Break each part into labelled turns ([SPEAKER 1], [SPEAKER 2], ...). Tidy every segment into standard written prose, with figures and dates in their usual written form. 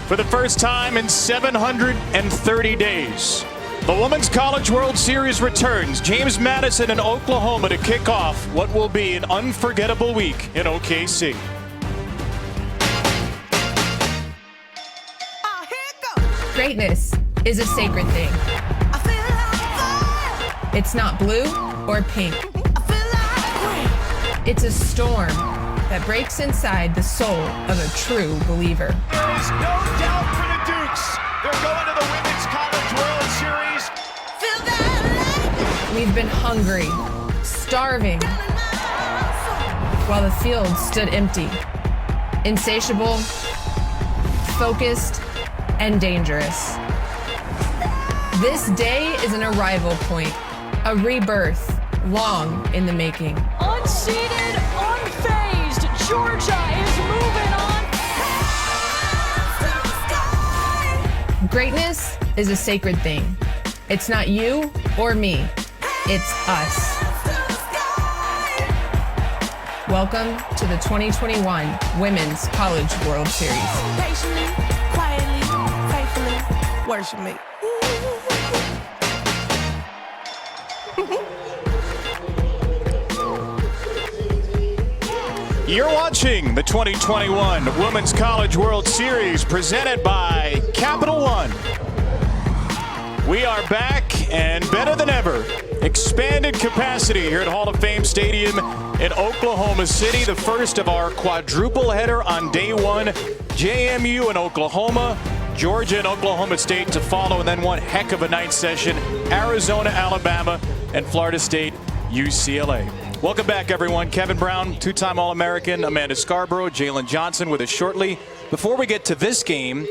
[SPEAKER 1] For the first time in 730 days, the Women's College World Series returns. James Madison in Oklahoma to kick off what will be an unforgettable week in OKC.
[SPEAKER 2] Greatness is a sacred thing. It's not blue or pink. It's a storm that breaks inside the soul of a true believer.
[SPEAKER 3] There is no doubt for the Dukes. They're going to the Women's College World Series.
[SPEAKER 2] We've been hungry, starving, while the field stood empty. Insatiable, focused, and dangerous. This day is an arrival point, a rebirth long in the making.
[SPEAKER 4] Unseated, unfazed, Georgia is moving on.
[SPEAKER 2] Greatness is a sacred thing. It's not you or me, it's us. Welcome to the 2021 Women's College World Series.
[SPEAKER 5] Patiently, quietly, faithfully, worship me.
[SPEAKER 1] You're watching the 2021 Women's College World Series presented by Capital One. We are back and better than ever. Expanded capacity here at Hall of Fame Stadium in Oklahoma City. The first of our quadruple header on day one. JMU in Oklahoma, Georgia and Oklahoma State to follow, and then one heck of a night session. Arizona, Alabama, and Florida State, UCLA. Welcome back, everyone. Kevin Brown, two-time All-American, Amanda Scarborough, Jalen Johnson with us shortly. Before we get to this game,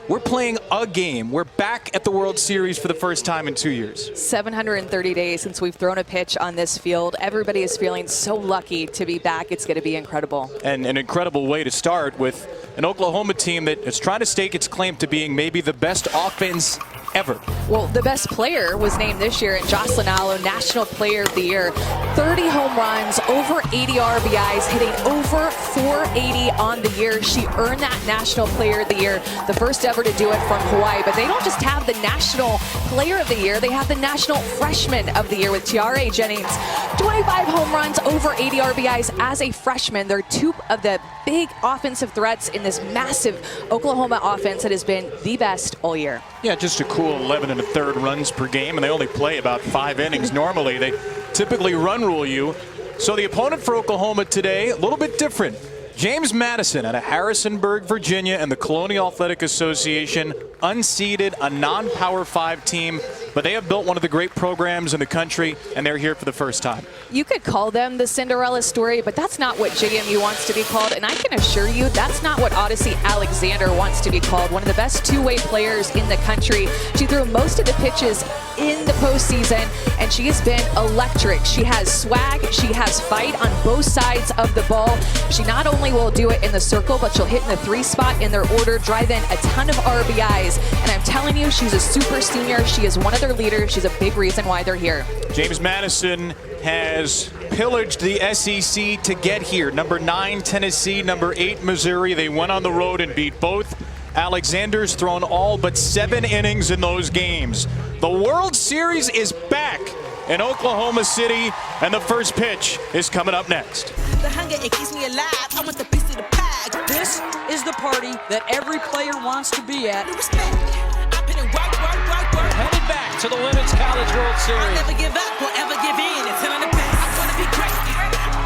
[SPEAKER 1] we're playing a game. We're back at the World Series for the first time in 2 years.
[SPEAKER 6] 730 days since we've thrown a pitch on this field. Everybody is feeling so lucky to be back. It's going to be incredible. And
[SPEAKER 1] an incredible way to start with an Oklahoma team that is trying to stake its claim to being maybe the best offense ever.
[SPEAKER 6] Well, the best player was named this year, and Jocelyn Allo, National Player of the Year. 30 home runs, over 80 RBIs, hitting over 480 on the year. She earned that National Player of the Year, the first ever to do it from Hawaii. But they don't just have the National Player of the Year, they have the National Freshman of the Year with Tiare Jennings. 25 home runs, over 80 RBIs as a freshman. They're two of the big offensive threats in this massive Oklahoma offense that has been the best all year.
[SPEAKER 1] Yeah, just a cool 11 1/3 runs per game, and they only play about 5 innings normally. They typically run rule you. So the opponent for Oklahoma today, a little bit different. James Madison out of Harrisonburg, Virginia, and the Colonial Athletic Association, unseeded, a non-Power 5 team, but they have built one of the great programs in the country, and they're here for the first time.
[SPEAKER 6] You could call them the Cinderella story, but that's not what JMU wants to be called, and I can assure you that's not what Odyssey Alexander wants to be called. One of the best two-way players in the country. She threw most of the pitches in the postseason, and she has been electric. She has swag, she has fight on both sides of the ball. She not only will do it in the circle, but she'll hit in the 3 spot in their order, drive in a ton of RBIs, and I'm telling you, she's a super senior. She is one of their leaders. She's a big reason why they're here.
[SPEAKER 1] James Madison has pillaged the SEC to get here. Number 9, Tennessee, number 8, Missouri. They went on the road and beat both. Alexander's thrown all but 7 innings in those games. The World Series is back in Oklahoma City, and the first pitch is coming up next.
[SPEAKER 5] The hunger, it keeps me alive. I want the piece of the pie.
[SPEAKER 4] This is the party that every player wants to be at.
[SPEAKER 5] Respect. I put in work.
[SPEAKER 7] Headed back to the Women's College World
[SPEAKER 5] I'll
[SPEAKER 7] Series.
[SPEAKER 5] never give up or ever give in until I'm the best. I want to be great.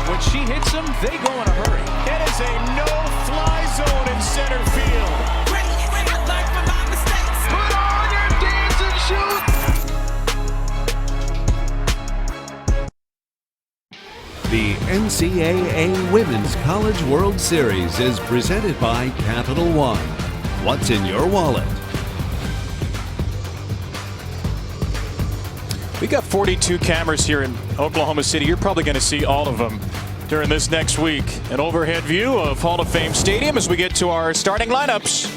[SPEAKER 7] When she hits them, they go in a hurry.
[SPEAKER 1] It is a no-fly zone in center field.
[SPEAKER 5] Great. I learned from my mistakes.
[SPEAKER 7] Put on your dancing shoes.
[SPEAKER 8] The NCAA Women's College World Series is presented by Capital One. What's in your wallet?
[SPEAKER 1] We got 42 cameras here in Oklahoma City. You're probably going to see all of them during this next week. An overhead view of Hall of Fame Stadium as we get to our starting lineups.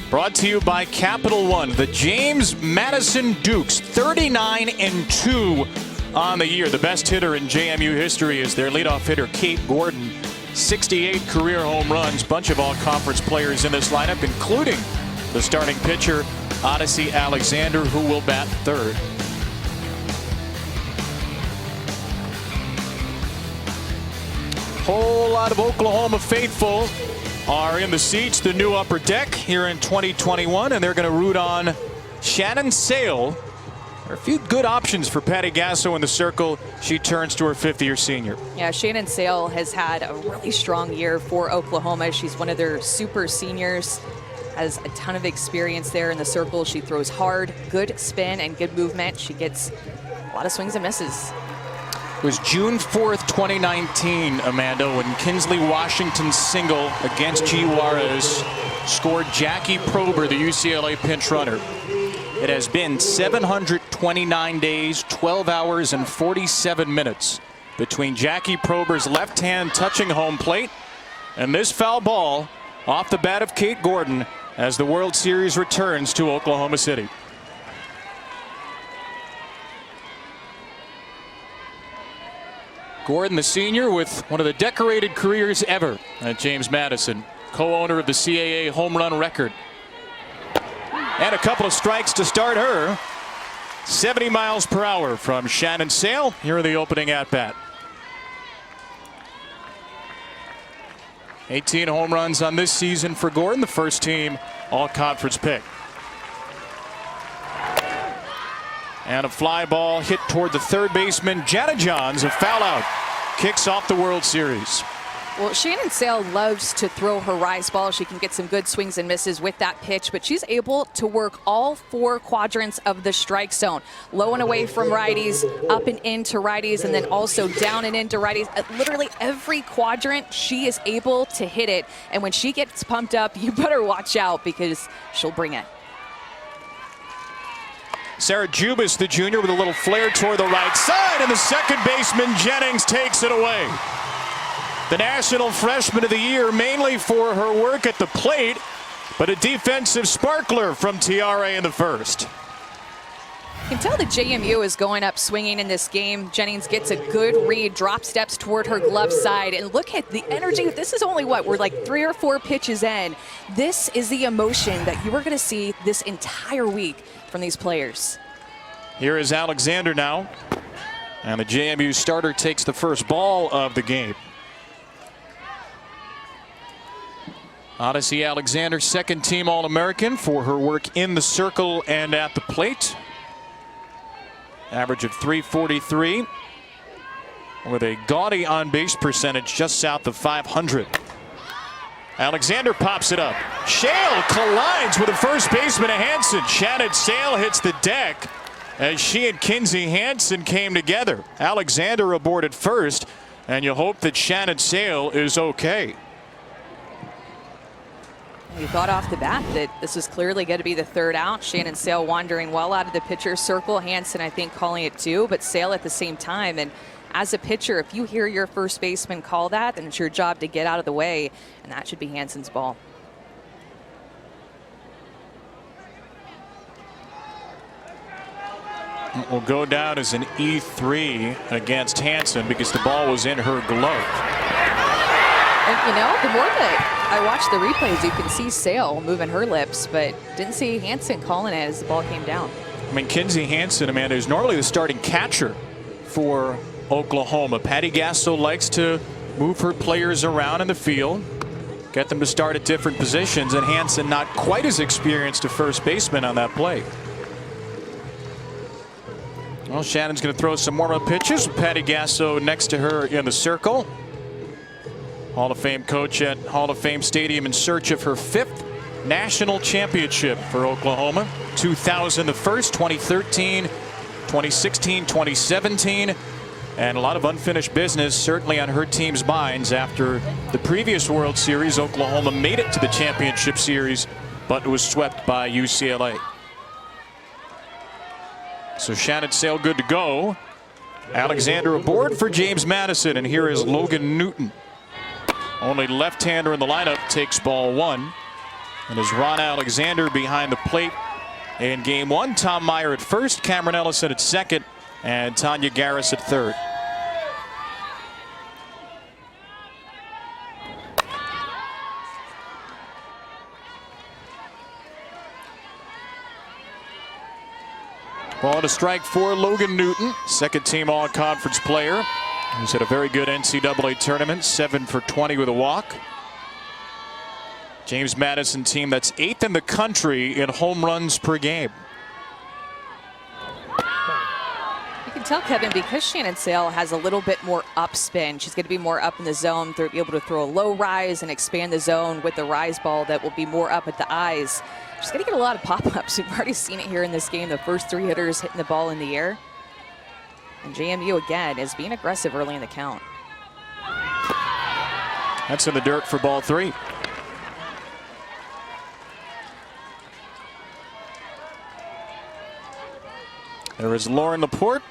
[SPEAKER 1] Brought to you by Capital One. The James Madison Dukes, 39-2 on the year. The best hitter in JMU history is their leadoff hitter, Kate Gordon. 68 career home runs. Bunch of all-conference players in this lineup, including the starting pitcher, Odyssey Alexander, who will bat third. Whole lot of Oklahoma faithful are in the seats, the new upper deck here in 2021, and they're going to root on Shannon Sale. There are a few good options for Patty Gasso in the circle. She turns to her fifth-year senior.
[SPEAKER 6] Yeah, Shannon Sale has had a really strong year for Oklahoma. She's one of their super seniors, has a ton of experience there in the circle. She throws hard, good spin, and good movement. She gets a lot of swings and misses.
[SPEAKER 1] It was June 4th, 2019, Amanda, when Kinsley Washington's single against G. Juarez scored Jackie Prober, the UCLA pinch runner. It has been 729 days, 12 hours, and 47 minutes between Jackie Prober's left hand touching home plate and this foul ball off the bat of Kate Gordon as the World Series returns to Oklahoma City. Gordon, the senior, with one of the decorated careers ever at James Madison, co-owner of the CAA home run record. And a couple of strikes to start her. 70 miles per hour from Shannon Sale here in the opening at-bat. 18 home runs on this season for Gordon, the first team all-conference pick. And a fly ball hit toward the third baseman, Jana Johns, a foul out. Kicks off the World Series.
[SPEAKER 6] Well, Shannon Sale loves to throw her rise ball. She can get some good swings and misses with that pitch, but she's able to work all four quadrants of the strike zone. Low and away from righties, up and into righties, and then also down and into righties. At literally every quadrant, she is able to hit it. And when she gets pumped up, you better watch out because she'll bring it.
[SPEAKER 1] Sarah Jubis, the junior, with a little flare toward the right side, and the second baseman Jennings takes it away. The National Freshman of the Year, mainly for her work at the plate, but a defensive sparkler from Tiare in the first.
[SPEAKER 6] You can tell the JMU is going up swinging in this game. Jennings gets a good read, drop steps toward her glove side, and look at the energy. This is only what, we're like 3 or 4 pitches in. This is the emotion that you are going to see this entire week from these players.
[SPEAKER 1] Here is Alexander now, and the JMU starter takes the first ball of the game. Odyssey Alexander, second team All-American for her work in the circle and at the plate. Average of .343 with a gaudy on-base percentage just south of 500. Alexander pops it up. Shale collides with the first baseman Hansen. Shannon Sale hits the deck as she and Kinsey Hansen came together. Alexander aboard at first, and you hope that Shannon Sale is okay.
[SPEAKER 6] We thought off the bat that this was clearly going to be the third out. Shannon Sale wandering well out of the pitcher's circle. Hansen, I think, calling it too, but Sale at the same time. And as a pitcher, if you hear your first baseman call that, then it's your job to get out of the way, and that should be Hansen's ball.
[SPEAKER 1] It will go down as an E3 against Hansen because the ball was in her glove.
[SPEAKER 6] And you know, the more that I watch the replays, you can see Sale moving her lips, but didn't see Hansen calling it as the ball came down.
[SPEAKER 1] I mean, Kinsey Hansen, Amanda, is normally the starting catcher for Oklahoma. Patty Gasso likes to move her players around in the field, get them to start at different positions, and Hansen not quite as experienced a first baseman on that play. Well, Shannon's going to throw some warm-up pitches. Patty Gasso next to her in the circle. Hall of Fame coach at Hall of Fame Stadium in search of her 5th national championship for Oklahoma. 2000 the first, 2013, 2016, 2017. And a lot of unfinished business certainly on her team's minds after the previous World Series. Oklahoma made it to the championship series, but it was swept by UCLA. So Shannon Sale good to go. Alexander aboard for James Madison, and here is Logan Newton. Only left-hander in the lineup takes ball 1. And is Ron Alexander behind the plate in game 1. Tom Meyer at first, Cameron Ellison at second, and Tanya Garris at third. Ball and a strike for Logan Newton, second team all-conference player. He's had a very good NCAA tournament, 7 for 20 with a walk. James Madison team that's 8th in the country in home runs per game.
[SPEAKER 6] You can tell, Kevin, because Shannon Sale has a little bit more upspin, she's going to be more up in the zone, be able to throw a low rise and expand the zone with the rise ball that will be more up at the eyes. She's going to get a lot of pop-ups. We've already seen it here in this game, the first 3 hitters hitting the ball in the air. And JMU, again, is being aggressive early in the count.
[SPEAKER 1] That's in the dirt for ball 3. There is Lauren Laporte,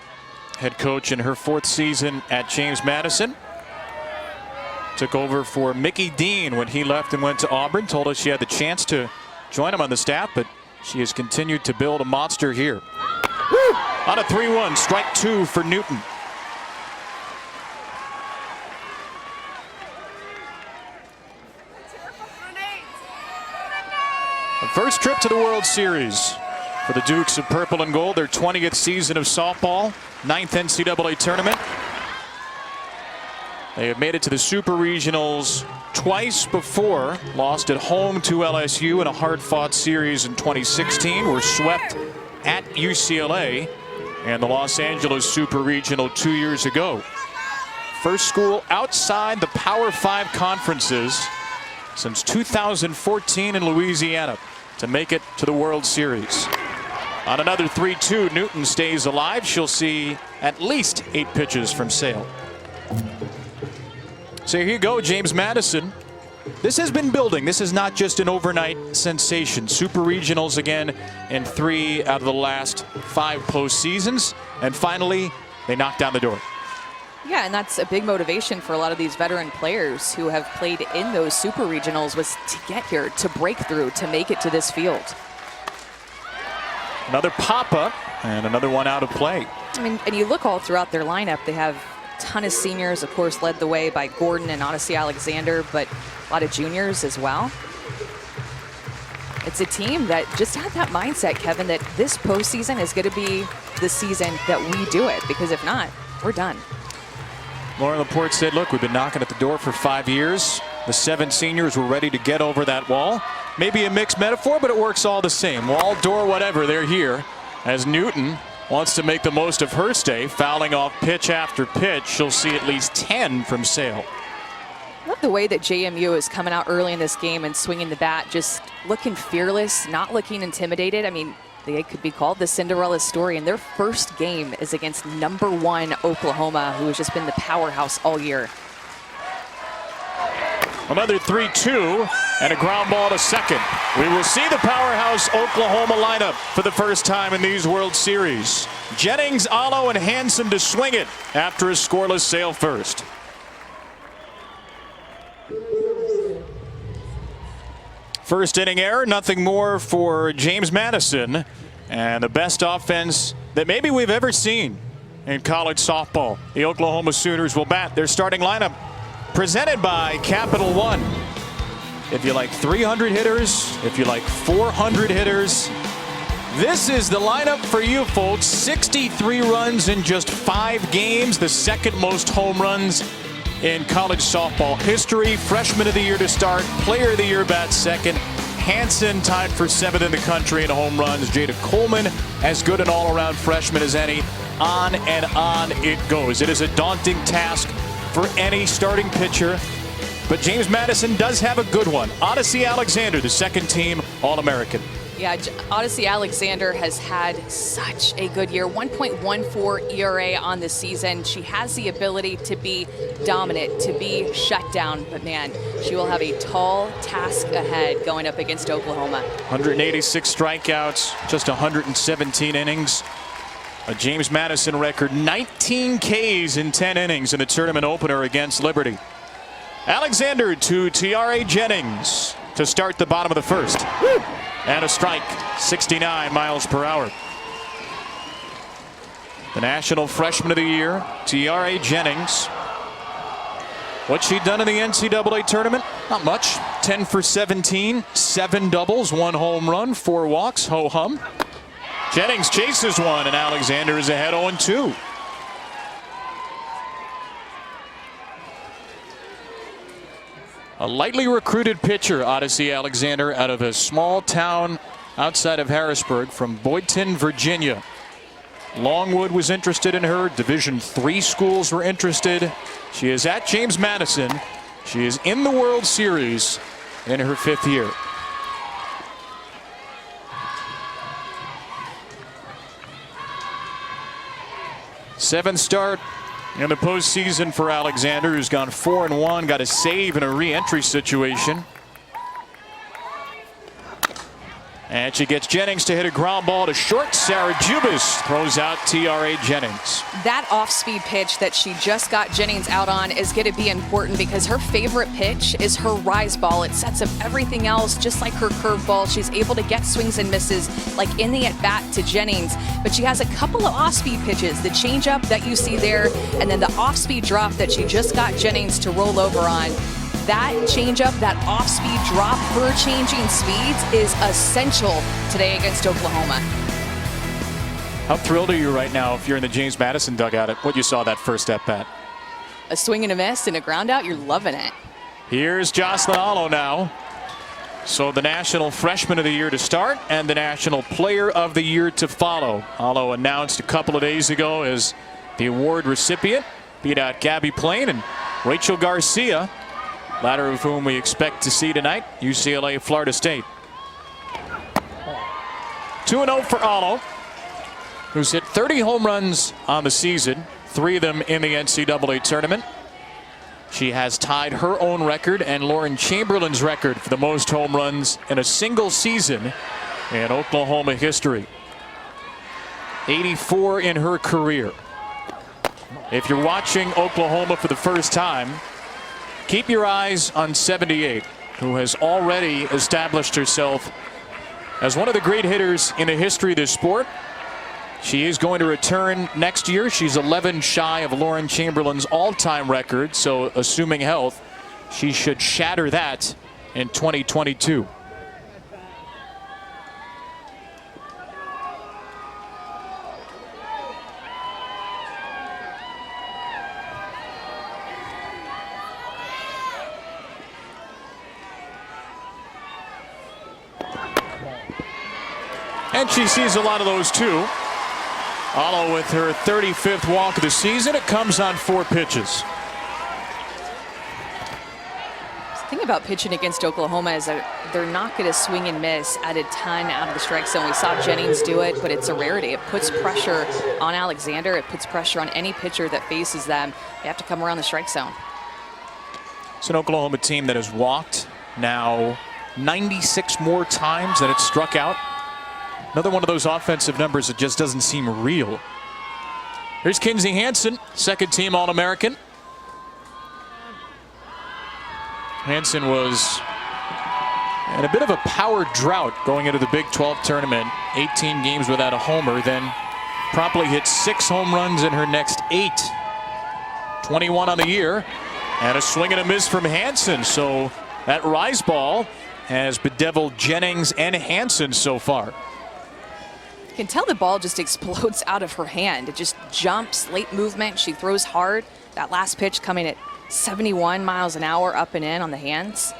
[SPEAKER 1] head coach in her 4th season at James Madison. Took over for Mickey Dean when he left and went to Auburn. Told us she had the chance to join him on the staff, but she has continued to build a monster here. On a 3-1, strike 2 for Newton. The first trip to the World Series for the Dukes of Purple and Gold, their 20th season of softball, 9th NCAA tournament. They have made it to the Super Regionals twice before, lost at home to LSU in a hard-fought series in 2016, were swept at UCLA and the Los Angeles Super Regional 2 years ago. First school outside the Power 5 conferences since 2014 in Louisiana to make it to the World Series. On another 3-2, Newton stays alive. She'll see at least 8 pitches from Sale. So here you go, James Madison. This has been building. This is not just an overnight sensation. Super Regionals again in 3 out of the last 5 postseasons. And finally, they knocked down the door.
[SPEAKER 6] Yeah, and that's a big motivation for a lot of these veteran players who have played in those Super Regionals, was to get here, to break through, to make it to this field.
[SPEAKER 1] Another pop-up and another one out of play.
[SPEAKER 6] I mean, and you look all throughout their lineup, they have a ton of seniors, of course, led the way by Gordon and Odyssey Alexander, but a lot of juniors as well. It's a team that just had that mindset, Kevin, that this postseason is going to be the season that we do it, because if not, we're done.
[SPEAKER 1] Lauren Laporte said, look, we've been knocking at the door for 5 years. The 7 seniors were ready to get over that wall. Maybe a mixed metaphor, but it works all the same. Wall, door, whatever, they're here. As Newton wants to make the most of her stay, fouling off pitch after pitch. She'll see at least 10 from Sale.
[SPEAKER 6] I love the way that JMU is coming out early in this game and swinging the bat, just looking fearless, not looking intimidated. I mean, they could be called the Cinderella story, and their first game is against #1 Oklahoma, who has just been the powerhouse all year.
[SPEAKER 1] Another 3-2 and a ground ball to second. We will see the powerhouse Oklahoma lineup for the first time in these World Series. Jennings, Allo, and Hansen to swing it after a scoreless Sale first. First inning error, nothing more for James Madison, and the best offense that maybe we've ever seen in college softball. The Oklahoma Sooners will bat their starting lineup, presented by Capital One. If you like 300 hitters, if you like 400 hitters, this is the lineup for you, folks. 63 runs in just 5 games, the second most home runs in college softball history. Freshman of the year to start, player of the year bats second. Hansen tied for 7th in the country in home runs. Jada Coleman, as good an all-around freshman as any. On and on it goes. It is a daunting task for any starting pitcher, but James Madison does have a good one. Odyssey Alexander, the second team All-American.
[SPEAKER 6] Yeah, Odyssey Alexander has had such a good year. 1.14 ERA on the season. She has the ability to be dominant, to be shut down, but man, she will have a tall task ahead going up against Oklahoma.
[SPEAKER 1] 186 strikeouts, just 117 innings. A James Madison record, 19 Ks in 10 innings in the tournament opener against Liberty. Alexander to Tiare Jennings to start the bottom of the first. And a strike, 69 miles per hour. The National Freshman of the Year, Tiare Jennings. What's she done in the NCAA tournament? Not much. 10 for 17, 7 doubles, 1 home run, 4 walks, ho-hum. Jennings chases one, and Alexander is ahead 0-2. A lightly recruited pitcher, Odyssey Alexander, out of a small town outside of Harrisburg from Boydton, Virginia. Longwood was interested in her. Division III schools were interested. She is at James Madison. She is in the World Series in her 5th year. Seventh start in the postseason for Alexander, who's gone 4-1, got a save in a re-entry situation. And she gets Jennings to hit a ground ball to short. Sarah Jubis throws out T.R.A. Jennings.
[SPEAKER 6] That off-speed pitch that she just got Jennings out on is going to be important because her favorite pitch is her rise ball. It sets up everything else, just like her curveball. She's able to get swings and misses, like in the at-bat to Jennings. But she has a couple of off-speed pitches, the changeup that you see there, and then the off-speed drop that she just got Jennings to roll over on. That changeup, that off-speed drop, her changing speeds is essential today against Oklahoma.
[SPEAKER 1] How thrilled are you right now if you're in the James Madison dugout at what you saw that first at-bat?
[SPEAKER 6] A swing and a miss and a ground out, you're loving it.
[SPEAKER 1] Here's Jocelyn Allo now. So the National Freshman of the Year to start and the National Player of the Year to follow. Allo announced a couple of days ago as the award recipient. Beat out Gabby Plain and Rachel Garcia, latter of whom we expect to see tonight, UCLA, Florida State. 2-0 for Allo, who's hit 30 home runs on the season, 3 of them in the NCAA tournament. She has tied her own record and Lauren Chamberlain's record for the most home runs in a single season in Oklahoma history. 84 in her career. If you're watching Oklahoma for the first time, keep your eyes on 78, who has already established herself as one of the great hitters in the history of this sport. She is going to return next year. She's 11 shy of Lauren Chamberlain's all-time record, so assuming health, she should shatter that in 2022. And she sees a lot of those too. Allo with her 35th walk of the season. It comes on 4 pitches.
[SPEAKER 6] The thing about pitching against Oklahoma is that they're not going to swing and miss at a ton out of the strike zone. We saw Jennings do it, but it's a rarity. It puts pressure on Alexander. It puts pressure on any pitcher that faces them. They have to come around the strike zone.
[SPEAKER 1] It's an Oklahoma team that has walked now 96 more times than it's struck out. Another one of those offensive numbers that just doesn't seem real. Here's Kinsey Hansen, second-team All-American. Hansen was in a bit of a power drought going into the Big 12 tournament. 18 games without a homer, then promptly hit 6 home runs in her next 8. 21 on the year, and a swing and a miss from Hansen. So that rise ball has bedeviled Jennings and Hansen so far.
[SPEAKER 6] You can tell the ball just explodes out of her hand. It just jumps, late movement. She throws hard. That last pitch coming at 71 miles an hour up and in on the hands.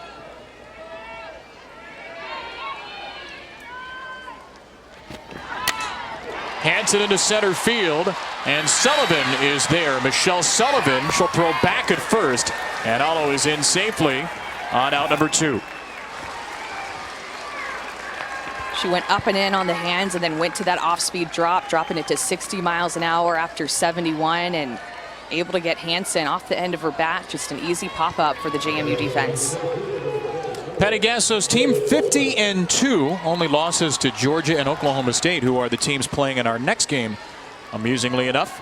[SPEAKER 1] Hansen into center field, and Sullivan is there. Michelle Sullivan, she'll throw back at first, and Allo is in safely on out number 2.
[SPEAKER 6] She went up and in on the hands and then went to that off-speed drop, dropping it to 60 miles an hour after 71, and able to get Hansen off the end of her bat. Just an easy pop-up for the JMU defense.
[SPEAKER 1] Patty Gasso's team 50-2, only losses to Georgia and Oklahoma State, who are the teams playing in our next game, amusingly enough.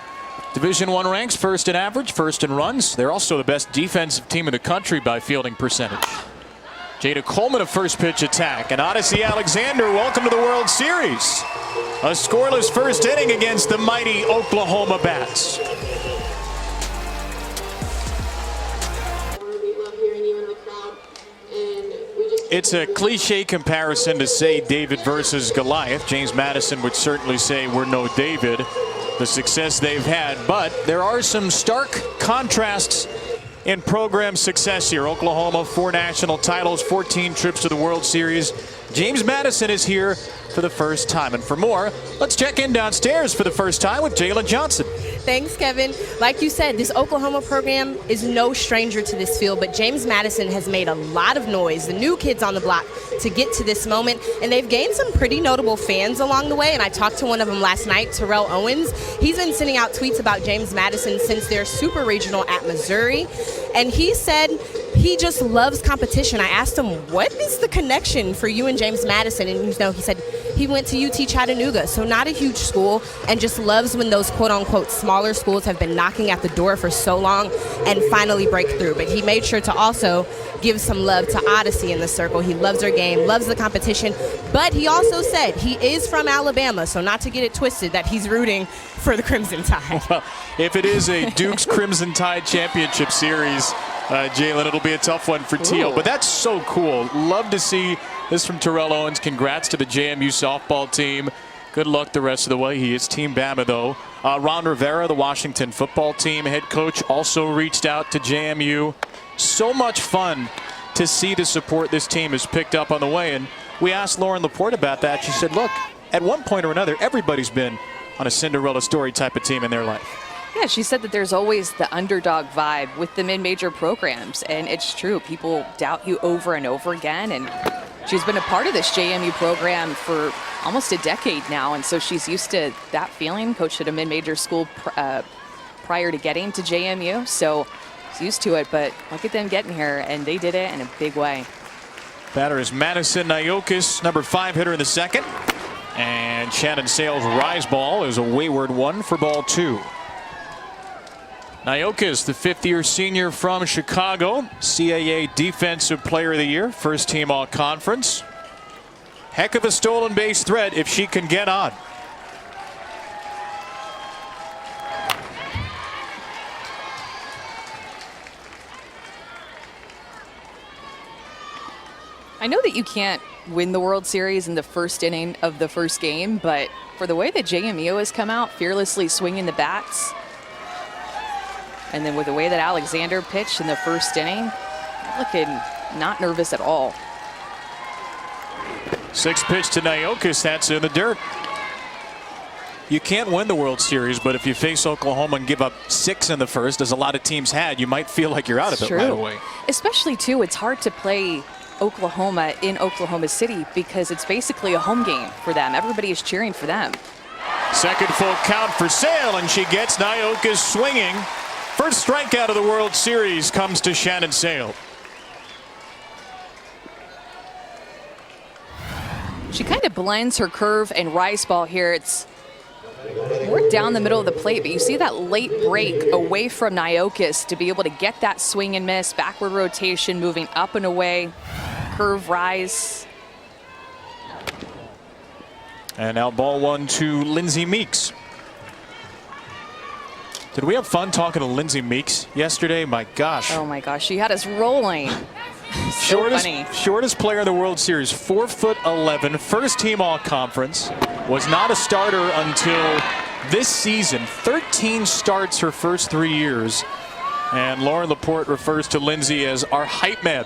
[SPEAKER 1] Division I ranks first in average, first in runs. They're also the best defensive team in the country by fielding percentage. Jada Coleman, a first pitch attack, and Odyssey Alexander, welcome to the World Series. A scoreless first inning against the mighty Oklahoma Bats.
[SPEAKER 9] We love hearing you in the crowd, and we just
[SPEAKER 1] It's a cliche comparison to say David versus Goliath. James Madison would certainly say we're no David, the success they've had. But there are some stark contrasts in program success here. Oklahoma, 4 national titles, 14 trips to the World Series. James Madison is here for the first time. And for more, let's check in downstairs for the first time with Jalen Johnson.
[SPEAKER 9] Thanks, Kevin. Like you said, this Oklahoma program is no stranger to this field, but James Madison has made a lot of noise, the new kids on the block, to get to this moment, and they've gained some pretty notable fans along the way, and I talked to one of them last night, Terrell Owens. He's been sending out tweets about James Madison since their super regional at Missouri, and he said he just loves competition. I asked him, what is the connection for you and James Madison? And he said he went to UT Chattanooga, so not a huge school, and just loves when those quote-unquote smaller schools have been knocking at the door for so long and finally break through. But he made sure to also give some love to Odyssey in the circle. He loves their game, loves the competition, but he also said he is from Alabama, so not to get it twisted that he's rooting for the Crimson Tide.
[SPEAKER 1] Well, if it is a Duke's Crimson Tide Championship Series, Jalen, it'll be a tough one for Teal. But that's so cool. Love to see this from Terrell Owens. Congrats to the JMU softball team. Good luck the rest of the way. He is Team Bama, though. Ron Rivera, the Washington football team head coach, also reached out to JMU. So much fun to see the support this team has picked up on the way. And we asked Lauren Laporte about that. She said, look, at one point or another, everybody's been on a Cinderella story type of team in their life.
[SPEAKER 6] Yeah, she said that there's always the underdog vibe with the mid-major programs, and it's true. People doubt you over and over again, and she's been a part of this JMU program for almost a decade now, and so she's used to that feeling. Coached at a mid-major school prior to getting to JMU, so she's used to it, but look at them getting here, and they did it in a big way.
[SPEAKER 1] Batter is Madison Nayokis, number 5 hitter in the second, and Shannon Sales' rise ball is a wayward one for ball 2. Nayokis, the 5th-year senior from Chicago, CAA Defensive Player of the Year, first team all-conference. Heck of a stolen base threat if she can get on.
[SPEAKER 6] I know that you can't win the World Series in the first inning of the first game, but for the way that JMU has come out, fearlessly swinging the bats, and then with the way that Alexander pitched in the first inning, looking not nervous at all.
[SPEAKER 1] 6th pitch to Nayokis, that's in the dirt. You can't win the World Series, but if you face Oklahoma and give up 6 in the first, as a lot of teams had, you might feel like you're out of it right away.
[SPEAKER 6] Especially, too, it's hard to play Oklahoma in Oklahoma City because it's basically a home game for them. Everybody is cheering for them.
[SPEAKER 1] Second full count for Sale, and she gets Nayokis swinging. First strikeout of the World Series comes to Shannon Sale.
[SPEAKER 6] She kind of blends her curve and rise ball here. It's more down the middle of the plate, but you see that late break away from Nayokis to be able to get that swing and miss, backward rotation, moving up and away, curve rise.
[SPEAKER 1] And now ball 1 to Lindsay Meeks. Did we have fun talking to Lindsay Meeks yesterday? My gosh.
[SPEAKER 6] Oh my gosh, she had us rolling. So funny.
[SPEAKER 1] Shortest player in the World Series, 4'11", first team all-conference. Was not a starter until this season. 13 starts her first 3 years. And Lauren Laporte refers to Lindsay as our hype man.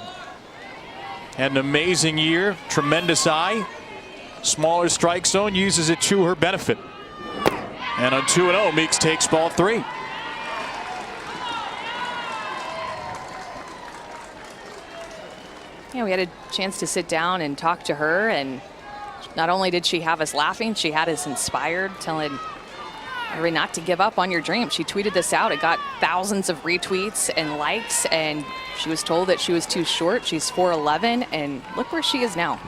[SPEAKER 1] Had an amazing year, tremendous eye. Smaller strike zone, uses it to her benefit. And on 2-0, Meeks takes ball 3.
[SPEAKER 6] Yeah, we had a chance to sit down and talk to her, and not only did she have us laughing, she had us inspired, telling everybody not to give up on your dream. She tweeted this out. It got thousands of retweets and likes, and she was told that she was too short. She's 4'11", and look where she is now.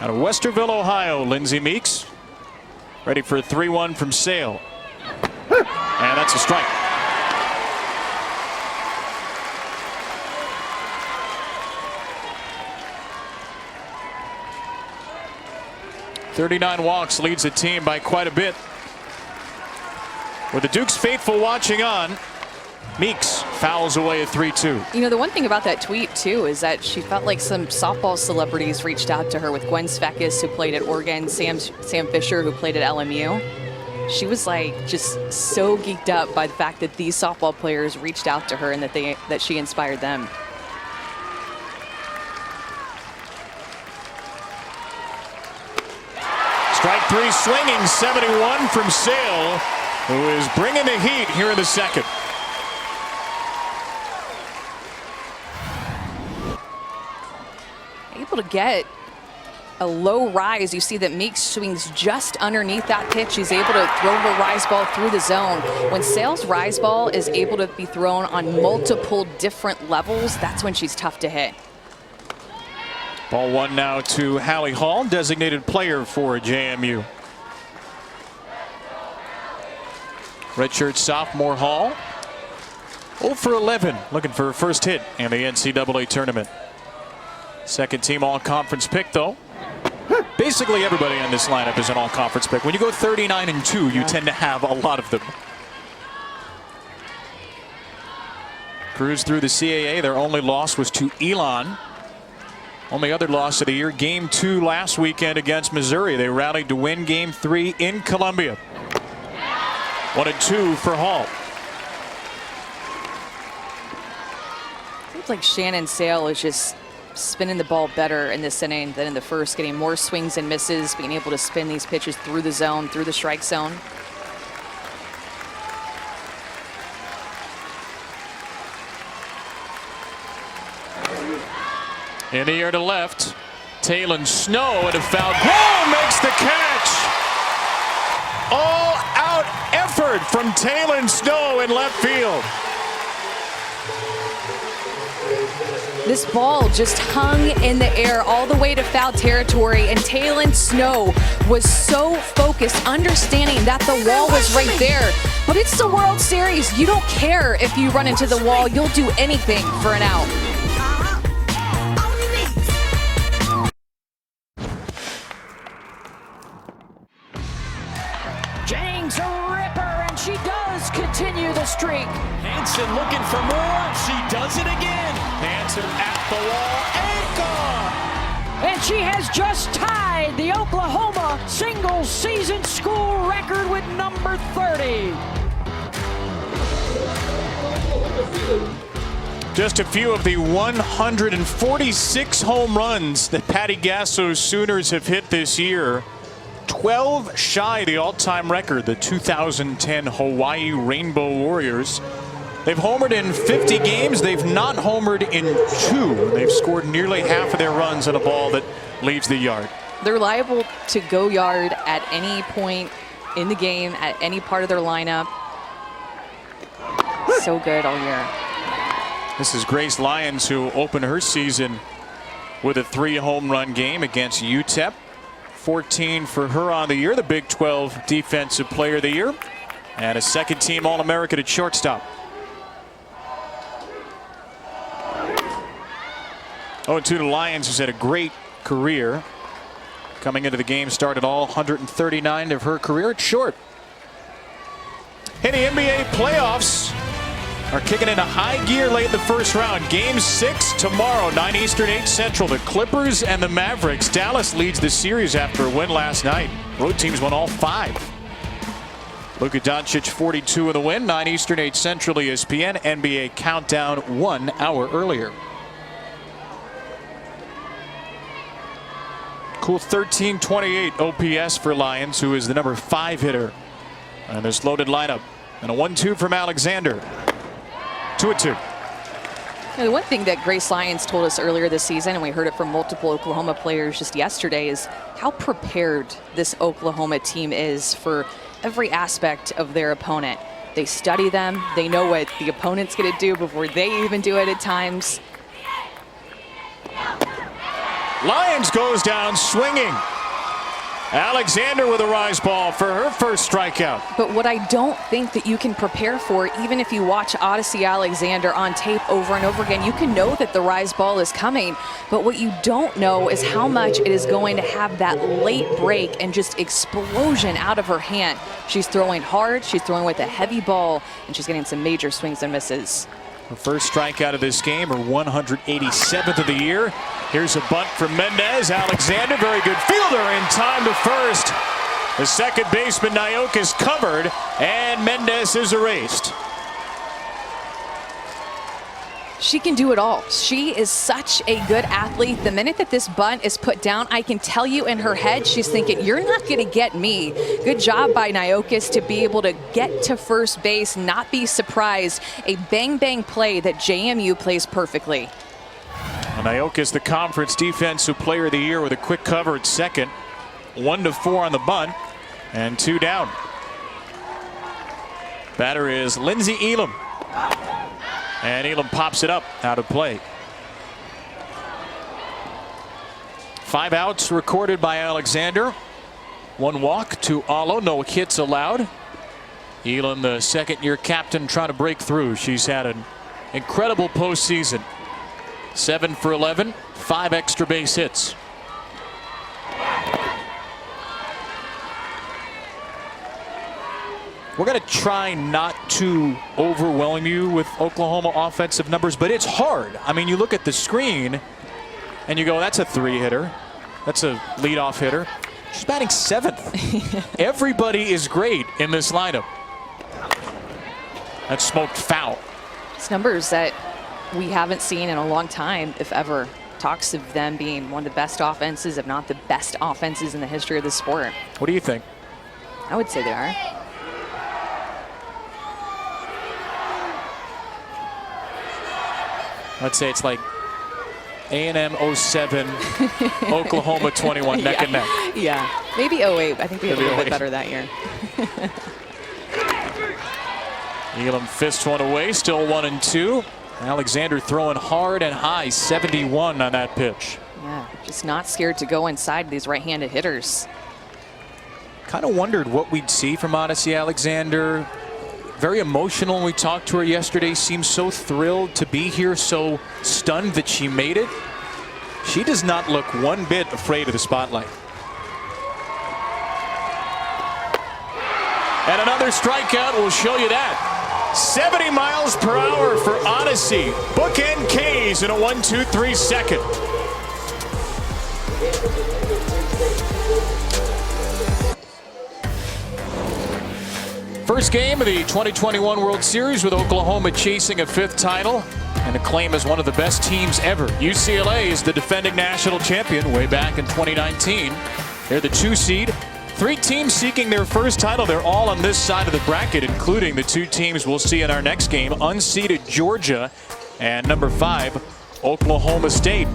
[SPEAKER 1] Out of Westerville, Ohio, Lindsay Meeks. Ready for a 3-1 from Sale. And that's a strike. 39 walks, leads the team by quite a bit. With the Dukes faithful watching on, Meeks fouls away a 3-2.
[SPEAKER 6] You know, the one thing about that tweet, too, is that she felt like some softball celebrities reached out to her, with Gwen Svekis, who played at Oregon, Sam Fisher, who played at LMU. She was like just so geeked up by the fact that these softball players reached out to her and that she inspired them.
[SPEAKER 1] Strike three swinging, 71 from Sale, who is bringing the heat here in the second.
[SPEAKER 6] Able to get a low rise. You see that Meeks swings just underneath that pitch. He's able to throw her rise ball through the zone. When Sale's rise ball is able to be thrown on multiple different levels, that's when she's tough to hit.
[SPEAKER 1] Ball one now to Hallie Hall, designated player for JMU. Redshirt sophomore Hall, 0 for 11, looking for her first hit in the NCAA tournament. Second team all-conference pick, though. Basically everybody in this lineup is an all-conference pick. When you go 39-2, you tend to have a lot of them. Cruise through the CAA. Their only loss was to Elon. Only other loss of the year, Game 2 last weekend against Missouri. They rallied to win Game 3 in Columbia. 1-2 for Hall.
[SPEAKER 6] Seems like Shannon Sale is just spinning the ball better in this inning than in the first, getting more swings and misses, being able to spin these pitches through the zone, through the strike zone.
[SPEAKER 1] In the air to left, Taylon Snow, and a foul ball makes the catch. All out effort from Taylon Snow in left field.
[SPEAKER 6] This ball just hung in the air all the way to foul territory, and Taylon Snow was so focused, understanding that the wall was right there. But it's the World Series. You don't care if you run into the wall. You'll do anything for an out.
[SPEAKER 5] Jang's a ripper, and she does continue the streak.
[SPEAKER 3] Hanson looking for more. She does it again.
[SPEAKER 1] Hanson at the wall and gone.
[SPEAKER 5] And she has just tied the Oklahoma single season school record with number 30.
[SPEAKER 1] Just a few of the 146 home runs that Patty Gasso's Sooners have hit this year. 12 shy the all-time record, the 2010 Hawaii Rainbow Warriors. They've homered in 50 games. They've not homered in 2. They've scored nearly half of their runs on a ball that leaves the yard.
[SPEAKER 6] They're liable to go yard at any point in the game, at any part of their lineup. So good all year.
[SPEAKER 1] This is Grace Lyons, who opened her season with a 3 home run game against UTEP. 14 for her on the year, the Big 12 Defensive Player of the Year, and a second team All-American at shortstop. 0-2 to Lyons, who's had a great career. Coming into the game, started all 139 of her career at short. In the NBA playoffs are kicking into high gear late in the first round. Game 6 tomorrow, 9 Eastern, 8 Central. The Clippers and the Mavericks. Dallas leads the series after a win last night. Road teams won all 5. Luka Doncic 42 in the win. 9 Eastern, 8 Central, ESPN. NBA countdown 1 hour earlier. Cool 1328 OPS for Lyons, who is the number 5 hitter on this loaded lineup. And a 1-2 from Alexander. 2-2.
[SPEAKER 6] The one thing that Grace Lyons told us earlier this season, and we heard it from multiple Oklahoma players just yesterday, is how prepared this Oklahoma team is for every aspect of their opponent. They study them. They know what the opponent's going to do before they even do it at times.
[SPEAKER 1] Lyons goes down swinging. Alexander with a rise ball for her first strikeout.
[SPEAKER 6] But what I don't think that you can prepare for, even if you watch Odyssey Alexander on tape over and over again, you can know that the rise ball is coming. But what you don't know is how much it is going to have that late break and just explosion out of her hand. She's throwing hard, she's throwing with a heavy ball, and she's getting some major swings and misses.
[SPEAKER 1] Her first strikeout of this game, her 187th of the year. Here's a bunt from Mendez. Alexander, very good fielder, in time to first. The second baseman, Nyoka, is covered, and Mendez is erased.
[SPEAKER 6] She can do it all. She is such a good athlete. The minute that this bunt is put down, I can tell you in her head, she's thinking, you're not going to get me. Good job by Nyoka to be able to get to first base, not be surprised. A bang-bang play that JMU plays perfectly.
[SPEAKER 1] Nyoka is the conference defensive player of the year with a quick cover at second. 1-4 on the bunt, and 2 down. Batter is Lindsey Elam. And Elam pops it up out of play. 5 outs recorded by Alexander. 1 walk to Alo. No hits allowed. Elam, the second-year captain, trying to break through. She's had an incredible postseason. 7 for 11, 5 extra base hits. We're going to try not to overwhelm you with Oklahoma offensive numbers, but it's hard. I mean, you look at the screen and you go, that's a 3-hitter. That's a leadoff hitter. She's batting 7th. Everybody is great in this lineup. That's smoked foul.
[SPEAKER 6] It's numbers that we haven't seen in a long time, if ever. Talks of them being one of the best offenses, if not the best offenses in the history of the sport.
[SPEAKER 1] What do you think?
[SPEAKER 6] I would say they are.
[SPEAKER 1] I'd say it's like A&M 07, Oklahoma 21, neck and neck.
[SPEAKER 6] Yeah, maybe 08. I think we did a little bit better that year.
[SPEAKER 1] Elam fists one away, still 1-2. Alexander throwing hard and high, 71 on that pitch.
[SPEAKER 6] Yeah, just not scared to go inside these right-handed hitters.
[SPEAKER 1] Kind of wondered what we'd see from Odyssey Alexander. Very emotional when we talked to her yesterday. Seems so thrilled to be here, so stunned that she made it. She does not look one bit afraid of the spotlight. And another strikeout will show you that. 70 miles per hour for Odyssey. Bookend K's in a 1-2-3 second. First game of the 2021 World Series with Oklahoma chasing a 5th title and acclaimed as one of the best teams ever. UCLA is the defending national champion way back in 2019. They're the 2 seed. 3 teams seeking their first title. They're all on this side of the bracket, including the 2 teams we'll see in our next game, unseeded Georgia and number 5, Oklahoma State.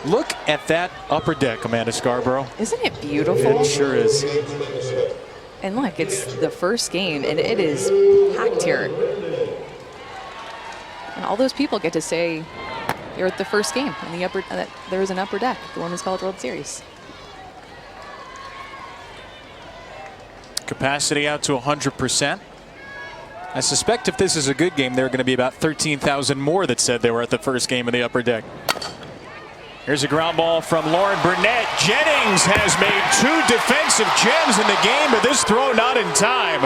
[SPEAKER 1] Look at that upper deck, Amanda Scarborough.
[SPEAKER 6] Isn't it beautiful?
[SPEAKER 1] It sure is.
[SPEAKER 6] And look, it's the first game, and it is packed here. And all those people get to say you're at the first game in the upper. There is an upper deck, the Women's College World Series.
[SPEAKER 1] Capacity out to 100%. I suspect if this is a good game, there are going to be about 13,000 more that said they were at the first game in the upper deck. Here's a ground ball from Lauren Burnett. Jennings has made 2 defensive gems in the game, but this throw not in time.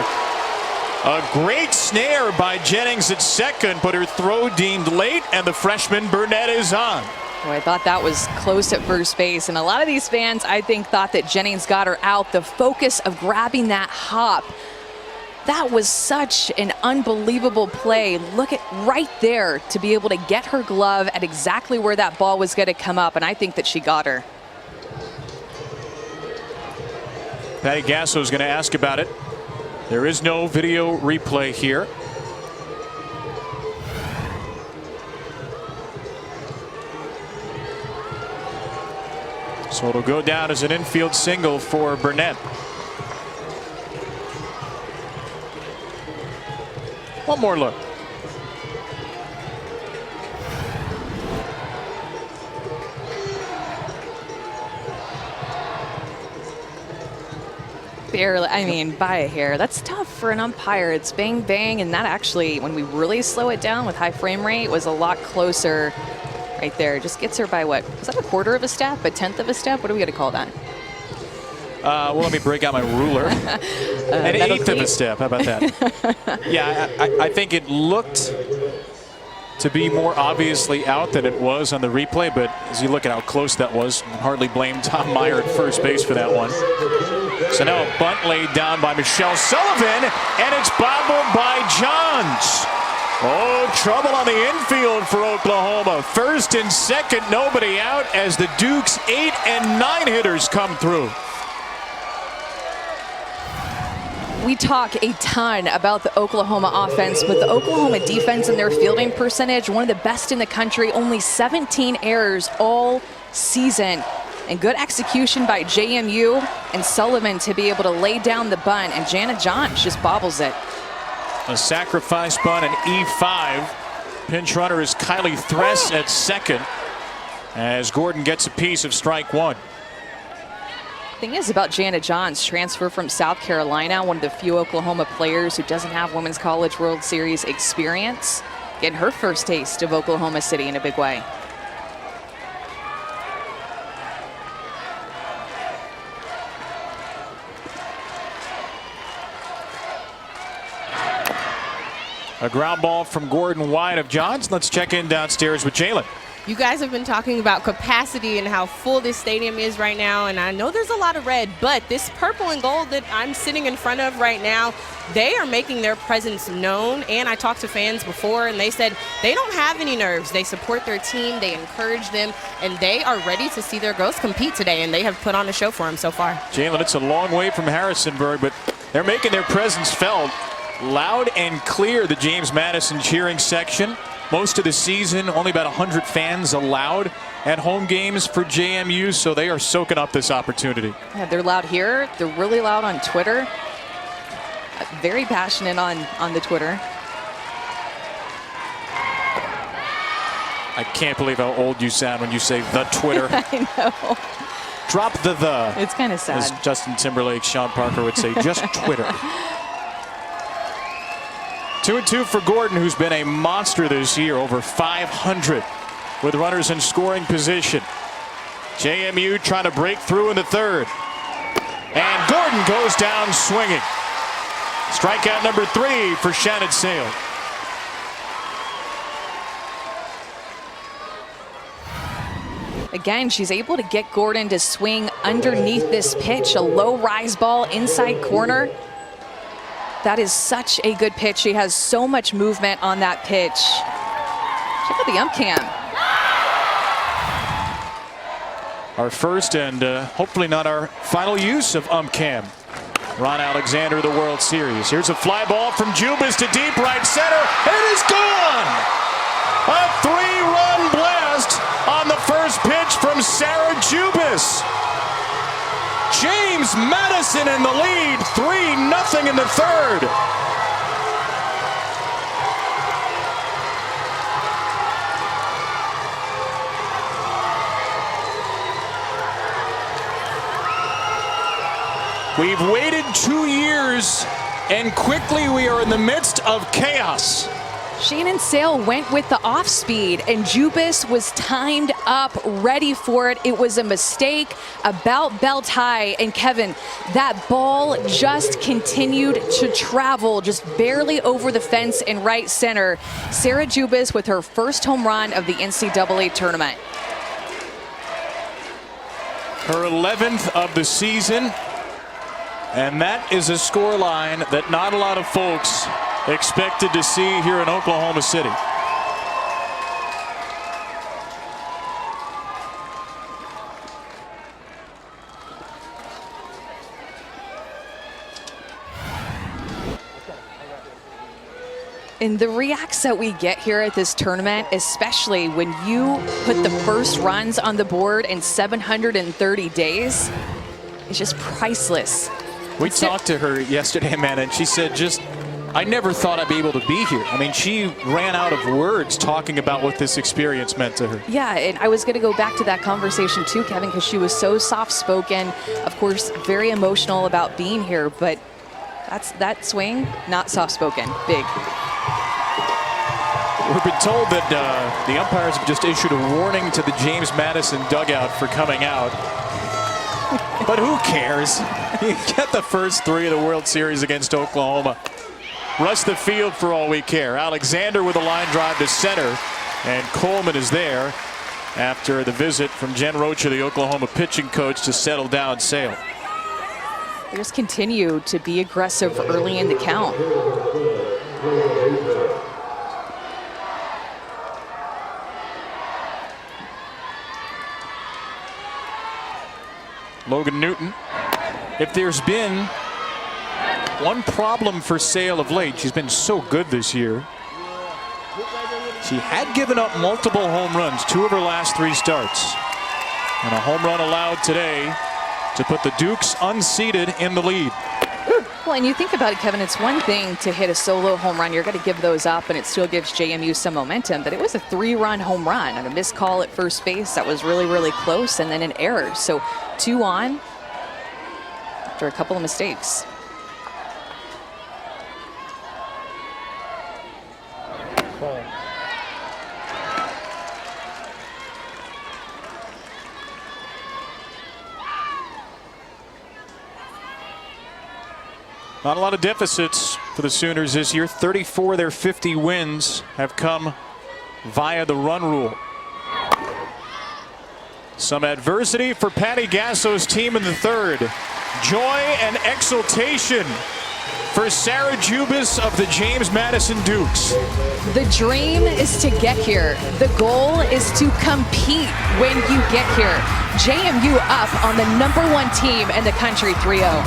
[SPEAKER 1] A great snare by Jennings at second, but her throw deemed late, and the freshman Burnett is on.
[SPEAKER 6] Boy, I thought that was close at first base, and a lot of these fans, I think, thought that Jennings got her out. The focus of grabbing that hop, that was such an unbelievable play. Look at right there to be able to get her glove at exactly where that ball was going to come up, and I think that she got her.
[SPEAKER 1] Patty Gasso is going to ask about it. There is no video replay here. So it'll go down as an infield single for Burnett. One more look.
[SPEAKER 6] Barely, I mean, by a hair. That's tough for an umpire. It's bang, bang, and that actually, when we really slow it down with high frame rate, was a lot closer right there. Just gets her by what? Was that a quarter of a step? A tenth of a step? What are we going to call that?
[SPEAKER 1] Well, let me break out my ruler. An eighth of a step. How about that? Yeah, I think it looked to be more obviously out than it was on the replay, but as you look at how close that was, hardly blame Tom Meyer at first base for that one. So now a bunt laid down by Michelle Sullivan, and it's bobbled by Johns. Oh, trouble on the infield for Oklahoma. First and second, nobody out as the Dukes 8 and 9 hitters come through.
[SPEAKER 6] We talk a ton about the Oklahoma offense, but the Oklahoma defense and their fielding percentage, one of the best in the country, only 17 errors all season. And good execution by JMU and Sullivan to be able to lay down the bunt, and Jana Johns just bobbles it.
[SPEAKER 1] A sacrifice bunt, an E5. Pinch runner is Kylie Thress at second as Gordon gets a piece of strike one.
[SPEAKER 6] Thing is about Jana Johns, transfer from South Carolina, one of the few Oklahoma players who doesn't have Women's College World Series experience, getting her first taste of Oklahoma City in a big way.
[SPEAKER 1] A ground ball from Gordon wide of Johns. Let's check in downstairs with Jalen.
[SPEAKER 9] You guys have been talking about capacity and how full this stadium is right now, and I know there's a lot of red, but this purple and gold that I'm sitting in front of right now, they are making their presence known. And I talked to fans before, and they said they don't have any nerves. They support their team, they encourage them, and they are ready to see their girls compete today, and they have put on a show for them so far.
[SPEAKER 1] Jalen, it's a long way from Harrisonburg, but they're making their presence felt. Loud and clear, the James Madison cheering section. Most of the season, only about 100 fans allowed at home games for JMU, so they are soaking up this opportunity.
[SPEAKER 6] Yeah, they're loud here. They're really loud on Twitter. Very passionate on the Twitter.
[SPEAKER 1] I can't believe how old you sound when you say the Twitter.
[SPEAKER 6] I know.
[SPEAKER 1] Drop the.
[SPEAKER 6] It's kind of sad.
[SPEAKER 1] As Justin Timberlake, Sean Parker would say, just Twitter. 2-2 for Gordon, who's been a monster this year, over 500 with runners in scoring position. JMU trying to break through in the third. And Gordon goes down swinging. Strikeout number 3 for Shannon Sale.
[SPEAKER 6] Again, she's able to get Gordon to swing underneath this pitch, a low rise ball inside corner. That is such a good pitch. She has so much movement on that pitch. Check out the ump cam.
[SPEAKER 1] Our first and hopefully not our final use of ump cam. Ron Alexander, the World Series. Here's a fly ball from Jubas to deep right center. It is gone! A 3-run blast on the first pitch from Sarah Jubas. James Madison in the lead, 3-0 in the third. We've waited 2 years, and quickly we are in the midst of chaos.
[SPEAKER 6] Shannon Sale went with the off speed, and Jubas was timed up, ready for it. It was a mistake, about belt high, and Kevin, that ball just continued to travel, just barely over the fence in right center. Sarah Jubas with her first home run of the NCAA tournament.
[SPEAKER 1] Her 11th of the season, and that is a scoreline that not a lot of folks expected to see here in Oklahoma City.
[SPEAKER 6] And the reacts that we get here at this tournament, especially when you put the first runs on the board in 730 days, is just priceless.
[SPEAKER 1] We talked to her yesterday, man, and she said just I never thought I'd be able to be here. I mean, she ran out of words talking about what this experience meant to her.
[SPEAKER 6] Yeah, and I was going to go back to that conversation too, Kevin, because she was so soft-spoken, of course, very emotional about being here, but that swing, not soft-spoken, big.
[SPEAKER 1] We've been told that the umpires have just issued a warning to the James Madison dugout for coming out. But who cares? You get the first 3 of the World Series against Oklahoma. Rush the field for all we care. Alexander with a line drive to center, and Coleman is there after the visit from Jen Rocha, the Oklahoma pitching coach, to settle down Sale.
[SPEAKER 6] They just continue to be aggressive early in the count.
[SPEAKER 1] Logan Newton. If there's been one problem for Sale of late, she's been so good this year. She had given up multiple home runs, 2 of her last 3 starts. And a home run allowed today to put the Dukes unseated in the lead.
[SPEAKER 6] Well, and you think about it, Kevin, it's one thing to hit a solo home run. You're going to give those up, and it still gives JMU some momentum. But it was a 3-run home run and a missed call at first base that was really, really close, and then an error. So 2 on after a couple of mistakes.
[SPEAKER 1] Not a lot of deficits for the Sooners this year. 34 of their 50 wins have come via the run rule. Some adversity for Patty Gasso's team in the 3rd. Joy and exultation for Sarah Jubis of the James Madison Dukes.
[SPEAKER 6] The dream is to get here. The goal is to compete when you get here. JMU up on the #1 team in the country, 3-0.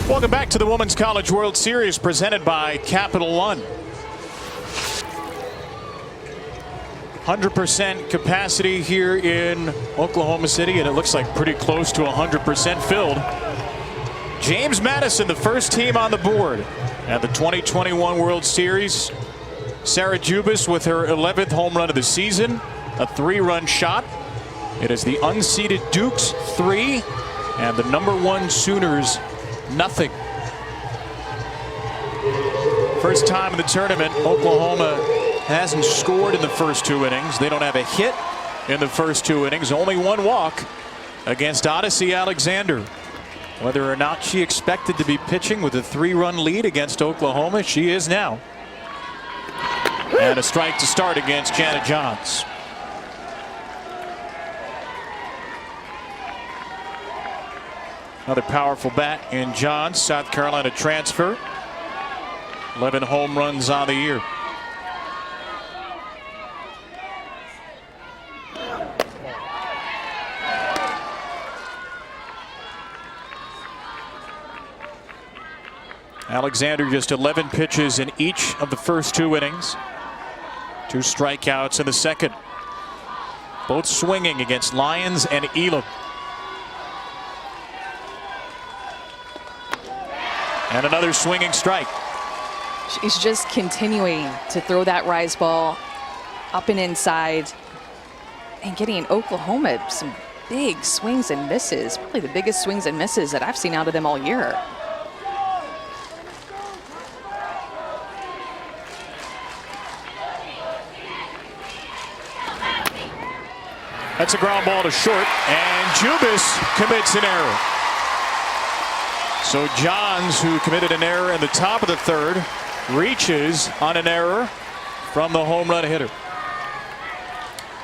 [SPEAKER 1] Welcome back to the Women's College World Series presented by Capital One. 100% capacity here in Oklahoma City, and it looks like pretty close to 100% filled. James Madison, the first team on the board at the 2021 World Series. Sarah Jubis with her 11th home run of the season, a 3-run shot. It is the unseeded Dukes 3 and the #1 Sooners nothing. First time in the tournament, Oklahoma hasn't scored in the first 2 innings. They don't have a hit in the first 2 innings. Only 1 walk against Odyssey Alexander. Whether or not she expected to be pitching with a 3-run lead against Oklahoma, she is now. And a strike to start against Janet Johns. Another powerful bat in Johns, South Carolina transfer. 11 home runs on the year. Alexander just 11 pitches in each of the first 2 innings. 2 strikeouts in the second. Both swinging against Lyons and Elam. And another swinging strike.
[SPEAKER 6] She's just continuing to throw that rise ball up and inside and getting Oklahoma some big swings and misses. Probably the biggest swings and misses that I've seen out of them all year.
[SPEAKER 1] That's a ground ball to short, and Jubis commits an error. So Johns, who committed an error in the top of the 3rd, reaches on an error from the home run hitter.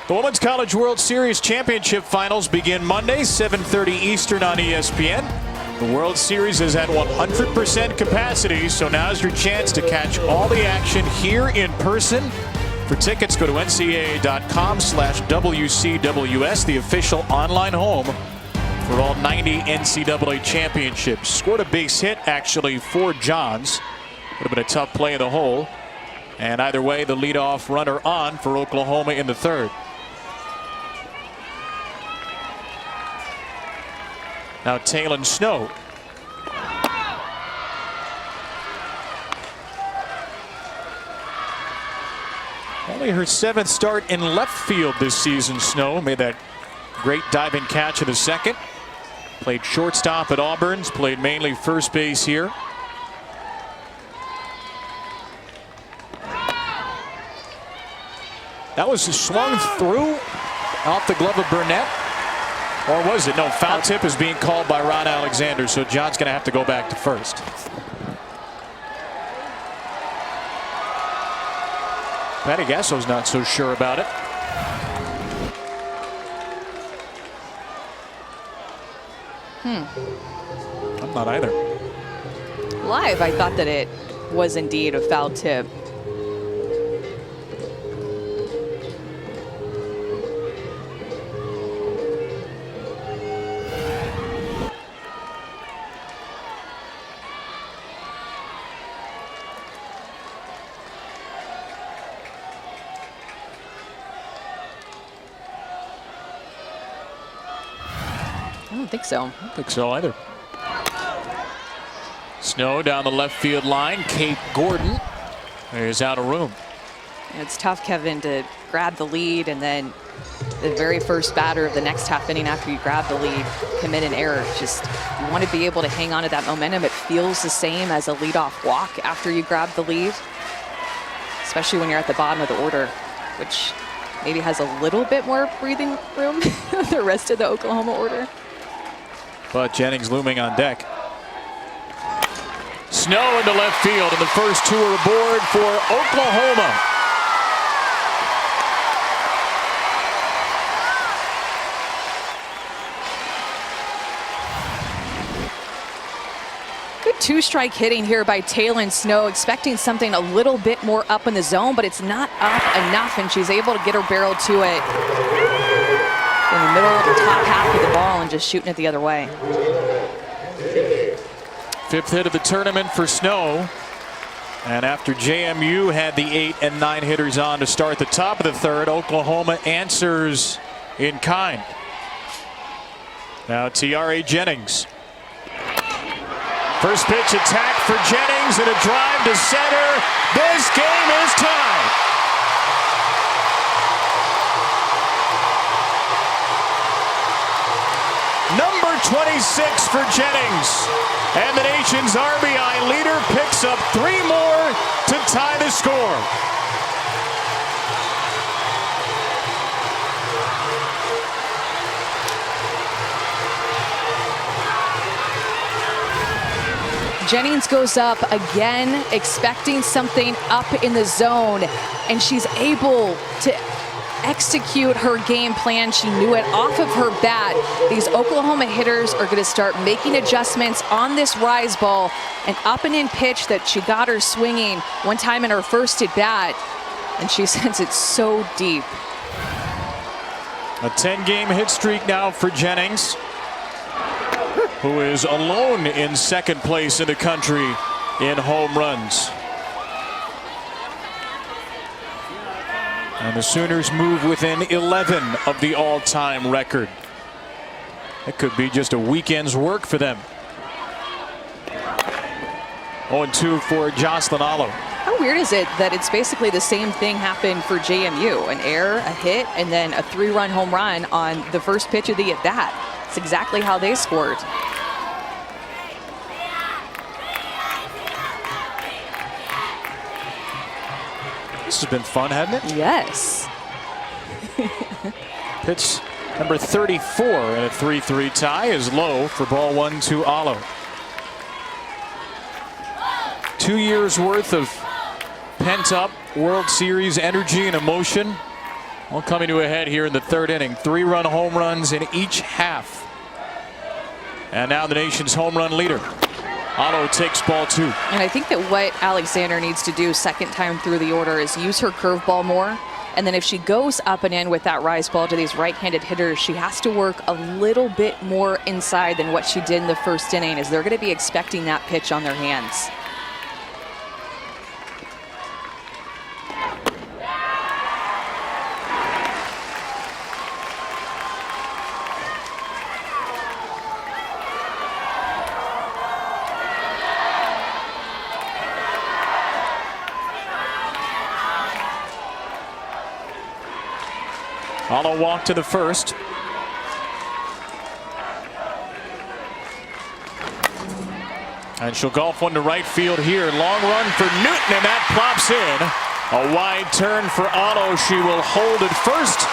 [SPEAKER 1] The Women's College World Series Championship Finals begin Monday, 7:30 Eastern on ESPN. The World Series is at 100% capacity, so now's your chance to catch all the action here in person. For tickets, go to ncaa.com/WCWS, the official online home for all 90 NCAA championships. Scored a base hit, actually, for Johns. Would have been a tough play in the hole. And either way, the leadoff runner on for Oklahoma in the 3rd. Now Taylon Snow. Only her 7th start in left field this season. Snow made that great diving catch in the second. Played shortstop at Auburn's, played mainly first base here. That was swung through off the glove of Burnett. Or was it? No, foul tip is being called by Ron Alexander, so John's going to have to go back to first. Patty Gasso's not so sure about it. I'm not either.
[SPEAKER 6] Live, I thought that it was indeed a foul tip. I don't think so.
[SPEAKER 1] I don't think so either. Snow down the left field line. Kate Gordon is out of room.
[SPEAKER 6] It's tough, Kevin, to grab the lead and then the very first batter of the next half inning after you grab the lead commit an error. Just you want to be able to hang on to that momentum. It feels the same as a leadoff walk after you grab the lead, especially when you're at the bottom of the order, which maybe has a little bit more breathing room than the rest of the Oklahoma order.
[SPEAKER 1] But Jennings looming on deck. Snow into left field, and the first two are aboard for Oklahoma.
[SPEAKER 6] Good two-strike hitting here by Taylon Snow, expecting something a little bit more up in the zone, but it's not up enough, and she's able to get her barrel to it in the middle of the top half of the ball and just shooting it the other way.
[SPEAKER 1] 5th hit of the tournament for Snow. And after JMU had the 8 and 9 hitters on to start the top of the 3rd, Oklahoma answers in kind. Now Tiare Jennings. First pitch attack for Jennings and a drive to center. This game is tied. Number 26 for Jennings. And the nation's RBI leader picks up 3 more to tie the score.
[SPEAKER 6] Jennings goes up again, expecting something up in the zone, and she's able to execute her game plan. She knew it off of her bat. These Oklahoma hitters are going to start making adjustments on this rise ball. An up and in pitch that she got her swinging one time in her first at bat, and she sends it so deep.
[SPEAKER 1] A 10-game hit streak now for Jennings, who is alone in 2nd place in the country in home runs. And the Sooners move within 11 of the all-time record. That could be just a weekend's work for them. 0-2 for Jocelyn Allo.
[SPEAKER 6] How weird is it that it's basically the same thing happened for JMU? An error, a hit, and then a 3-run home run on the first pitch of the at-bat. It's exactly how they scored.
[SPEAKER 1] This has been fun, hasn't it?
[SPEAKER 6] Yes.
[SPEAKER 1] Pitch number 34 and a 3-3 tie is low for ball 1 to Allo. 2 years worth of pent-up World Series energy and emotion, all coming to a head here in the 3rd inning. 3-run home runs in each half. And now the nation's home run leader. Allo takes ball 2.
[SPEAKER 6] And I think that what Alexander needs to do second time through the order is use her curveball more. And then if she goes up and in with that rise ball to these right-handed hitters, she has to work a little bit more inside than what she did in the first inning, as they're going to be expecting that pitch on their hands.
[SPEAKER 1] Allo walk to the first. And she'll golf one to right field here. Long run for Newton, and that plops in. A wide turn for Otto. She will hold at first.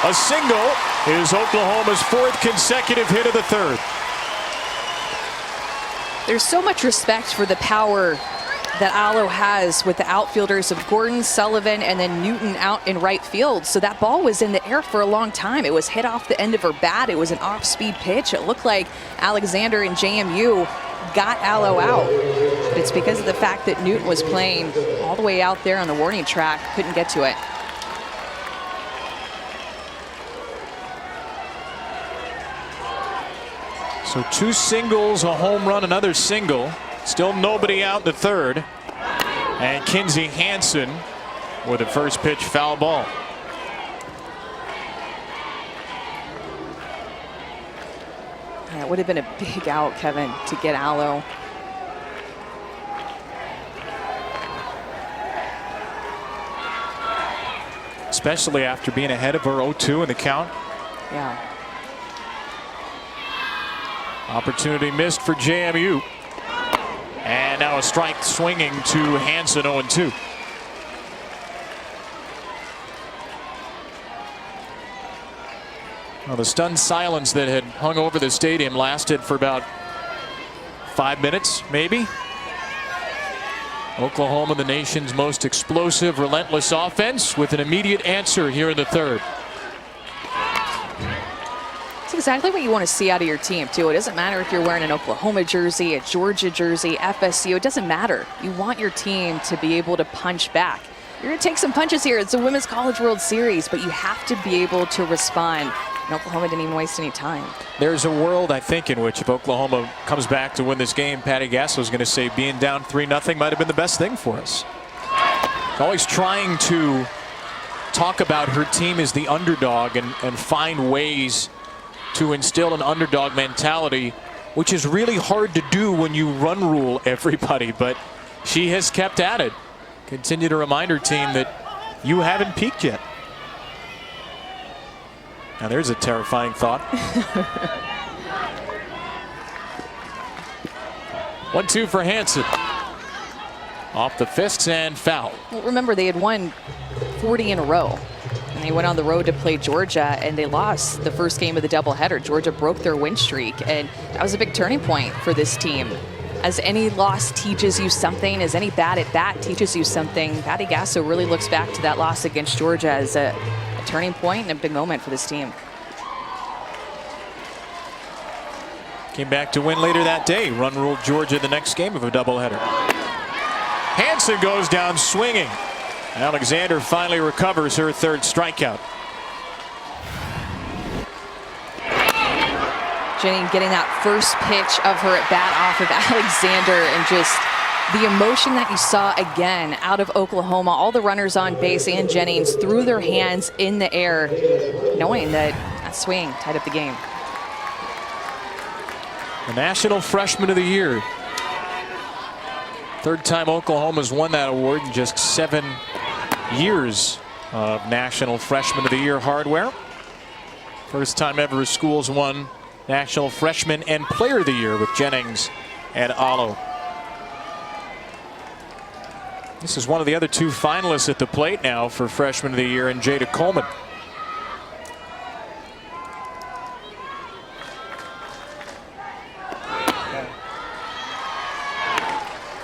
[SPEAKER 1] A single is Oklahoma's 4th consecutive hit of the 3rd.
[SPEAKER 6] There's so much respect for the power that Allo has with the outfielders of Gordon, Sullivan, and then Newton out in right field. So that ball was in the air for a long time. It was hit off the end of her bat. It was an off-speed pitch. It looked like Alexander and JMU got Allo out. But it's because of the fact that Newton was playing all the way out there on the warning track, couldn't get to it.
[SPEAKER 1] So 2 singles, a home run, another single. Still nobody out in the 3rd. And Kinsey Hansen with a first pitch foul ball.
[SPEAKER 6] Yeah, it would have been a big out, Kevin, to get Allo.
[SPEAKER 1] Especially after being ahead of her 0-2 in the count.
[SPEAKER 6] Yeah.
[SPEAKER 1] Opportunity missed for JMU. And now a strike swinging to Hansen, 0-2. Well, the stunned silence that had hung over the stadium lasted for about 5 minutes, maybe. Oklahoma, the nation's most explosive, relentless offense, with an immediate answer here in the 3rd.
[SPEAKER 6] It's exactly what you want to see out of your team, too. It doesn't matter if you're wearing an Oklahoma jersey, a Georgia jersey, FSU. It doesn't matter. You want your team to be able to punch back. You're going to take some punches here. It's a Women's College World Series, but you have to be able to respond. And Oklahoma didn't even waste any time. There's
[SPEAKER 1] a world, I think, in which if Oklahoma comes back to win this game, Patty Gasso is going to say being down 3-0 might have been the best thing for us. Always trying to talk about her team as the underdog and find ways to instill an underdog mentality, which is really hard to do when you run rule everybody, but she has kept at it. Continue to remind her team that you haven't peaked yet. Now there's a terrifying thought. 1-2 for Hansen. Off the fists and foul.
[SPEAKER 6] Well, remember, they had won 40 in a row. And they went on the road to play Georgia, and they lost the first game of the doubleheader. Georgia broke their win streak, and that was a big turning point for this team. As any loss teaches you something, as any bad at bat teaches you something, Patty Gasso really looks back to that loss against Georgia as a turning point and a big moment for this team.
[SPEAKER 1] Came back to win later that day. Run ruled Georgia the next game of a doubleheader. Hansen goes down swinging. Alexander finally recovers her 3rd strikeout.
[SPEAKER 6] Jenny getting that first pitch of her at bat off of Alexander, and just the emotion that you saw again out of Oklahoma. All the runners on base and Jennings threw their hands in the air, knowing that that swing tied up the game.
[SPEAKER 1] The National Freshman of the Year. 3rd time Oklahoma's won that award in just 7 years of National Freshman of the Year hardware. First time ever schools won National Freshman and Player of the Year with Jennings and Allo. This is one of the other 2 finalists at the plate now for Freshman of the Year, and Jada Coleman.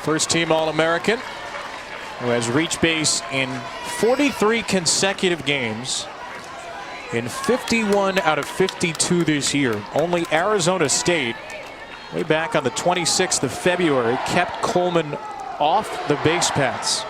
[SPEAKER 1] First team All-American, who has reached base in 43 consecutive games in 51 out of 52 this year. Only Arizona State, way back on the 26th of February, kept Coleman off the base paths.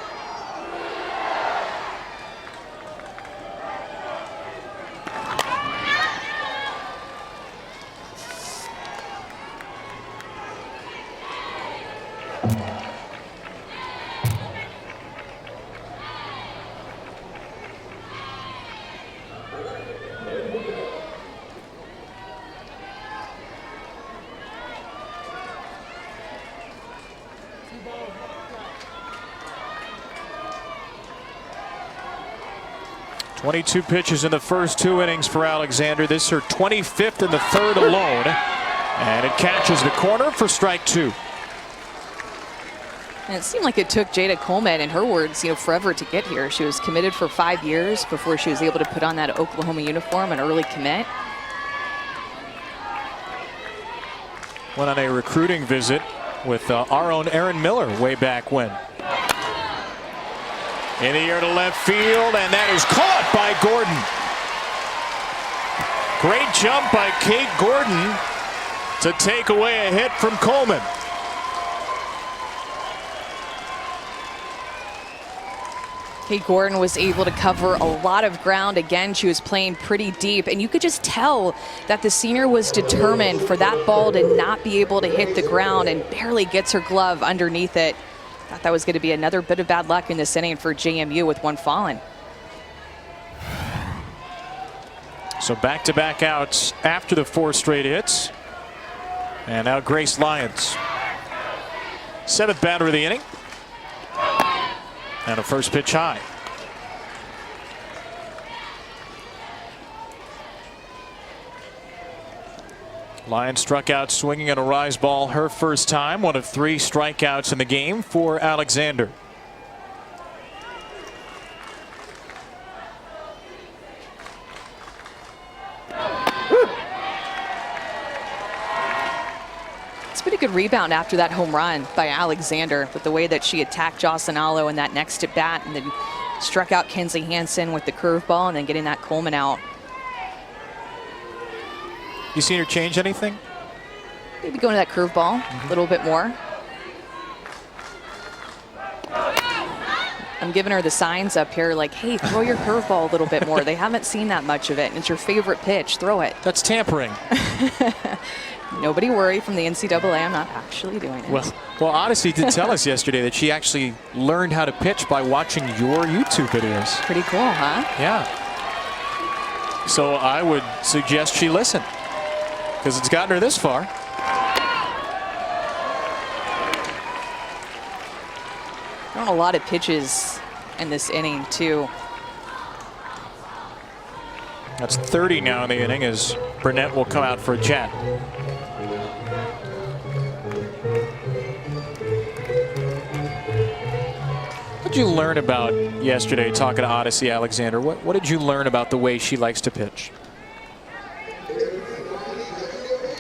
[SPEAKER 1] 22 pitches in the first 2 innings for Alexander. This is her 25th in the 3rd alone. And it catches the corner for strike 2.
[SPEAKER 6] And it seemed like it took Jada Coleman, in her words, forever to get here. She was committed for 5 years before she was able to put on that Oklahoma uniform, an early commit.
[SPEAKER 1] Went on a recruiting visit with our own Aaron Miller way back when. In the air to left field, and that is caught by Gordon. Great jump by Kate Gordon to take away a hit from Coleman.
[SPEAKER 6] Kate Gordon was able to cover a lot of ground. Again, she was playing pretty deep, and you could just tell that the senior was determined for that ball to not be able to hit the ground, and barely gets her glove underneath it. Thought that was going to be another bit of bad luck in this inning for JMU with 1 fallen.
[SPEAKER 1] So back-to-back outs after the 4 straight hits. And now Grace Lyons. 7th batter of the inning. And a first pitch high. Lyons struck out swinging at a rise ball her first time. One of 3 strikeouts in the game for Alexander.
[SPEAKER 6] It's been a good rebound after that home run by Alexander, with the way that she attacked Jocelyn Allo in that next at bat, and then struck out Kenzie Hansen with the curveball, and then getting that Coleman out.
[SPEAKER 1] You seen her change anything?
[SPEAKER 6] Maybe going to that curveball a little bit more. I'm giving her the signs up here like, hey, throw your curveball a little bit more. They haven't seen that much of it, and it's your favorite pitch. Throw it.
[SPEAKER 1] That's tampering.
[SPEAKER 6] Nobody worry from the NCAA. I'm not actually doing it.
[SPEAKER 1] Well, Odyssey did tell us yesterday that she actually learned how to pitch by watching your YouTube videos.
[SPEAKER 6] Pretty cool, huh?
[SPEAKER 1] Yeah. So I would suggest she listen, because it's gotten her this far.
[SPEAKER 6] A lot of pitches in this inning, too.
[SPEAKER 1] That's 30 now in the inning as Burnett will come out for a chat. What did you learn about yesterday talking to Odyssey Alexander? What did you learn about the way she likes to pitch?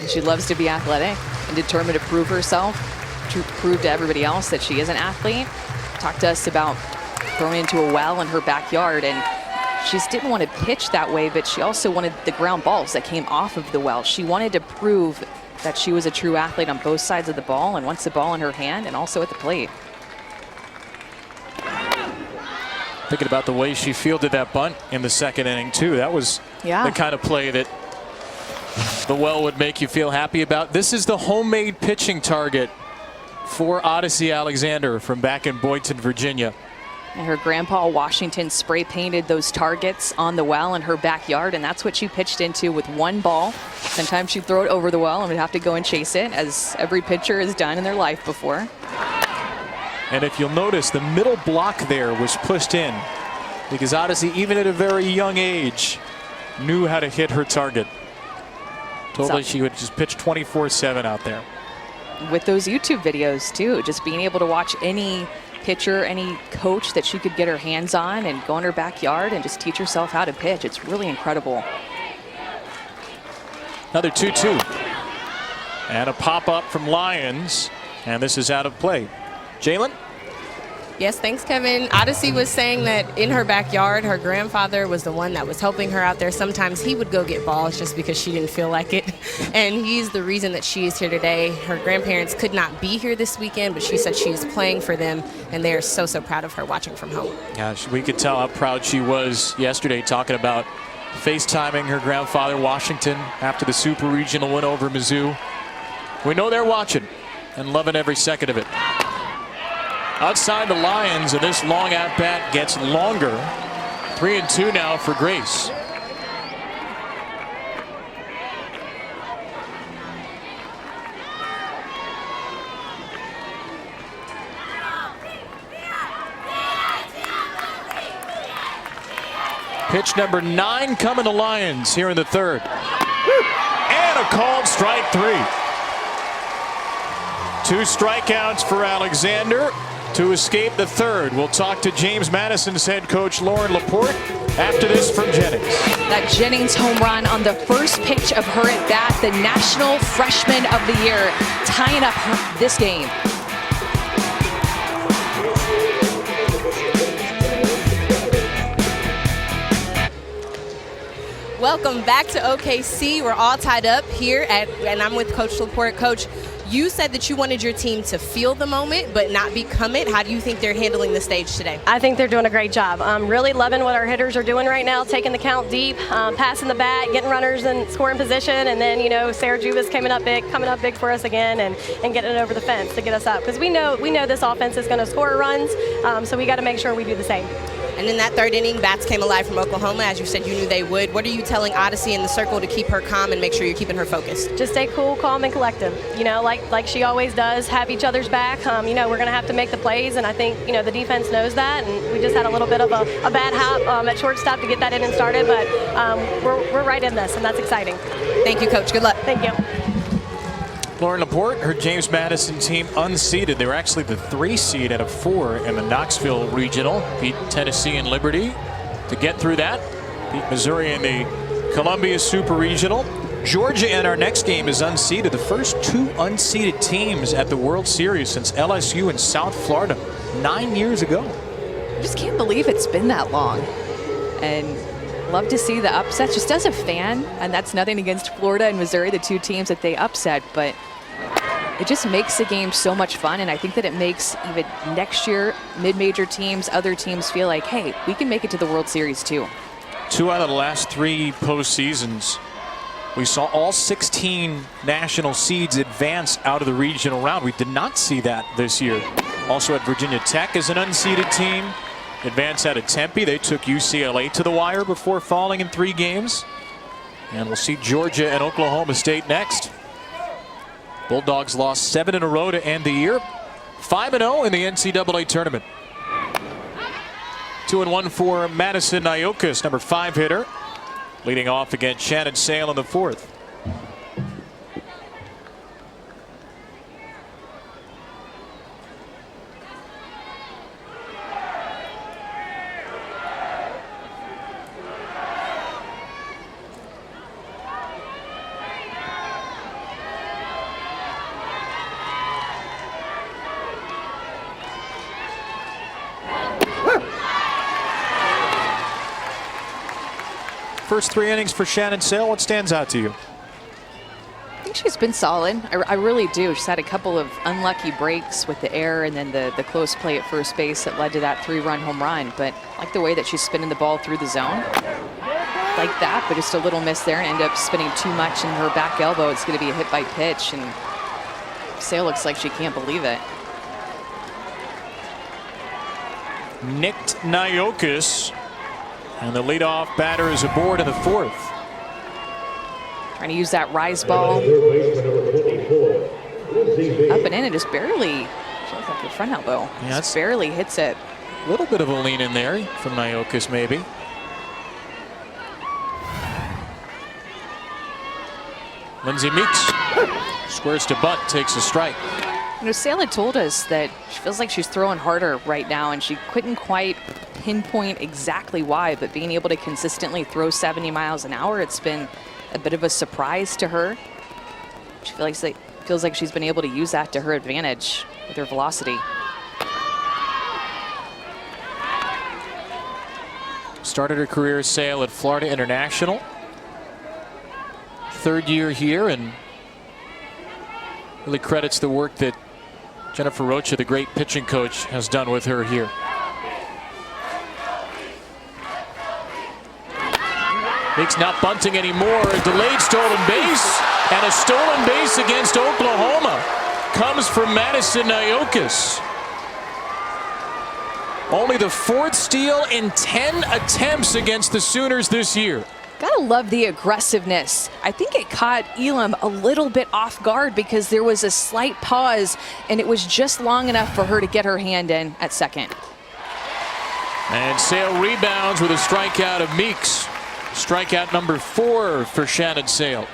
[SPEAKER 6] She loves to be athletic and determined to prove herself, to prove to everybody else that she is an athlete. Talked to us about throwing into a well in her backyard, and she just didn't want to pitch that way, but she also wanted the ground balls that came off of the well. She wanted to prove that she was a true athlete on both sides of the ball, and wants the ball in her hand and also at the plate.
[SPEAKER 1] Thinking about the way she fielded that bunt in the 2nd inning, too. That was the kind of play that the well would make you feel happy about. This is the homemade pitching target for Odyssey Alexander from back in Boynton, Virginia.
[SPEAKER 6] And her grandpa Washington spray painted those targets on the well in her backyard, and that's what she pitched into with 1 ball. Sometimes she'd throw it over the well and would have to go and chase it, as every pitcher has done in their life before.
[SPEAKER 1] And if you'll notice, the middle block there was pushed in because Odyssey, even at a very young age, knew how to hit her target. Told her she would just pitch 24/7 out there.
[SPEAKER 6] With those YouTube videos too, just being able to watch any pitcher, any coach that she could get her hands on and go in her backyard and just teach herself how to pitch. It's really incredible.
[SPEAKER 1] Another 2-2. And a pop-up from Lyons, and this is out of play. Jalen?
[SPEAKER 9] Yes, thanks, Kevin. Odyssey was saying that in her backyard, her grandfather was the one that was helping her out there. Sometimes he would go get balls just because she didn't feel like it. And he's the reason that she is here today. Her grandparents could not be here this weekend, but she said she is playing for them, and they are so, so proud of her watching from home.
[SPEAKER 1] Yeah, we could tell how proud she was yesterday, talking about FaceTiming her grandfather, Washington, after the Super Regional win over Mizzou. We know they're watching and loving every second of it. Outside the Lions, and this long at-bat gets longer. 3-2 now for Grace. Pitch number 9 coming to Lions here in the third. And a called strike 3. 2 strikeouts for Alexander to escape the third. We'll talk to James Madison's head coach Lauren Laporte after this from Jennings.
[SPEAKER 6] That Jennings home run on the first pitch of her at bat, the National Freshman of the Year, tying up this game.
[SPEAKER 9] Welcome back to OKC. We're all tied up here and I'm with Coach Laporte. Coach, you said that you wanted your team to feel the moment but not become it. How do you think they're handling the stage today?
[SPEAKER 10] I think they're doing a great job. I'm really loving what our hitters are doing right now, taking the count deep, passing the bat, getting runners in scoring position, and then, you know, Sarah Jubas coming up big for us again and getting it over the fence to get us up. Because we know this offense is going to score runs, so we got to make sure we do the same.
[SPEAKER 9] And in that third inning, bats came alive from Oklahoma. As you said, you knew they would. What are you telling Odyssey in the circle to keep her calm and make sure you're keeping her focused?
[SPEAKER 10] Just stay cool, calm, and collective. You know, like she always does, have each other's back. You know, we're going to have to make the plays, and I think, you know, the defense knows that. And we just had a little bit of a bad hop at shortstop to get that inning started, but we're right in this, and that's exciting.
[SPEAKER 9] Thank you, Coach. Good luck.
[SPEAKER 10] Thank you.
[SPEAKER 1] Lauren Laporte, her James Madison team unseeded. They were actually the 3 seed out of 4 in the Knoxville Regional. Beat Tennessee and Liberty to get through that. Beat Missouri in the Columbia Super Regional. Georgia in our next game is unseeded. The first 2 unseeded teams at the World Series since LSU in South Florida 9 years ago.
[SPEAKER 6] I just can't believe it's been that long. And love to see the upset just as a fan, and that's nothing against Florida and Missouri, the 2 teams that they upset, but it just makes the game so much fun, and I think that it makes even next year mid-major teams, other teams feel like, hey, we can make it to the World Series too.
[SPEAKER 1] 2 out of the last 3 postseasons, we saw all 16 national seeds advance out of the regional round. We did not see that this year. Also at Virginia Tech as an unseeded team. Advance out of Tempe. They took UCLA to the wire before falling in 3 games. And we'll see Georgia and Oklahoma State next. Bulldogs lost 7 in a row to end the year. 5-0 in the NCAA tournament. 2-1 for Madison Iokas, number 5 hitter. Leading off against Shannon Sale in the 4th. First 3 innings for Shannon Sale. What stands out to you?
[SPEAKER 6] I think she's been solid. I really do. She's had a couple of unlucky breaks with the error and then the close play at first base that led to that 3-run home run. But I like the way that she's spinning the ball through the zone. Like that, but just a little miss there and end up spinning too much in her back elbow. It's going to be a hit by pitch, and Sale looks like she can't believe it.
[SPEAKER 1] Nicked Iokas. And the leadoff batter is aboard in the 4th.
[SPEAKER 6] Trying to use that rise ball. Up and in, it just barely, feels like the front elbow. Yeah, just barely hits it.
[SPEAKER 1] A little bit of a lean in there from Iokas, maybe. Lindsay Meeks squares to bunt, takes a strike.
[SPEAKER 6] You know, Sale had told us that she feels like she's throwing harder right now, and she couldn't quite pinpoint exactly why, but being able to consistently throw 70 miles an hour, it's been a bit of a surprise to her. She feels like she's been able to use that to her advantage with her velocity.
[SPEAKER 1] Started her career Sale at Florida International. 3rd year here, and really credits the work that Jennifer Rocha, the great pitching coach, has done with her here. Meeks not bunting anymore. A delayed stolen base, and a stolen base against Oklahoma comes from Madison Iokas. Only the 4th steal in 10 attempts against the Sooners this year.
[SPEAKER 6] Gotta love the aggressiveness. I think it caught Elam a little bit off guard because there was a slight pause, and it was just long enough for her to get her hand in at second.
[SPEAKER 1] And Sale rebounds with a strikeout of Meeks. Strikeout number 4 for Shannon Sale.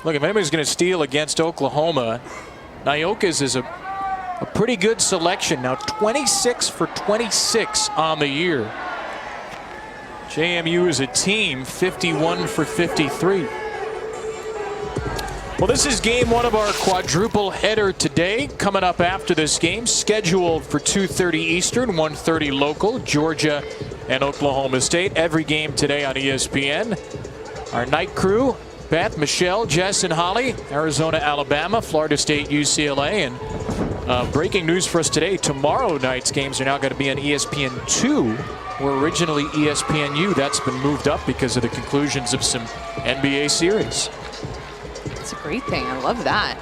[SPEAKER 1] Look, if anybody's going to steal against Oklahoma, Nayokas is a pretty good selection. Now 26 for 26 on the year. JMU as a team 51 for 53. Well, this is game 1 of our quadruple header today. Coming up after this game, scheduled for 2:30 Eastern, 1:30 local, Georgia and Oklahoma State. Every game today on ESPN. Our night crew, Beth, Michelle, Jess, and Holly, Arizona, Alabama, Florida State, UCLA. And breaking news for us today, tomorrow night's games are now going to be on ESPN2, where originally ESPNU. That's been moved up because of the conclusions of some NBA series.
[SPEAKER 6] It's a great thing. I love that.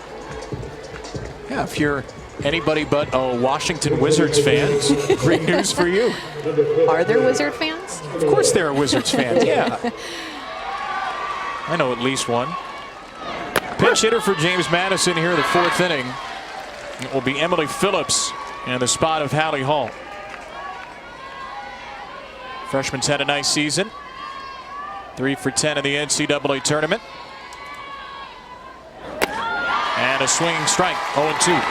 [SPEAKER 1] Yeah, if you're anybody but a Washington Wizards fan, great news for you.
[SPEAKER 6] Are there Wizard fans?
[SPEAKER 1] Of course there are Wizards fans, yeah. I know at least one. Pinch hitter for James Madison here in the 4th inning. It will be Emily Phillips in the spot of Hallie Hall. Freshman's had a nice season. 3 for 10 in the NCAA tournament. And a swinging strike, 0-2.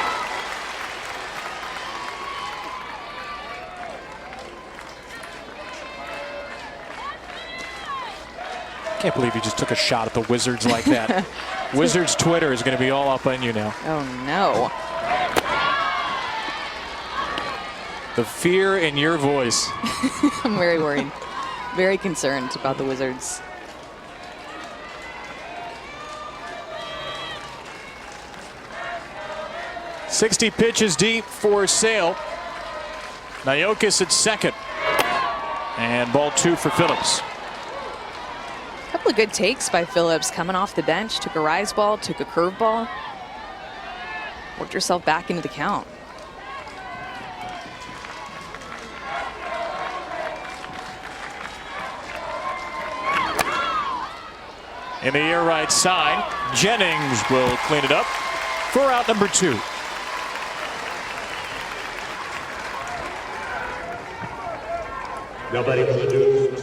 [SPEAKER 1] Can't believe you just took a shot at the Wizards like that. Wizards Twitter is going to be all up on you now.
[SPEAKER 6] Oh, no.
[SPEAKER 1] The fear in your voice.
[SPEAKER 6] I'm very worried. Very concerned about the Wizards.
[SPEAKER 1] .60 pitches deep for Sale. Nayokas at second. And ball 2 for Phillips.
[SPEAKER 6] A couple of good takes by Phillips coming off the bench. Took a rise ball, took a curve ball. Worked herself back into the count.
[SPEAKER 1] In the air right side, Jennings will clean it up for out number 2.
[SPEAKER 11] Nobody will do.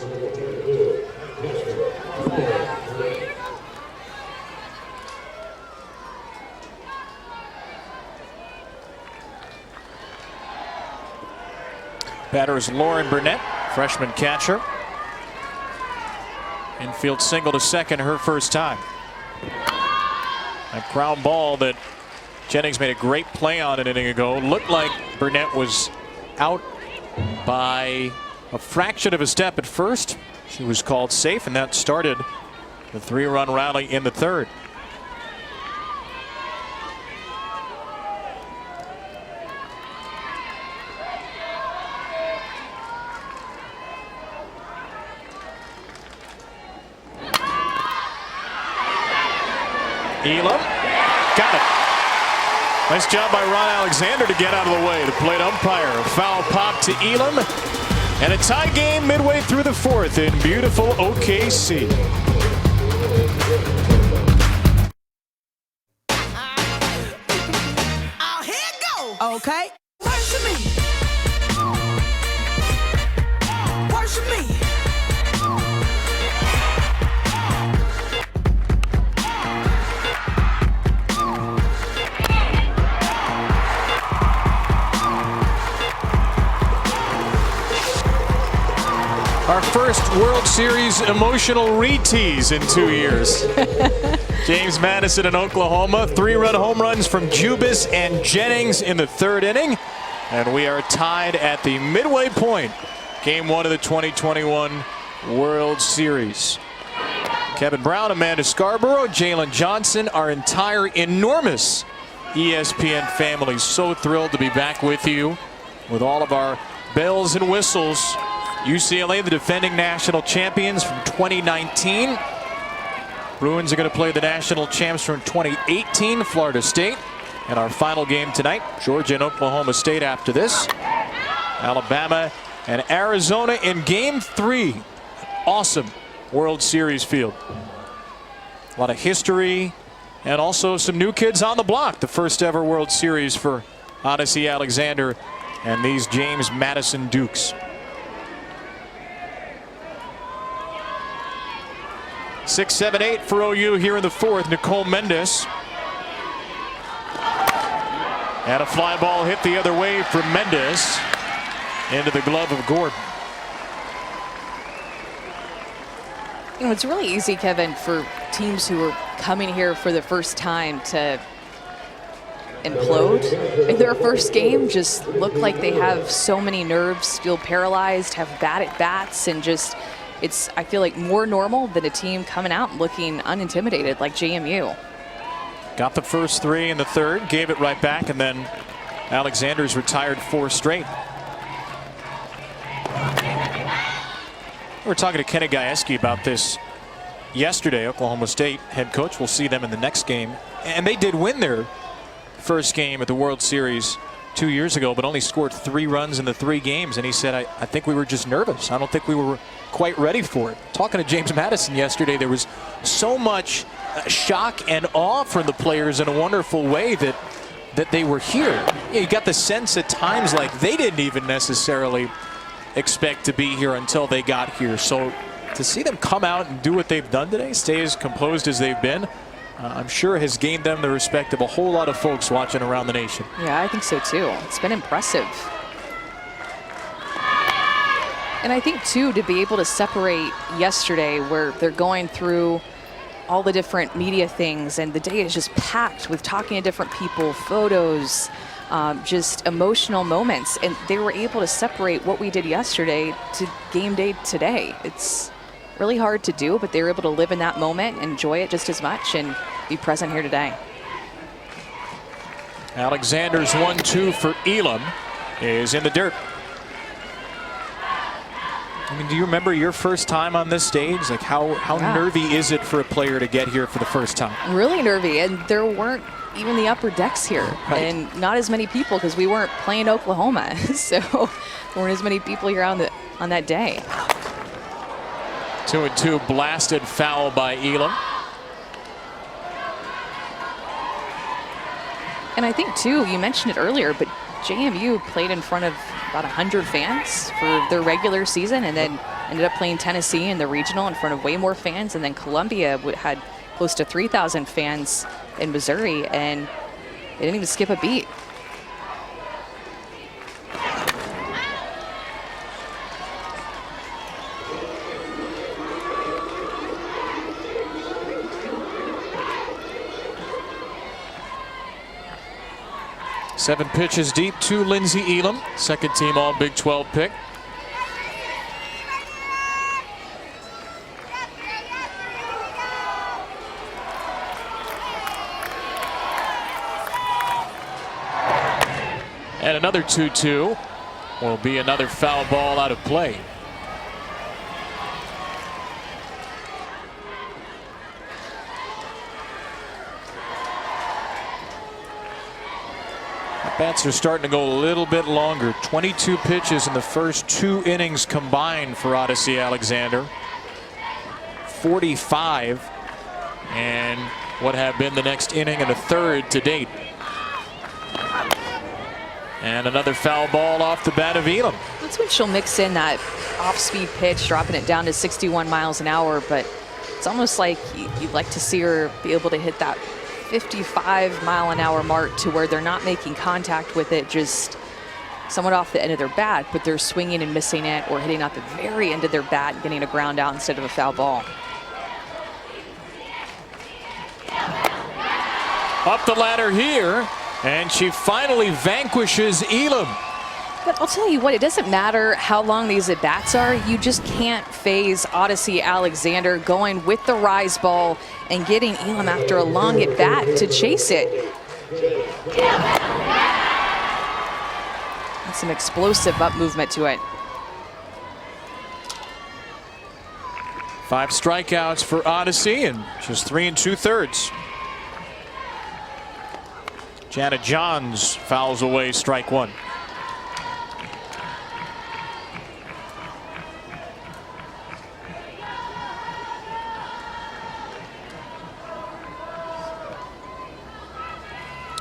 [SPEAKER 1] Batter is Lauren Burnett, freshman catcher. Infield single to second, her first time. A ground ball that Jennings made a great play on an inning ago. Looked like Burnett was out by a fraction of a step at first. She was called safe, and that started the 3-run rally in the 3rd. Elam got it. Nice job by Ron Alexander to get out of the way. The plate umpire. A foul pop to Elam. And a tie game midway through the 4th in beautiful OKC.
[SPEAKER 12] Oh, here it go. Okay. Worship me. Worship me.
[SPEAKER 1] Our first World Series emotional re-tease in 2 years. James Madison in Oklahoma. 3-run home runs from Jubis and Jennings in the 3rd inning. And we are tied at the midway point. Game 1 of the 2021 World Series. Kevin Brown, Amanda Scarborough, Jalen Johnson, our entire enormous ESPN family. So thrilled to be back with you with all of our bells and whistles. UCLA, the defending national champions from 2019. Bruins are going to play the national champs from 2018, Florida State. And our final game tonight, Georgia and Oklahoma State after this. Alabama and Arizona in game 3. Awesome World Series field. A lot of history and also some new kids on the block. The first ever World Series for Odyssey Alexander and these James Madison Dukes. 6-7-8 for OU here in the fourth. Nicole Mendes. And a fly ball hit the other way from Mendes into the glove of Gordon.
[SPEAKER 6] You know, it's really easy, Kevin, for teams who are coming here for the first time to implode in their first game, just look like they have so many nerves, feel paralyzed, have bad at bats, and just it's, I feel like, more normal than a team coming out and looking unintimidated like JMU.
[SPEAKER 1] Got the first three in the third, gave it right back, and then Alexander's retired 4 straight. We were talking to Kenny Gajewski about this yesterday. Oklahoma State head coach. We'll see them in the next game. And they did win their first game at the World Series 2 years ago, but only scored 3 runs in the 3 games. And he said, I think we were just nervous. I don't think we were quite ready for it. Talking to James Madison yesterday, there was so much shock and awe from the players in a wonderful way that they were here. You got the sense at times like they didn't even necessarily expect to be here until they got here. So to see them come out and do what they've done today, stay as composed as they've been, I'm sure has gained them the respect of a whole lot of folks watching around the nation.
[SPEAKER 6] Yeah, I think so too. It's been impressive. And I think too, to be able to separate yesterday where they're going through all the different media things, and the day is just packed with talking to different people, photos, just emotional moments, and they were able to separate what we did yesterday to game day today. It's really hard to do, but they were able to live in that moment, enjoy it just as much, and be present here today.
[SPEAKER 1] Alexander's 1-2 for Elam is in the dirt. I mean, do you remember your first time on this stage? Like how nervy is it for a player to get here for the first time?
[SPEAKER 6] Really nervy, and there weren't even the upper decks here, right, and not as many people because we weren't playing Oklahoma, so there weren't as many people here on that day.
[SPEAKER 1] 2-2 blasted foul by Elam.
[SPEAKER 6] And I think too, you mentioned it earlier, but JMU played in front of about 100 fans for their regular season, and then ended up playing Tennessee in the regional in front of way more fans, and then Columbia had close to 3,000 fans in Missouri, and they didn't even skip a beat.
[SPEAKER 1] Seven pitches deep to Lindsey Elam, second team all Big 12 pick. And another 2-2 will be another foul ball out of play. Bats are starting to go a little bit longer. 22 pitches in the first 2 innings combined for Odyssey Alexander. 45 and what have been the next inning and a third to date. And another foul ball off the bat of Elam.
[SPEAKER 6] That's when she'll mix in that off-speed pitch, dropping it down to 61 miles an hour, but it's almost like you'd like to see her be able to hit that 55-mile-an-hour mark to where they're not making contact with it, just somewhat off the end of their bat, but they're swinging and missing it or hitting at the very end of their bat and getting a ground out instead of a foul ball.
[SPEAKER 1] Up the ladder here, and she finally vanquishes Elam.
[SPEAKER 6] But I'll tell you what, it doesn't matter how long these at-bats are. You just can't phase Odyssey Alexander going with the rise ball and getting Elam after a long at-bat to chase it. And some explosive up movement to it.
[SPEAKER 1] 5 strikeouts for Odyssey and just 3 2/3. Janet Johns fouls away strike 1.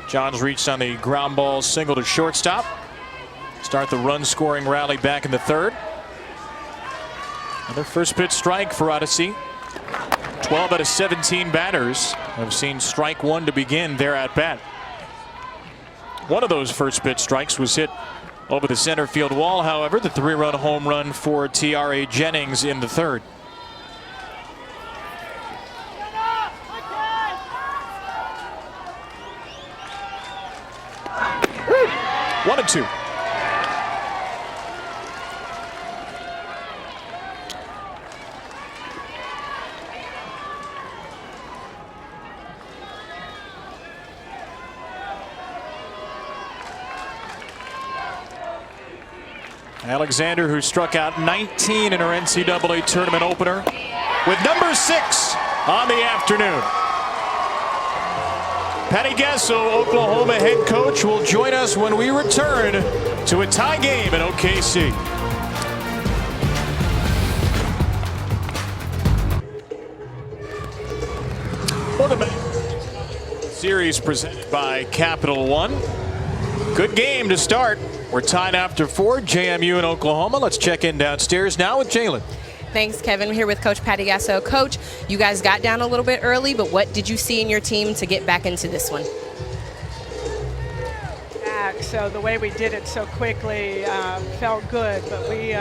[SPEAKER 1] Johns reached on the ground ball single to shortstop. start the run-scoring rally back in the third. Another first pitch strike for Odyssey. 12 out of 17 batters have seen strike one to begin their at-bat. One of those first pitch strikes was hit over the center field wall, however, the 3-run home run for T.R.A. Jennings in the third. One and two. Alexander, who struck out 19 in her NCAA tournament opener, with number 6 on the afternoon. Patty Gasso, Oklahoma head coach, will join us when we return to a tie game in OKC. Series presented by Capital One. Good game to start. We're tied after 4, JMU and Oklahoma. Let's check in downstairs now with Jalen.
[SPEAKER 9] Thanks, Kevin. We're here with Coach Patty Gasso. Coach, you guys got down a little bit early, but what did you see in your team to get back into this one?
[SPEAKER 11] So the way we did it so quickly felt good, but we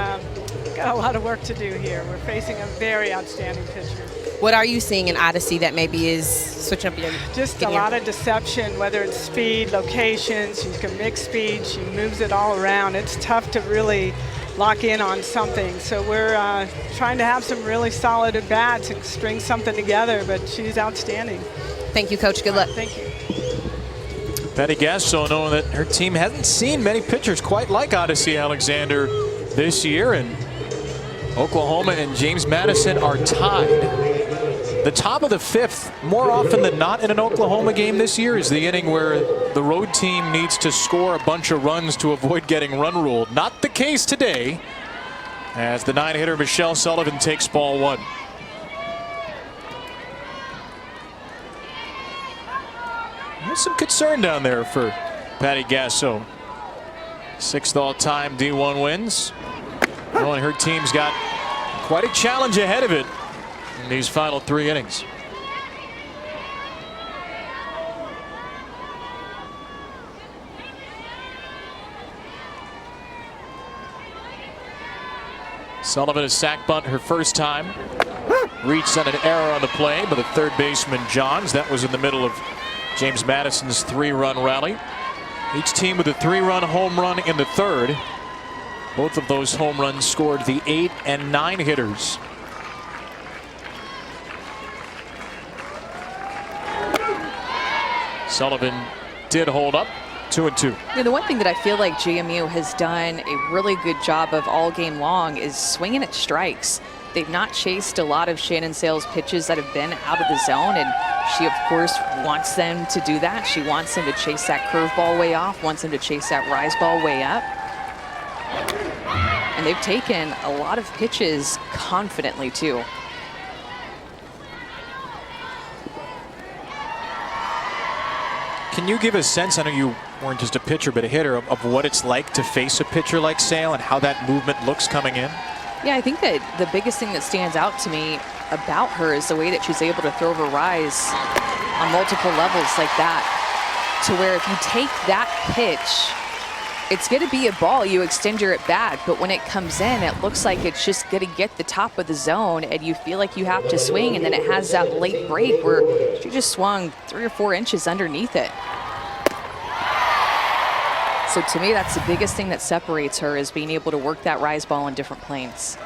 [SPEAKER 11] got a lot of work to do here. We're facing a very outstanding pitcher.
[SPEAKER 9] What are you seeing in Odyssey that maybe is switching up your...
[SPEAKER 11] Just a lot of deception, whether it's speed, location. She can mix speed. She moves it all around. It's tough to really lock in on something. So we're trying to have some really solid at-bats and string something together, but she's outstanding.
[SPEAKER 9] Thank you, Coach. Good luck.
[SPEAKER 11] Thank you.
[SPEAKER 1] Patty Gasso, knowing that her team hasn't seen many pitchers quite like Odyssey Alexander this year, and Oklahoma and James Madison are tied. The top of the 5th, more often than not in an Oklahoma game this year, is the inning where the road team needs to score a bunch of runs to avoid getting run ruled. Not the case today, as the 9-hitter Michelle Sullivan takes ball 1. There's some concern down there for Patty Gasso. 6th all-time D1 wins. Knowing her team's got quite a challenge ahead of it in these final 3 innings. Sullivan is sack bunt her first time. Reached on an error on the play by the third baseman Johns. That was in the middle of James Madison's 3-run rally. Each team with a 3-run home run in the third. Both of those home runs scored the 8 and 9 hitters. Sullivan did hold up, 2-2.
[SPEAKER 6] Yeah, the one thing that I feel like JMU has done a really good job of all game long is swinging at strikes. They've not chased a lot of Shannon Sales pitches that have been out of the zone, and she, of course, wants them to do that. She wants them to chase that curveball way off, wants them to chase that rise ball way up. And they've taken a lot of pitches confidently, too.
[SPEAKER 1] Can you give a sense, I know you weren't just a pitcher but a hitter, of what it's like to face a pitcher like Sale and how that movement looks coming in?
[SPEAKER 6] Yeah, I think that the biggest thing that stands out to me about her is the way that she's able to throw her rise on multiple levels like that, to where if you take that pitch, it's going to be a ball. You extend your at bat, but when it comes in, it looks like it's just going to get the top of the zone, and you feel like you have to swing, and then it has that late break where she just swung 3 or 4 inches underneath it. So to me, that's the biggest thing that separates her, is being able to work that rise ball on different planes.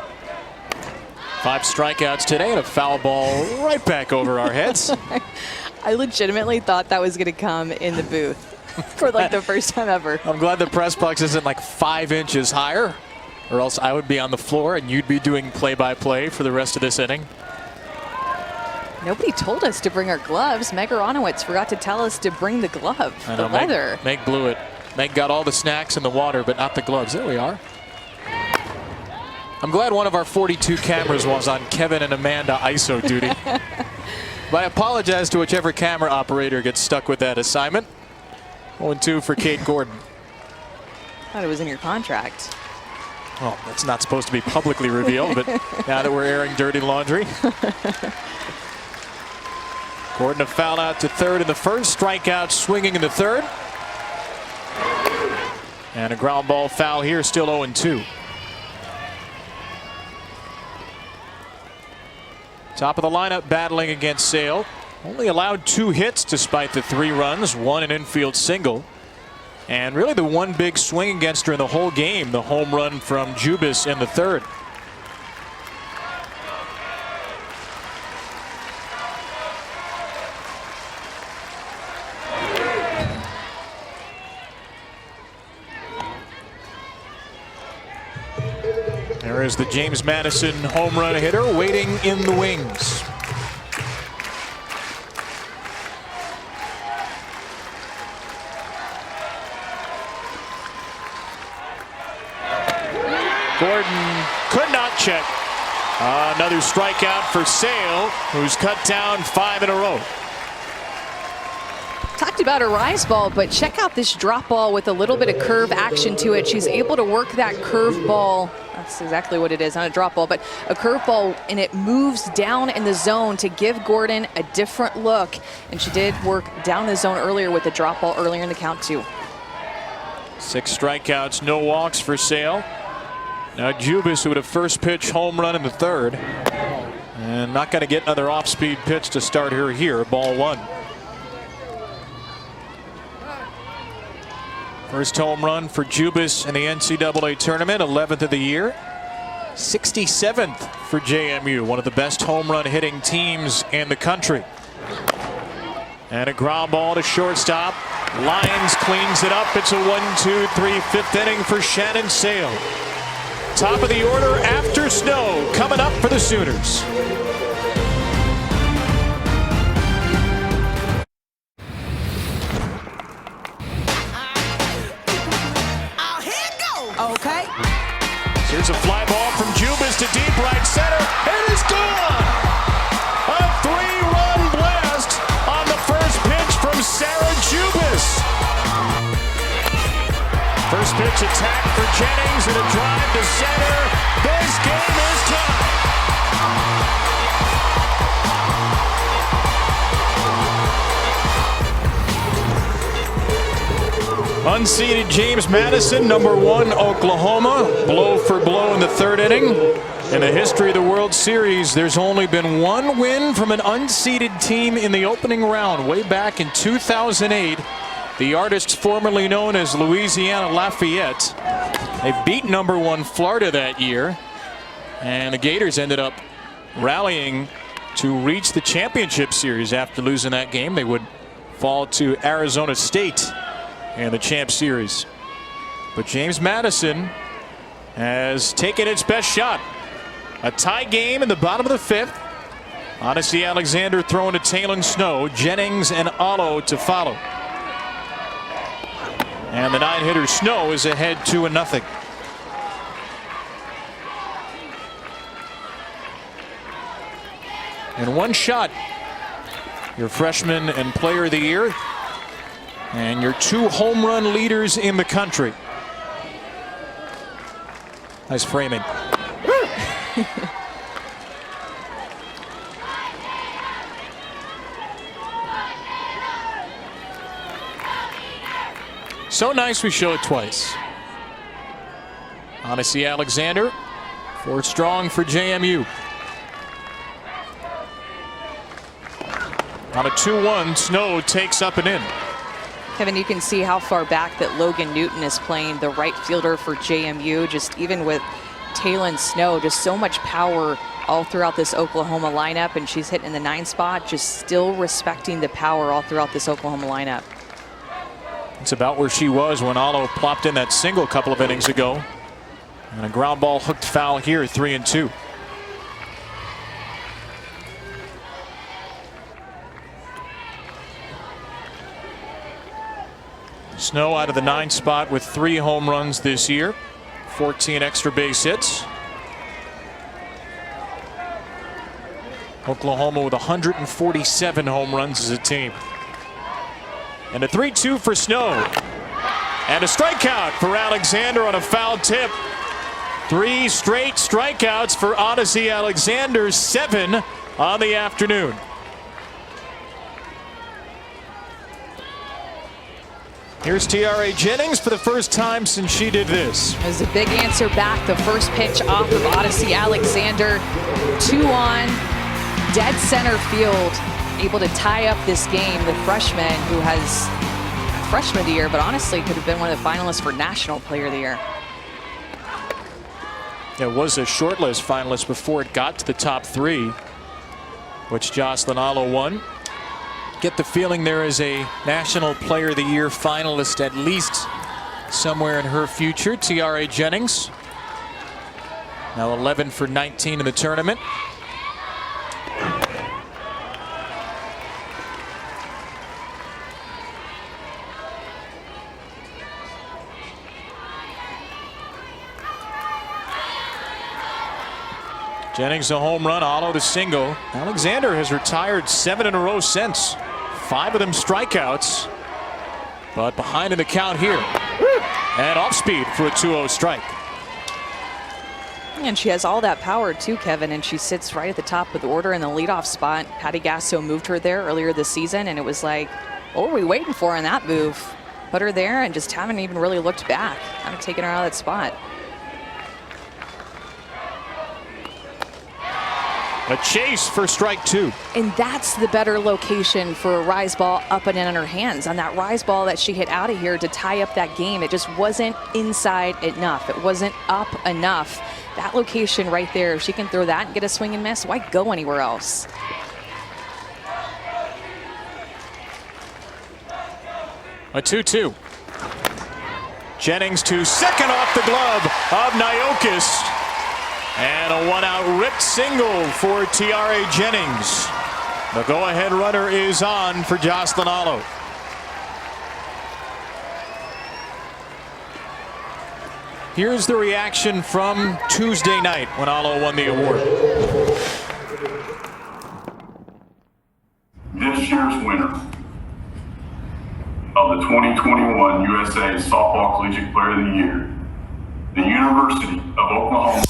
[SPEAKER 1] 5 strikeouts today and a foul ball right back over our heads.
[SPEAKER 6] I legitimately thought that was going to come in the booth for like the first time ever.
[SPEAKER 1] I'm glad the press box isn't like 5 inches higher, or else I would be on the floor and you'd be doing play-by-play for the rest of this inning.
[SPEAKER 6] Nobody told us to bring our gloves. Meg Aronowitz forgot to tell us to bring the glove, the leather.
[SPEAKER 1] Meg blew it. Meg got all the snacks and the water, but not the gloves. There we are. I'm glad one of our 42 cameras was on Kevin and Amanda ISO duty. But I apologize to whichever camera operator gets stuck with that assignment. 0-2 for Kate Gordon.
[SPEAKER 6] Thought it was in your contract.
[SPEAKER 1] Well, that's not supposed to be publicly revealed, but now that we're airing dirty laundry. Gordon a foul out to third in the first, strikeout swinging in the third. And a ground ball foul here, still 0-2. Top of the lineup battling against Sale. Only allowed 2 hits despite the 3 runs, 1 an infield single. And really the one big swing against her in the whole game, the home run from Jubis in the third. There is the James Madison home run hitter waiting in the wings. Gordon could not check. Another strikeout for Sale, who's cut down 5 in a row.
[SPEAKER 6] Talked about a rise ball, but check out this drop ball with a little bit of curve action to it. She's able to work that curve ball. That's exactly what it is, not a drop ball, but a curve ball, and it moves down in the zone to give Gordon a different look. And she did work down the zone earlier with the drop ball earlier in the count too.
[SPEAKER 1] 6 strikeouts, no walks for Sale. Now Jubis with a first pitch home run in the third. And not going to get another off-speed pitch to start her here. Ball 1. First home run for Jubis in the NCAA tournament, 11th of the year. 67th for JMU, one of the best home run hitting teams in the country. And a ground ball to shortstop. Lyons cleans it up. It's a 1-2-3 5th inning for Shannon Sale. Top of the order after Snow coming up for the Sooners.
[SPEAKER 12] Okay.
[SPEAKER 1] Here's a fly ball from Jubis to deep right center. It is gone! A 3-run blast on the first pitch from Sarah Jubis. First pitch attack for Jennings and a drive to center. This game is tied. Unseeded James Madison, #1 Oklahoma, blow for blow in the third inning. In the history of the World Series, there's only been one win from an unseeded team in the opening round, way back in 2008. The artists formerly known as Louisiana Lafayette. They beat #1 Florida that year, and the Gators ended up rallying to reach the championship series. After losing that game, they would fall to Arizona State in the Champ Series. But James Madison has taken its best shot. A tie game in the bottom of the 5th. Odyssey Alexander throwing to Taylor Snow, Jennings and Allo to follow. And the 9-hitter Snow is ahead 2-0. In one shot, your freshman and player of the year, and your 2 home run leaders in the country. Nice framing. So nice we show it twice. Odyssey Alexander, 4 strong for JMU. On a 2-1, Snow takes up and in.
[SPEAKER 6] Kevin, you can see how far back that Logan Newton is playing, the right fielder for JMU. Just even with Taylor Snow, just so much power all throughout this Oklahoma lineup, and she's hitting in the 9 spot, just still respecting the power all throughout this Oklahoma lineup.
[SPEAKER 1] It's about where she was when Allo plopped in that single a couple of innings ago. And a ground ball hooked foul here, 3-2. Snow out of the 9 spot with 3 home runs this year, 14 extra base hits. Oklahoma with 147 home runs as a team. And a 3-2 for Snow. And a strikeout for Alexander on a foul tip. 3 straight strikeouts for Odyssey Alexander, 7 on the afternoon. Here's Tiare Jennings for the first time since she did this.
[SPEAKER 6] It was a big answer back. The first pitch off of Odyssey Alexander. 2 on, dead center field. Able to tie up this game. The freshman who has freshman of the year, but honestly could have been one of the finalists for National Player of the Year.
[SPEAKER 1] It was a shortlist finalist before it got to the top 3, which Jocelyn Alo won. Get the feeling there is a National Player of the Year finalist at least somewhere in her future. Tiare Jennings, now 11 for 19 in the tournament. Jennings a home run, Alo the single. Alexander has retired 7 in a row since. 5 of them strikeouts. But behind in the count here. And off speed for a 2-0 strike.
[SPEAKER 6] And she has all that power too, Kevin, and she sits right at the top of the order in the leadoff spot. Patty Gasso moved her there earlier this season, and it was like, what were we waiting for in that move? Put her there and just haven't even really looked back. Haven't taken her out of that spot.
[SPEAKER 1] A chase for strike 2.
[SPEAKER 6] And that's the better location for a rise ball up and in on her hands. On that rise ball that she hit out of here to tie up that game, it just wasn't inside enough. It wasn't up enough. That location right there, if she can throw that and get a swing and miss, why go anywhere else?
[SPEAKER 1] A 2-2. Jennings to second off the glove of Nyokis. And a 1-out ripped single for Tiare Jennings. The go-ahead runner is on for Jocelyn Alo. Here's the reaction from Tuesday night when Alo won the award.
[SPEAKER 13] This year's winner of the 2021 USA Softball Collegiate Player of the Year, the University of Oklahoma.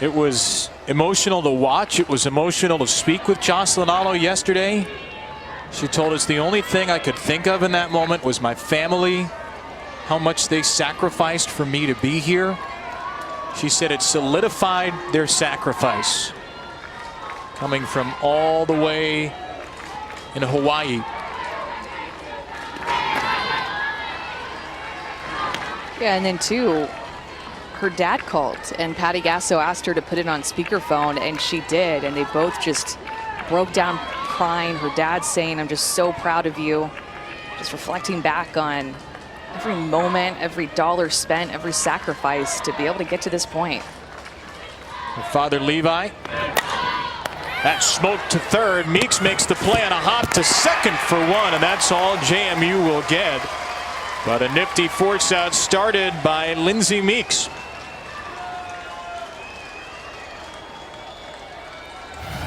[SPEAKER 1] It was emotional to watch. It was emotional to speak with Jocelyn Alo yesterday. She told us the only thing I could think of in that moment was my family, how much they sacrificed for me to be here. She said it solidified their sacrifice. Coming from all the way in Hawaii.
[SPEAKER 6] Yeah, and then too, her dad called and Patty Gasso asked her to put it on speakerphone, and she did, and they both just broke down crying. Her dad saying, "I'm just so proud of you." Just reflecting back on every moment, every dollar spent, every sacrifice to be able to get to this point.
[SPEAKER 1] Her father Levi. That smoke to third. Meeks makes the play on a hop to second for 1, and that's all JMU will get. But a nifty force out started by Lindsay Meeks.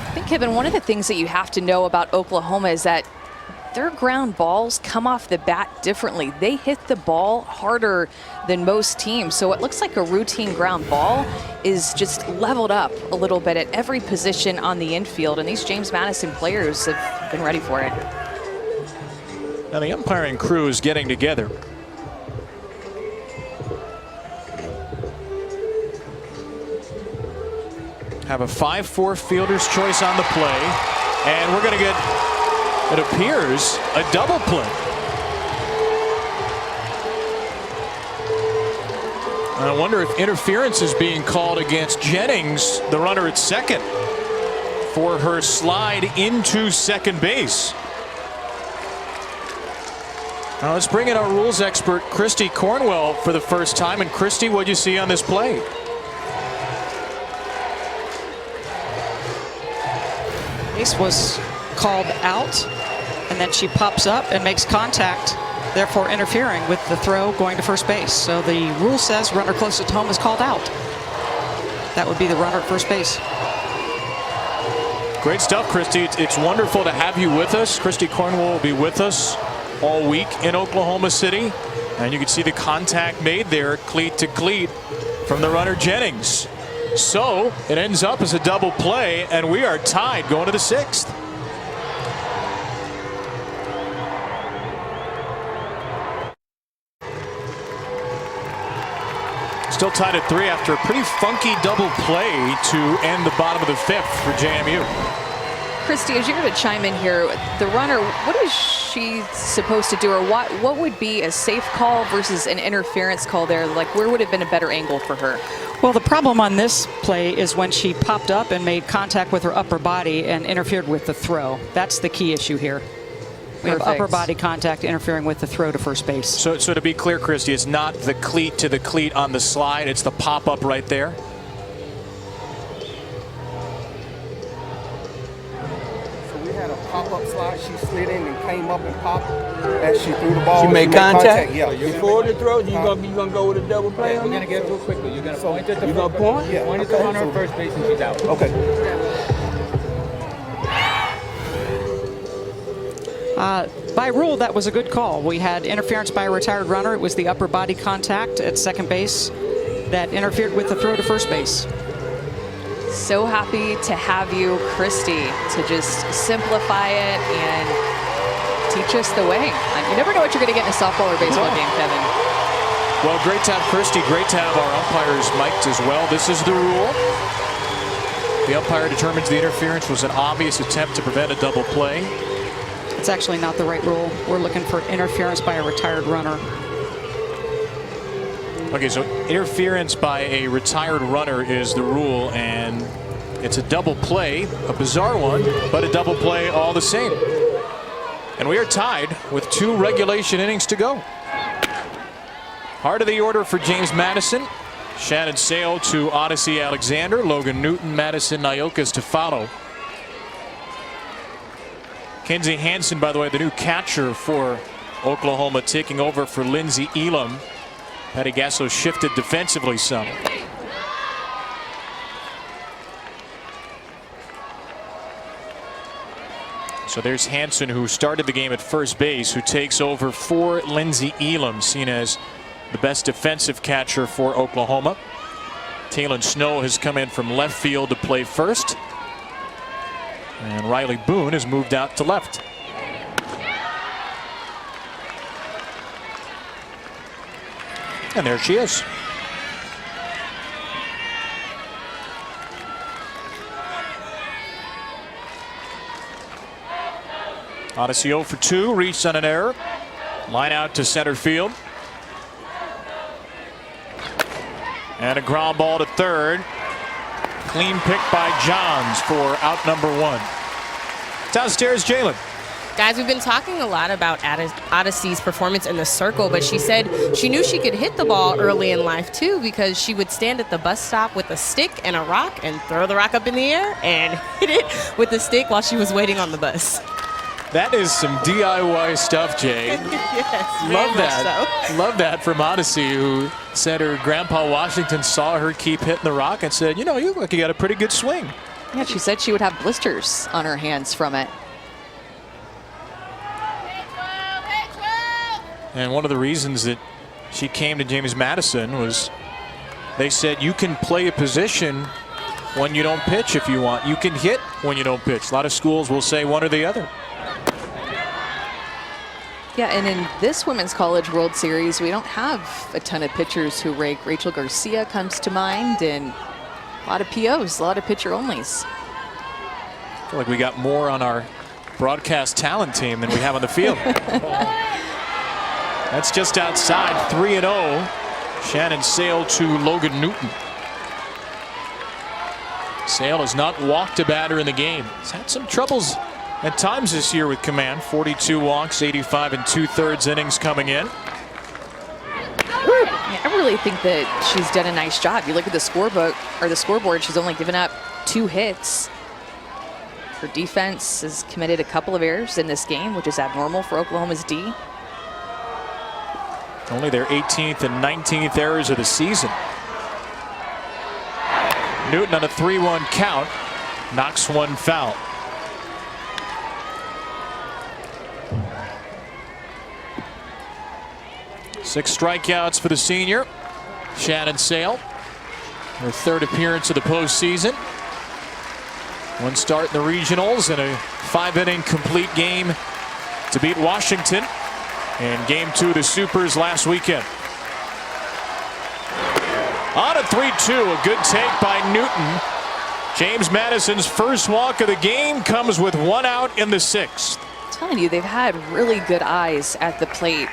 [SPEAKER 6] I think, Kevin, one of the things that you have to know about Oklahoma is that their ground balls come off the bat differently. They hit the ball harder than most teams. So it looks like a routine ground ball is just leveled up a little bit at every position on the infield. And these James Madison players have been ready for it.
[SPEAKER 1] Now the umpiring crew is getting together. Have a 5-4 fielder's choice on the play, and we're going to get, it appears, a double play. I wonder if interference is being called against Jennings, the runner at second, for her slide into second base. Now let's bring in our rules expert, Christy Cornwell, for the first time. And Christy, what'd you see on this play?
[SPEAKER 14] Base was called out, and then she pops up and makes contact, therefore interfering with the throw going to first base. So the rule says runner closest to home is called out. That would be the runner at first base.
[SPEAKER 1] Great stuff, Christy. It's wonderful to have you with us. Christy Cornwall will be with us all week in Oklahoma City. And you can see the contact made there, cleat to cleat, from the runner Jennings. So it ends up as a double play, and we are tied going to the 6th. Still tied at 3 after a pretty funky double play to end the bottom of the 5th for JMU.
[SPEAKER 6] Christy, as you're going to chime in here, the runner, what is she supposed to do, or what would be a safe call versus an interference call there? Like, where would have been a better angle for her?
[SPEAKER 14] Well, the problem on this play is when she popped up and made contact with her upper body and interfered with the throw. That's the key issue here. We have upper body contact interfering with the throw to first base.
[SPEAKER 1] So to be clear, Christy, it's not the cleat to the cleat on the slide, it's the pop-up right there?
[SPEAKER 15] So we had a pop-up slide. She slid in and came up and popped as she threw the ball.
[SPEAKER 16] She made contact?
[SPEAKER 15] Yeah.
[SPEAKER 16] Before the throw, you gonna go with a double play?
[SPEAKER 17] Yeah, we're gonna get to it quickly. You're gonna point at the
[SPEAKER 16] You gonna point?
[SPEAKER 15] Yeah.
[SPEAKER 17] Point at the runner at first base and she's out.
[SPEAKER 15] Okay.
[SPEAKER 14] By rule, that was a good call. We had interference by a retired runner. It was the upper body contact at second base that interfered with the throw to first base.
[SPEAKER 6] So happy to have you, Christy, to just simplify it and teach us the way. You never know what you're going to get in a softball or baseball game, Kevin.
[SPEAKER 1] Well, great to have Christy. Great to have our umpires mic'd as well. This is the rule. The umpire determines the interference was an obvious attempt to prevent a double play.
[SPEAKER 14] It's actually not the right rule. We're looking for interference by a retired runner.
[SPEAKER 1] Okay, so interference by a retired runner is the rule, and it's a double play, a bizarre one, but a double play all the same. And we are tied with 2 regulation innings to go. Heart of the order for James Madison. Shannon Sale to Odyssey Alexander, Logan Newton, Madison, Nyokas to follow. Kenzie Hansen, by the way, the new catcher for Oklahoma, taking over for Lindsey Elam. Patty Gasso shifted defensively some. So there's Hansen, who started the game at first base, who takes over for Lindsey Elam, seen as the best defensive catcher for Oklahoma. Talon Snow has come in from left field to play first. And Riley Boone has moved out to left. And there she is. Odyssey 0 for 2, reached on an error. Line out to center field. And a ground ball to third. Clean pick by Johns for out number 1. Downstairs, Jalen.
[SPEAKER 9] Guys, we've been talking a lot about Odyssey's performance in the circle, but she said she knew she could hit the ball early in life too, because she would stand at the bus stop with a stick and a rock and throw the rock up in the air and hit it with the stick while she was waiting on the bus.
[SPEAKER 1] That is some DIY stuff, Jay.
[SPEAKER 9] Yes,
[SPEAKER 1] love that.
[SPEAKER 9] so.
[SPEAKER 1] Love that from Odyssey, who said her grandpa Washington saw her keep hitting the rock and said, you know, you look, you got a pretty good swing.
[SPEAKER 6] Yeah, she said she would have blisters on her hands from it.
[SPEAKER 1] And one of the reasons that she came to James Madison was they said you can play a position when you don't pitch if you want. You can hit when you don't pitch. A lot of schools will say one or the other.
[SPEAKER 6] Yeah, and in this Women's College World Series, we don't have a ton of pitchers who rake. Rachel Garcia comes to mind, and a lot of POs, a lot of pitcher-onlys.
[SPEAKER 1] I feel like we got more on our broadcast talent team than we have on the field. That's just outside, 3-0. Shannon Sale to Logan Newton. Sale has not walked a batter in the game. He's had some troubles at times this year with command. 42 walks, 85 2/3 innings coming in.
[SPEAKER 6] Yeah, I really think that she's done a nice job. You look at the scorebook or the scoreboard, she's only given up 2 hits. Her defense has committed a couple of errors in this game, which is abnormal for Oklahoma's D.
[SPEAKER 1] Only their 18th and 19th errors of the season. Newton on a 3-1 count knocks one foul. Six strikeouts for the senior, Shannon Sale. Her third appearance of the postseason. One start in the regionals and a 5-inning complete game to beat Washington in Game 2 of the Supers last weekend. On a 3-2, a good take by Newton. James Madison's first walk of the game comes with one out in the 6th.
[SPEAKER 6] I'm telling you, they've had really good eyes at the plate.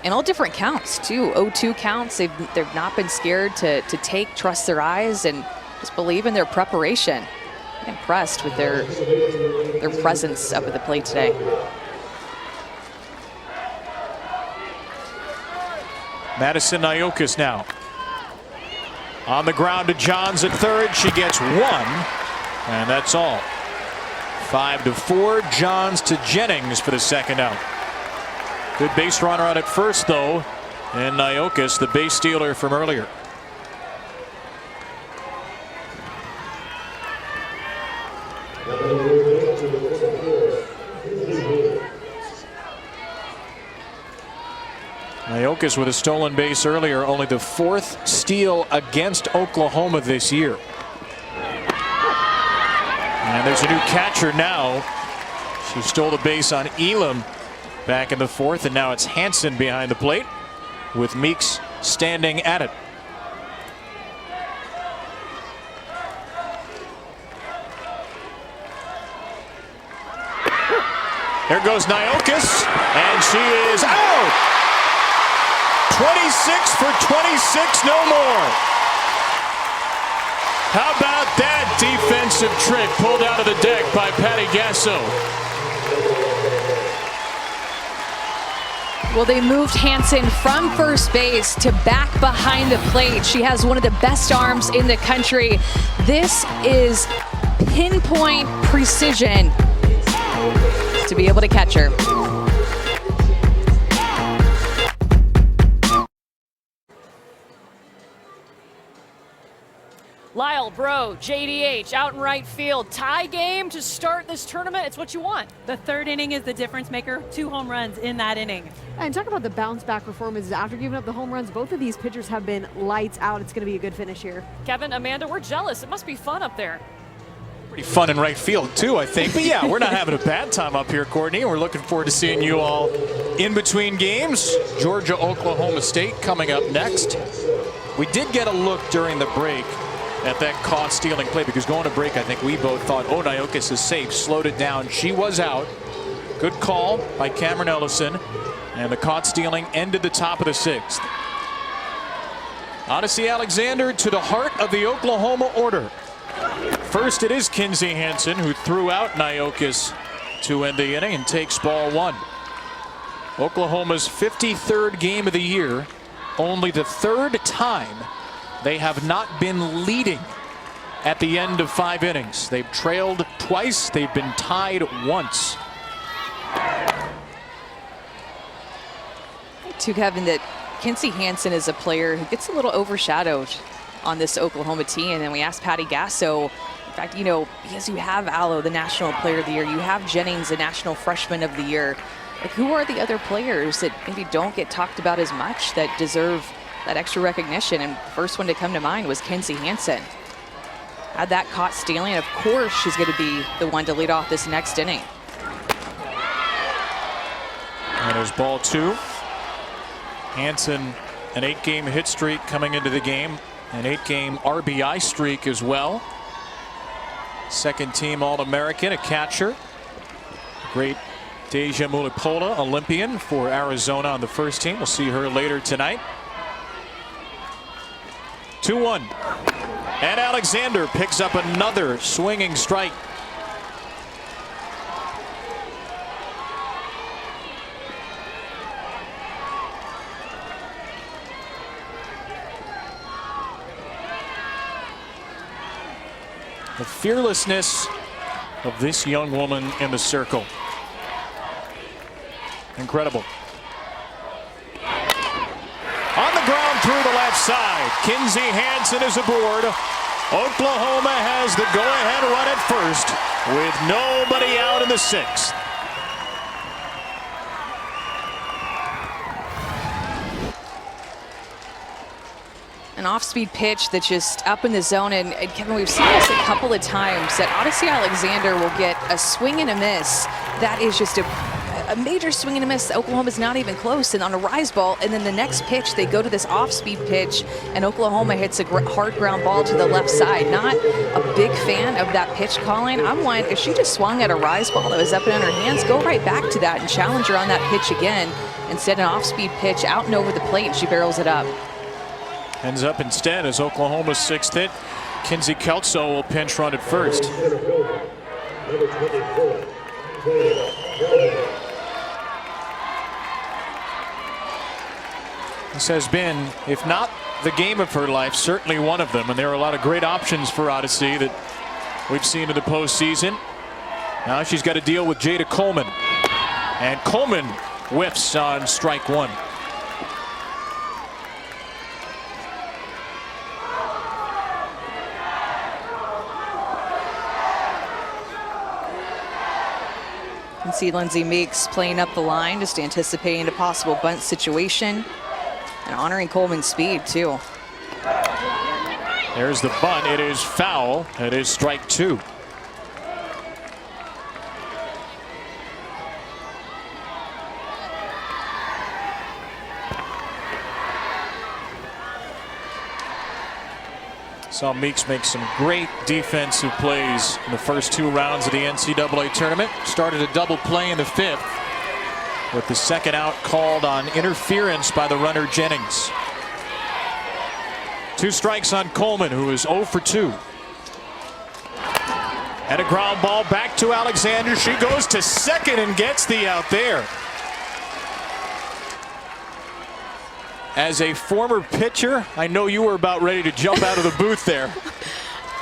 [SPEAKER 6] And all different counts, too. 0-2 counts. They've not been scared to trust their eyes, and just believe in their preparation. I'm impressed with their presence up at the plate today.
[SPEAKER 1] Madison Nyokas now. On the ground to Johns at third. She gets one, and that's all. 5-4. Johns to Jennings for the second out. Good base runner out at first, though, and Nyokas, the base stealer from earlier. Nyokas with a stolen base earlier, only the 4th steal against Oklahoma this year. And there's a new catcher now. She stole the base on Elam back in the 4th, and now it's Hansen behind the plate with Meeks standing at it. There goes Nyokas, and she is out. 26 for 26, no more. How about that defensive trick pulled out of the deck by Patty Gasso?
[SPEAKER 6] Well, they moved Hansen from first base to back behind the plate. She has one of the best arms in the country. This is pinpoint precision to be able to catch her.
[SPEAKER 18] Lyle, Bro, JDH out in right field. Tie game to start this tournament. It's what you want.
[SPEAKER 19] The 3rd inning is the difference maker. 2 home runs in that inning.
[SPEAKER 20] And talk about the bounce back performances after giving up the home runs. Both of these pitchers have been lights out. It's going to be a good finish here.
[SPEAKER 18] Kevin, Amanda, we're jealous. It must be fun up there.
[SPEAKER 1] Pretty fun in right field, too, I think. But yeah, we're not having a bad time up here, Courtney. We're looking forward to seeing you all in between games. Georgia, Oklahoma State coming up next. We did get a look during the break at that caught stealing play, because going to break, I think we both thought, oh, Nyokas is safe, slowed it down. She was out. Good call by Cameron Ellison, and the caught stealing ended the top of the 6th. Odyssey Alexander to the heart of the Oklahoma order. First, it is Kinsey Hansen who threw out Nyokas to end the inning and takes ball 1. Oklahoma's 53rd game of the year, only the 3rd time they have not been leading at the end of 5 innings. They've trailed twice. They've been tied once.
[SPEAKER 6] To Kevin, that Kinsey Hansen is a player who gets a little overshadowed on this Oklahoma team. And then we asked Patty Gasso, in fact, you know, because you have Allo, the National Player of the Year, you have Jennings, the National Freshman of the Year. Like, who are the other players that maybe don't get talked about as much that deserve that extra recognition? And the first one to come to mind was Kinsey Hansen. Had that caught stealing, and of course she's going to be the one to lead off this next inning.
[SPEAKER 1] And there's ball 2. Hansen, an 8-game hit streak coming into the game, an 8-game RBI streak as well. Second team All-American, a catcher. Great Deja Mulipola, Olympian for Arizona on the first team. We'll see her later tonight. 2-1. And Alexander picks up another swinging strike. The fearlessness of this young woman in the circle. Incredible. On the ground through the left side. Kinsey Hansen is aboard. Oklahoma has the go-ahead run at first with nobody out in the 6th.
[SPEAKER 6] An off-speed pitch that's just up in the zone, and Kevin, we've seen this a couple of times, that Odyssey Alexander will get a swing and a miss. That is just a major swing and a miss. Oklahoma's not even close, and on a rise ball, and then the next pitch, they go to this off-speed pitch, and Oklahoma hits a hard ground ball to the left side. Not a big fan of that pitch calling. I'm one, if she just swung at a rise ball that was up and in her hands, go right back to that and challenge her on that pitch again. Instead, an off-speed pitch out and over the plate, and she barrels it up.
[SPEAKER 1] Ends up instead as Oklahoma's 6th hit. Kinsey Kelso will pinch run at first. This has been, if not the game of her life, certainly one of them. And there are a lot of great options for Odyssey that we've seen in the postseason. Now she's got to deal with Jada Coleman. And Coleman whiffs on strike 1.
[SPEAKER 6] You can see Lindsay Meeks playing up the line, just anticipating a possible bunt situation and honoring Coleman's speed too.
[SPEAKER 1] There's the bunt. It is foul. It is strike 2. Saw Meeks make some great defensive plays in the first 2 rounds of the NCAA tournament. Started a double play in the 5th with the second out called on interference by the runner Jennings. 2 strikes on Coleman, who is 0 for 2. And a ground ball back to Alexander. She goes to second and gets the out there. As a former pitcher, I know you were about ready to jump out of the booth there.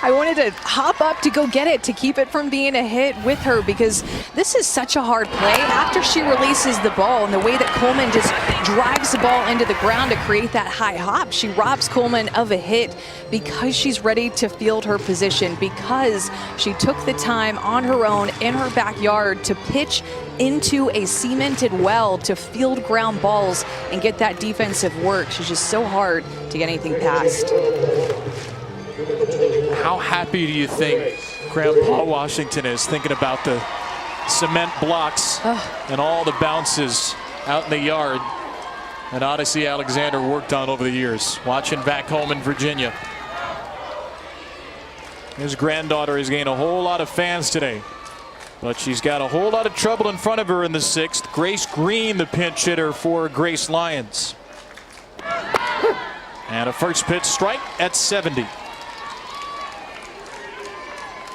[SPEAKER 6] I wanted to hop up to go get it, to keep it from being a hit with her, because this is such a hard play. After she releases the ball and the way that Coleman just drives the ball into the ground to create that high hop, she robs Coleman of a hit because she's ready to field her position, because she took the time on her own in her backyard to pitch into a cemented well to field ground balls and get that defensive work. She's just so hard to get anything past.
[SPEAKER 1] How happy do you think Grandpa Washington is thinking about the cement blocks and all the bounces out in the yard that Odyssey Alexander worked on over the years, watching back home in Virginia? His granddaughter has gained a whole lot of fans today, but she's got a whole lot of trouble in front of her in the 6th. Grace Green, the pinch hitter for Grace Lyons. And a first pitch strike at 70.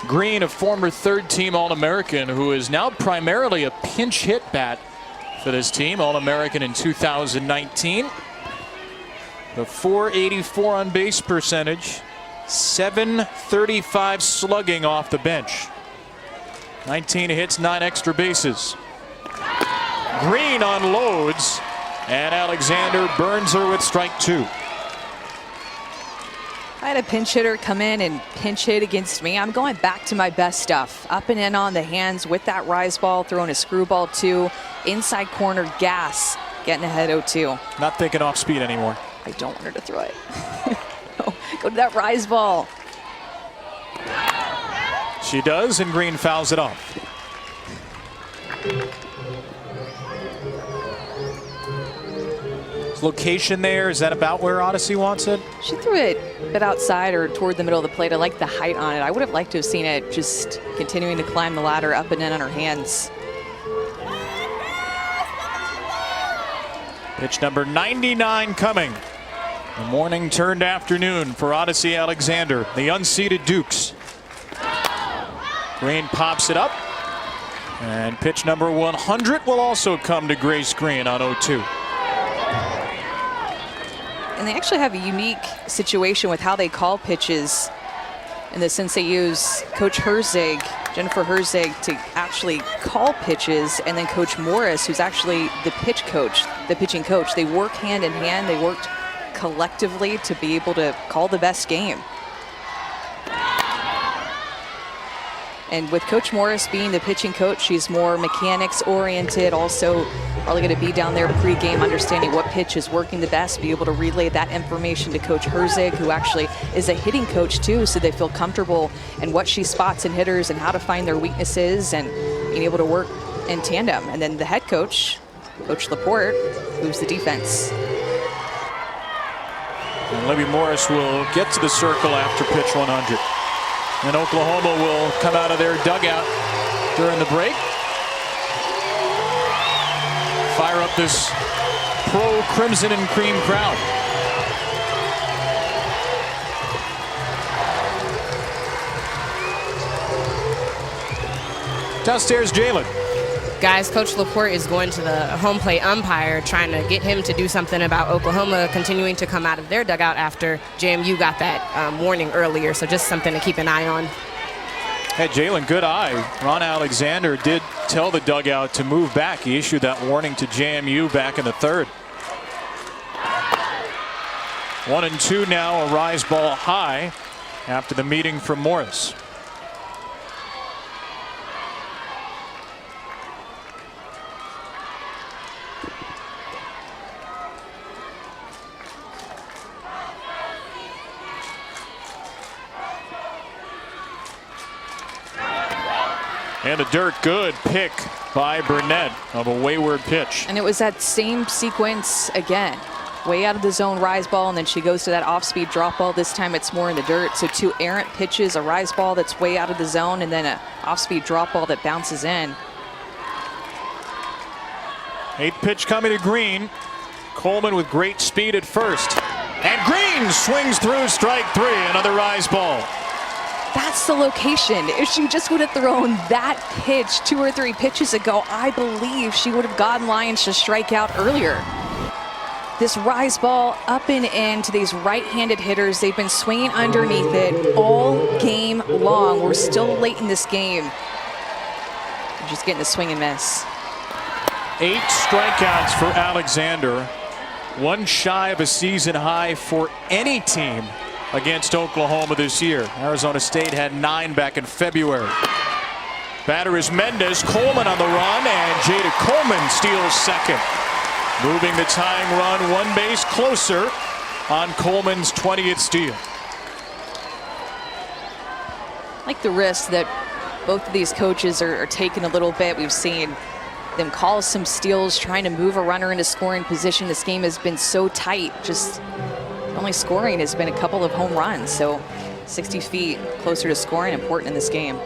[SPEAKER 1] Green, a former 3rd-team All-American who is now primarily a pinch hit bat for this team. All-American in 2019. The .484 on base percentage, .735 slugging off the bench. 19 hits, 9 extra bases. Green unloads, and Alexander burns her with strike 2.
[SPEAKER 6] I had a pinch hitter come in and pinch hit against me. I'm going back to my best stuff. Up and in on the hands with that rise ball, throwing a screwball 2, inside corner gas, getting ahead 0-2.
[SPEAKER 1] Not thinking off speed anymore.
[SPEAKER 6] I don't want her to throw it. No, go to that rise ball.
[SPEAKER 1] She does, and Green fouls it off. Location there, is that about where Odyssey wants it?
[SPEAKER 6] She threw it a bit outside or toward the middle of the plate. I like the height on it. I would have liked to have seen it just continuing to climb the ladder up and in on her hands.
[SPEAKER 1] Pitch number 99 coming. The morning turned afternoon for Odyssey Alexander, the unseeded Dukes. Green pops it up, and pitch number 100 will also come to Grace Green on 0-2.
[SPEAKER 6] And they actually have a unique situation with how they call pitches, in the sense they use Coach Herzig, Jennifer Herzig, to actually call pitches, and then Coach Morris, who's actually the pitch coach, the pitching coach. They work hand in hand. They worked collectively to be able to call the best game. And with Coach Morris being the pitching coach, she's more mechanics oriented, also probably going to be down there pregame understanding what pitch is working the best, be able to relay that information to Coach Herzig, who actually is a hitting coach too, so they feel comfortable in what she spots in hitters and how to find their weaknesses and being able to work in tandem. And then the head coach, Coach Laporte, moves the defense.
[SPEAKER 1] And Libby Morris will get to the circle after pitch 100. And Oklahoma will come out of their dugout during the break. Fire up this pro crimson and cream crowd. Downstairs, Jalen.
[SPEAKER 9] Guys, Coach Laporte is going to the home plate umpire, trying to get him to do something about Oklahoma continuing to come out of their dugout after JMU got that warning earlier. So just something to keep an eye on.
[SPEAKER 1] Hey, Jalen, good eye. Ron Alexander did tell the dugout to move back. He issued that warning to JMU back in the third. 1-2 now, a rise ball high after the meeting from Morris. And the dirt, good pick by Burnett of a wayward pitch.
[SPEAKER 6] And it was that same sequence again. Way out of the zone, rise ball, and then she goes to that off-speed drop ball. This time it's more in the dirt. So 2 errant pitches, a rise ball that's way out of the zone, and then an off-speed drop ball that bounces in.
[SPEAKER 1] 8th pitch coming to Green. Coleman with great speed at first. And Green swings through strike 3, another rise ball.
[SPEAKER 6] That's the location. If she just would have thrown that pitch 2 or 3 pitches ago, I believe she would have gotten Lyons to strike out earlier. This rise ball up and in to these right-handed hitters. They've been swinging underneath it all game long. We're still late in this game. We're just getting the swing and miss.
[SPEAKER 1] 8 strikeouts for Alexander. 1 shy of a season high for any team against Oklahoma this year. Arizona State had 9 back in February. Batter is Mendez. Coleman on the run, and Jada Coleman steals second, moving the tying run 1 base closer on Coleman's 20th steal.
[SPEAKER 6] I like the risk that both of these coaches are taking a little bit. We've seen them call some steals, trying to move a runner into scoring position. This game has been so tight. Just only scoring has been a couple of home runs. So 60 feet closer to scoring, important in this game.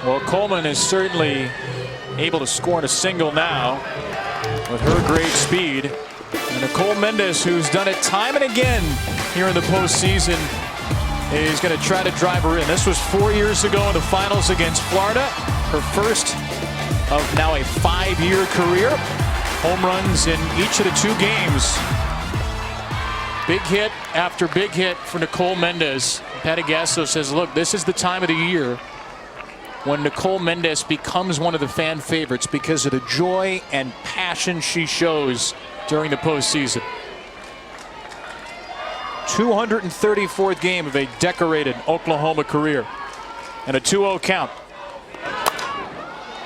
[SPEAKER 1] Well, Coleman is certainly able to score in a single now with her great speed. And Nicole Mendez, who's done it time and again here in the postseason, is going to try to drive her in. This was 4 years ago in the finals against Florida. Her first of now a 5-year career. Home runs in each of the 2 games. Big hit after big hit for Nicole Mendez. Patty Gasso says, look, this is the time of the year when Nicole Mendez becomes one of the fan favorites because of the joy and passion she shows during the postseason. 234th game of a decorated Oklahoma career. And a 2-0 count.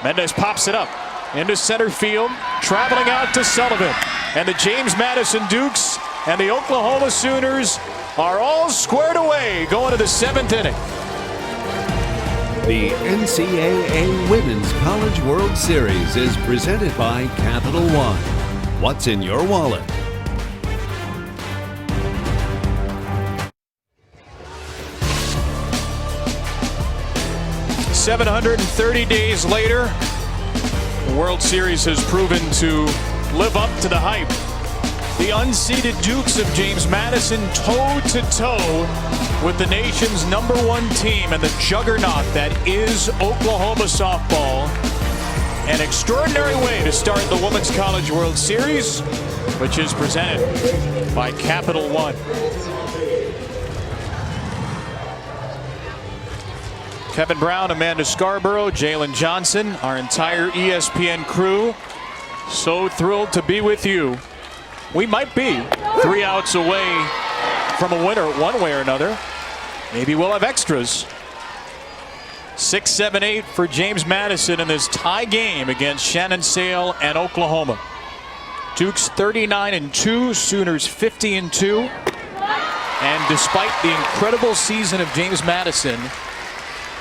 [SPEAKER 1] Mendez pops it up into center field, traveling out to Sullivan. And the James Madison Dukes and the Oklahoma Sooners are all squared away going to the 7th inning.
[SPEAKER 8] The NCAA Women's College World Series is presented by Capital One. What's in your wallet?
[SPEAKER 1] "730 days later, the World Series has proven to live up to the hype. The unseeded Dukes of James Madison toe-to-toe with the nation's #1 team and the juggernaut that is Oklahoma softball. An extraordinary way to start the Women's College World Series, which is presented by Capital One. Kevin Brown, Amanda Scarborough, Jalen Johnson, our entire ESPN crew So thrilled to be with you. We might be 3 outs away from a winner one way or another. Maybe we'll have extras. 6-7-8 for James Madison in this tie game against Shannon Sale and Oklahoma. Dukes 39-2, Sooners 50-2. And despite the incredible season of James Madison,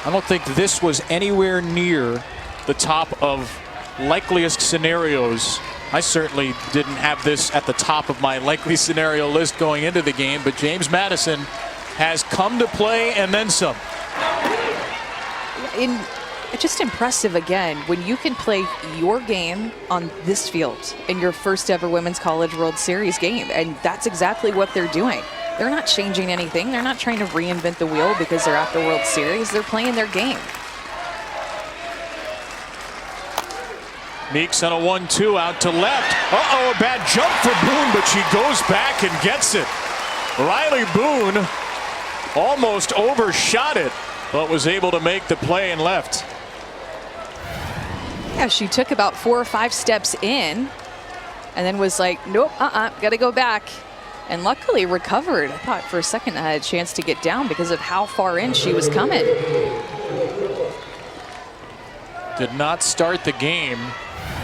[SPEAKER 1] I don't think this was anywhere near the top of likeliest scenarios. I certainly didn't have this at the top of my likely scenario list going into the game, but James Madison has come to play and then some.
[SPEAKER 6] Just impressive again when you can play your game on this field in your first ever Women's College World Series game, and that's exactly what they're doing. They're not changing anything. They're not trying to reinvent the wheel because they're at the World Series. They're playing their game.
[SPEAKER 1] Meeks on a 1-2 out to left. Uh-oh, a bad jump for Boone, but she goes back and gets it. Riley Boone almost overshot it, but was able to make the play and left.
[SPEAKER 6] Yeah, she took about 4 or 5 steps in and then was like, nope, gotta go back. And luckily recovered. I thought for a second I had a chance to get down because of how far in she was coming.
[SPEAKER 1] Did not start the game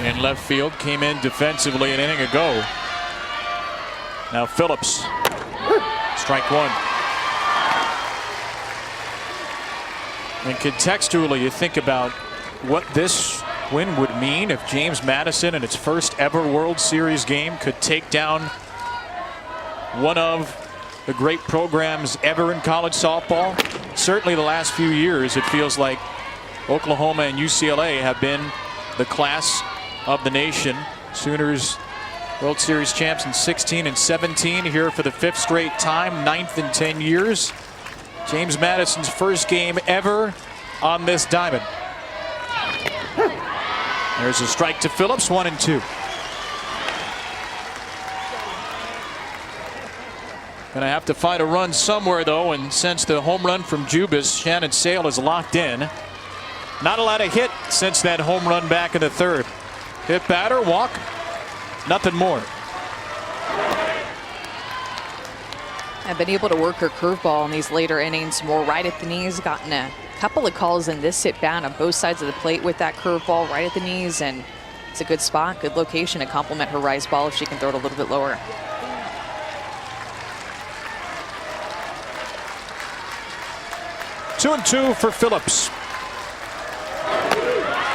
[SPEAKER 1] in left field. Came in defensively an inning ago. Now Phillips. Strike one. And contextually, you think about what this win would mean if James Madison in its first ever World Series game could take down one of the great programs ever in college softball. Certainly the last few years, it feels like Oklahoma and UCLA have been the class of the nation. Sooners World Series champs in 16 and 17, here for the 5th straight time, 9th in 10 years. James Madison's first game ever on this diamond. There's a strike to Phillips, 1-2. Gonna have to find a run somewhere though, and since the home run from Jubas, Shannon Sale is locked in. Not a lot of hit since that home run back in the 3rd. Hit batter, walk, nothing more.
[SPEAKER 6] I've been able to work her curveball in these later innings more right at the knees. Gotten a couple of calls in this sit bat on both sides of the plate with that curveball right at the knees, and it's a good spot, good location to complement her rise ball if she can throw it a little bit lower.
[SPEAKER 1] Two and 2 for Phillips.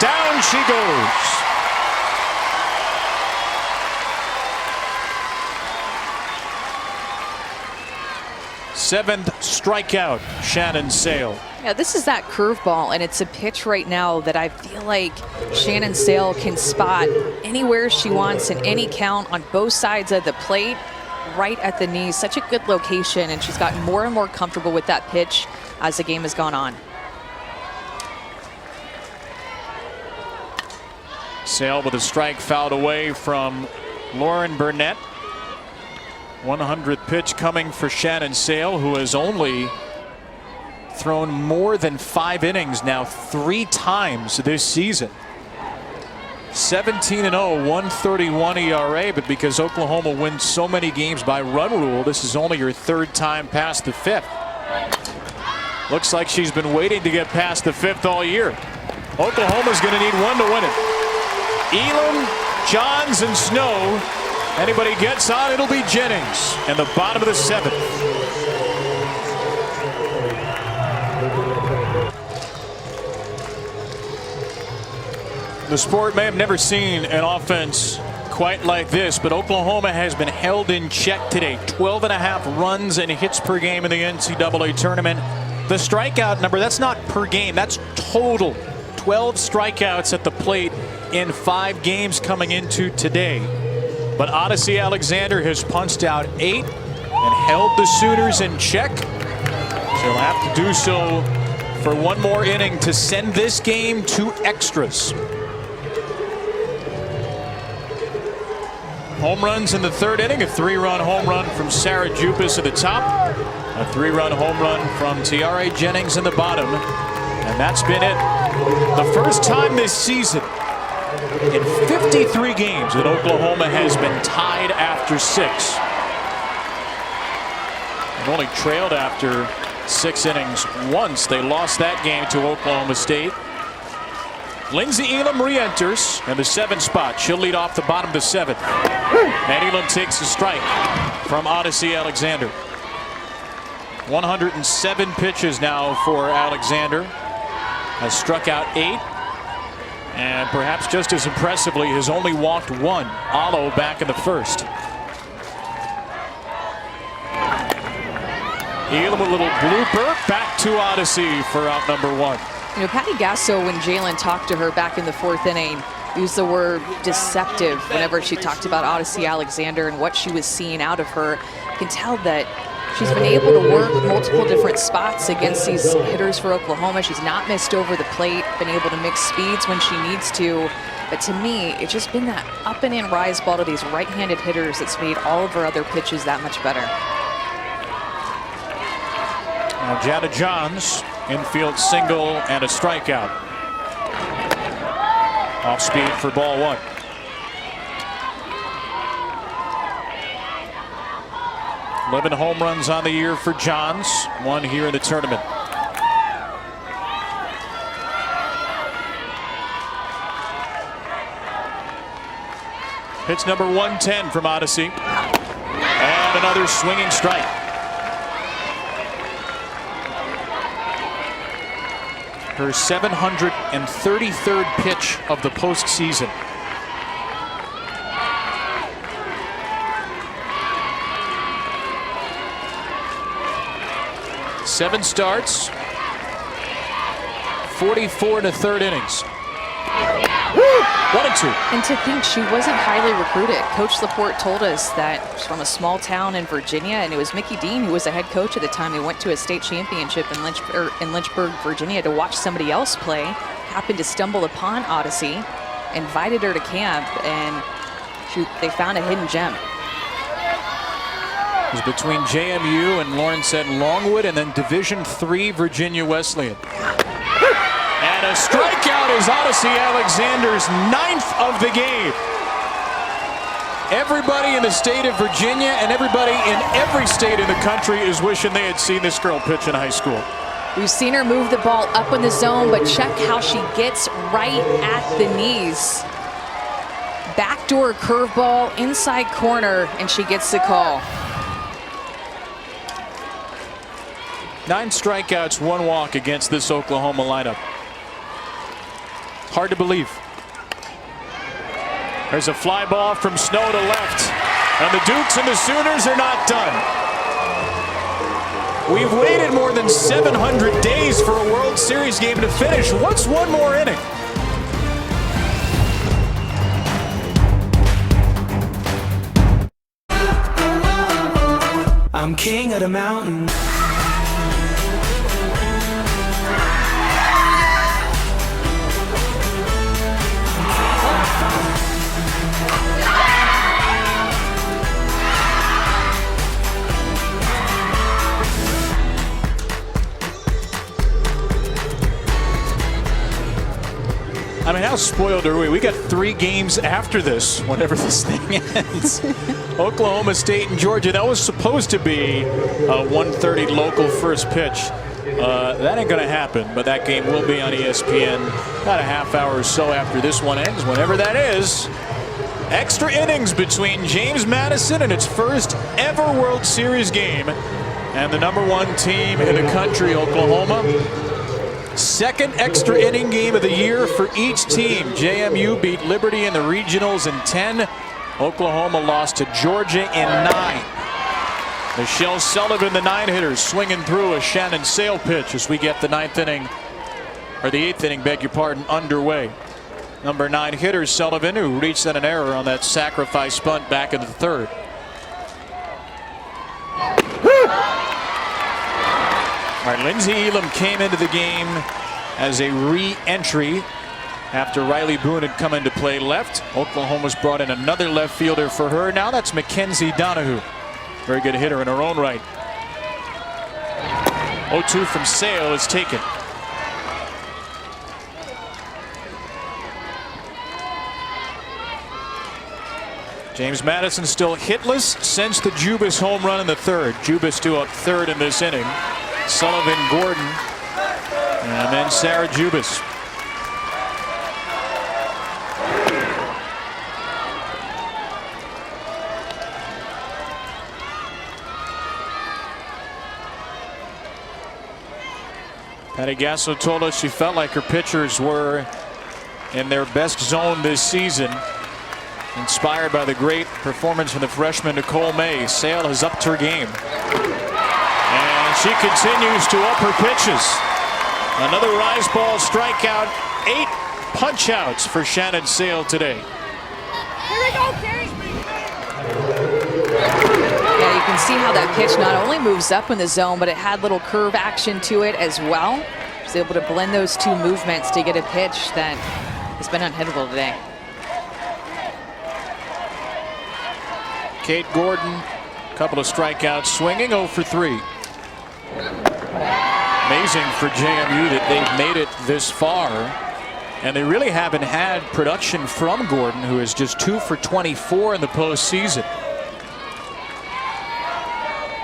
[SPEAKER 1] Down she goes. Seventh strikeout, Shannon Sale.
[SPEAKER 6] Yeah, this is that curveball, and it's a pitch right now that I feel like Shannon Sale can spot anywhere she wants in any count on both sides of the plate, right at the knees. Such a good location, and she's gotten more and more comfortable with that pitch as the game has gone on.
[SPEAKER 1] Sale with a strike fouled away from Lauren Burnett. 100th pitch coming for Shannon Sale, who has only thrown more than 5 innings now 3 times this season. 17-0, 131 ERA, but because Oklahoma wins so many games by run rule, this is only her 3rd time past the 5th. Looks like she's been waiting to get past the 5th all year. Oklahoma's going to need one to win it. Elam, Johns, and Snow. Anybody gets on, it'll be Jennings. And the bottom of the 7th. The sport may have never seen an offense quite like this, but Oklahoma has been held in check today. 12.5 runs and hits per game in the NCAA tournament. The strikeout number, that's not per game, that's total. 12 strikeouts at the plate in 5 games coming into today. But Odyssey Alexander has punched out 8 and held the Sooners in check. She'll have to do so for one more inning to send this game to extras. Home runs in the 3rd inning, a 3-run home run from Sarah Jubas at the top, a 3-run home run from Tiare Jennings in the bottom, and that's been it. The first time this season in 53 games that Oklahoma has been tied after 6. They've only trailed after 6 innings once. They lost that game to Oklahoma State. Lindsey Elam re-enters in the 7th spot. She'll lead off the bottom of the 7th. And Elam takes a strike from Odyssey Alexander. 107 pitches now for Alexander. Has struck out 8. And perhaps just as impressively has only walked 1. Alo back in the 1st. Elam with a little blooper. Back to Odyssey for out number 1.
[SPEAKER 6] You know, Patty Gasso, when Jalen talked to her back in the 4th inning, used the word deceptive whenever she talked about Odyssey Alexander and what she was seeing out of her. You can tell that she's been able to work multiple different spots against these hitters for Oklahoma. She's not missed over the plate, been able to mix speeds when she needs to. But to me, it's just been that up and in rise ball to these right-handed hitters that's made all of her other pitches that much better.
[SPEAKER 1] Now Jada Johns, infield single and a strikeout. Off speed for ball 1. Eleven home runs on the year for Johns. 1 here in the tournament. Pitch number 110 from Odyssey. And another swinging strike. Her 733rd pitch of the postseason. Seven starts, 44 1/3 innings. 1-2.
[SPEAKER 6] And to think she wasn't highly recruited. Coach Laporte told us that she's from a small town in Virginia, and it was Mickey Dean who was the head coach at the time. They went to a state championship in Lynchburg, Virginia to watch somebody else play. Happened to stumble upon Odyssey, invited her to camp, and they found a hidden gem.
[SPEAKER 1] It was between JMU and Lawrence Ed Longwood, and then Division III Virginia Wesleyan. And a strikeout is Odyssey Alexander's 9th of the game. Everybody in the state of Virginia and everybody in every state in the country is wishing they had seen this girl pitch in high school.
[SPEAKER 6] We've seen her move the ball up in the zone, but check how she gets right at the knees. Backdoor curveball, inside corner, and she gets the call.
[SPEAKER 1] 9 strikeouts, 1 walk against this Oklahoma lineup. Hard to believe. There's a fly ball from Snow to left. And the Dukes and the Sooners are not done. We've waited more than 700 days for a World Series game to finish. What's one more inning?
[SPEAKER 12] I'm king of the mountain.
[SPEAKER 1] I mean, how spoiled are we? We got 3 games after this, whenever this thing ends. Oklahoma State and Georgia. That was supposed to be a 1:30 local first pitch. That ain't going to happen, but that game will be on ESPN about a half hour or so after this one ends, whenever that is. Extra innings between James Madison and its first ever World Series game and the #1 team in the country, Oklahoma. Second extra inning game of the year for each team. JMU beat Liberty in the regionals in 10. Oklahoma lost to Georgia in 9. Michelle Sullivan, the 9-hitter, swinging through a Shannon Sale pitch as we get the 9th inning, or the 8th inning, beg your pardon, underway. Number 9 hitter Sullivan, who reached an error on that sacrifice bunt back in the 3rd. All right, Lindsey Elam came into the game as a re-entry after Riley Boone had come into play left. Oklahoma's brought in another left fielder for her. Now that's Mackenzie Donahue. Very good hitter in her own right. 0-2 from Sale is taken. James Madison still hitless since the Jubas home run in the third. Jubas due up third in this inning. Sullivan, Gordon, and then Sarah Jubas. Patty Gasso told us she felt like her pitchers were in their best zone this season. Inspired by the great performance from the freshman Nicole May, Sale has upped her game. And she continues to up her pitches. Another rise ball strikeout. 8 punch outs for Shannon Sale today.
[SPEAKER 6] Here we go, Carrie. Yeah, you can see how that pitch not only moves up in the zone, but it had little curve action to it as well. She was able to blend those two movements to get a pitch that has been unhittable today.
[SPEAKER 1] Kate Gordon, a couple of strikeouts, swinging 0 for 3. Amazing for JMU that they've made it this far. And they really haven't had production from Gordon, who is just 2 for 24 in the postseason.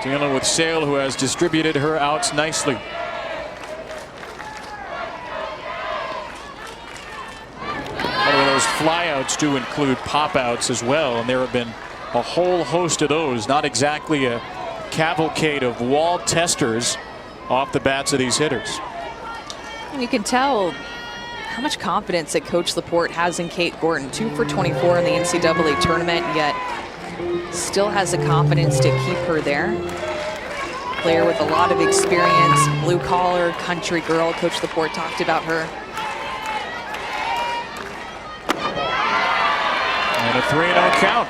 [SPEAKER 1] Dealing with Sale, who has distributed her outs nicely. One of those flyouts do include pop-outs as well, and there have been a whole host of those. Not exactly a cavalcade of wall testers off the bats of these hitters.
[SPEAKER 6] And you can tell how much confidence that Coach Laporte has in Kate Gordon. 2 for 24 in the NCAA tournament, yet still has the confidence to keep her there. Player with a lot of experience, blue collar, country girl. Coach Laporte talked about her.
[SPEAKER 1] And a 3-0 count.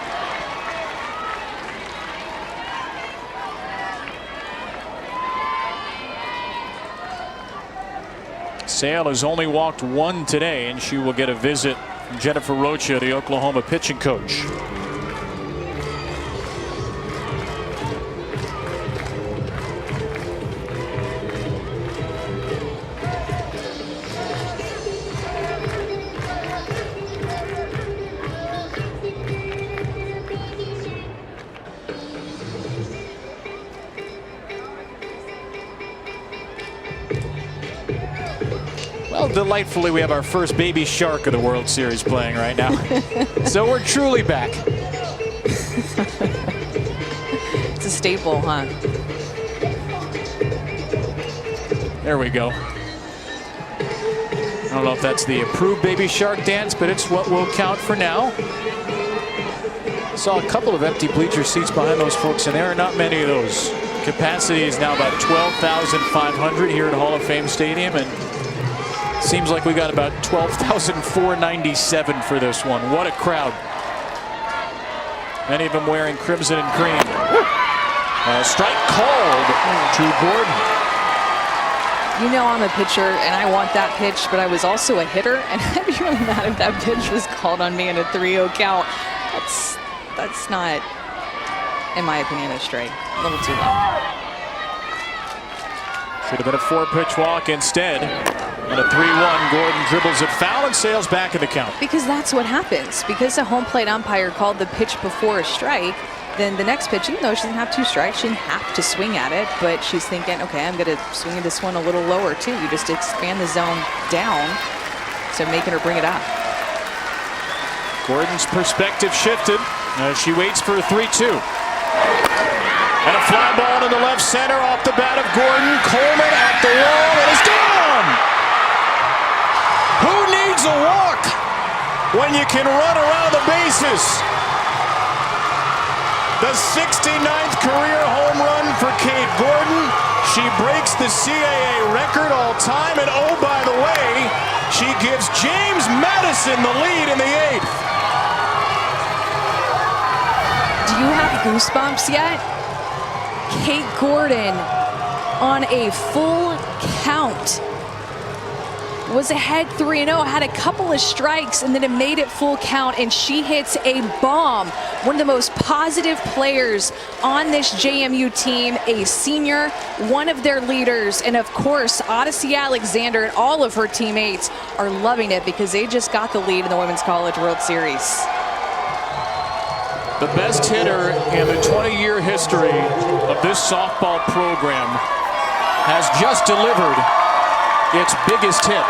[SPEAKER 1] Sale has only walked 1 today, and she will get a visit from Jennifer Rocha, the Oklahoma pitching coach. Well, delightfully, we have our first baby shark of the World Series playing right now. So we're truly back.
[SPEAKER 6] It's a staple, huh?
[SPEAKER 1] There we go. I don't know if that's the approved baby shark dance, but it's what will count for now. Saw a couple of empty bleacher seats behind those folks, and there are not many of those. Capacity is now about 12,500 here at Hall of Fame Stadium, and seems like we got about 12,497 for this one. What a crowd. Many of them wearing crimson and cream. Strike called to Gordon.
[SPEAKER 6] You know I'm a pitcher and I want that pitch, but I was also a hitter, and I'd be really mad if that pitch was called on me in a 3-0 count. That's not, in my opinion, a strike. A little too low.
[SPEAKER 1] Should have been a 4-pitch walk instead. And a 3-1, Gordon dribbles it foul and Sales back in the count.
[SPEAKER 6] Because that's what happens. Because the home plate umpire called the pitch before a strike, then the next pitch, even though she doesn't have 2 strikes, she didn't have to swing at it, but she's thinking, okay, I'm going to swing this one a little lower too. You just expand the zone down, so making her bring it up.
[SPEAKER 1] Gordon's perspective shifted as she waits for a 3-2. And a fly ball to the left center off the bat of Gordon. Coleman at the wall, and it's gone! Who needs a walk when you can run around the bases? The 69th career home run for Kate Gordon. She breaks the CAA record all time, and oh, by the way, she gives James Madison the lead in the 8th.
[SPEAKER 6] Do you have goosebumps yet? Kate Gordon on a full count was ahead 3-0, had a couple of strikes, and then it made it full count, and she hits a bomb. One of the most positive players on this JMU team, a senior, one of their leaders, and of course, Odyssey Alexander and all of her teammates are loving it because they just got the lead in the Women's College World Series.
[SPEAKER 1] The best hitter in the 20-year history of this softball program has just delivered its biggest hit.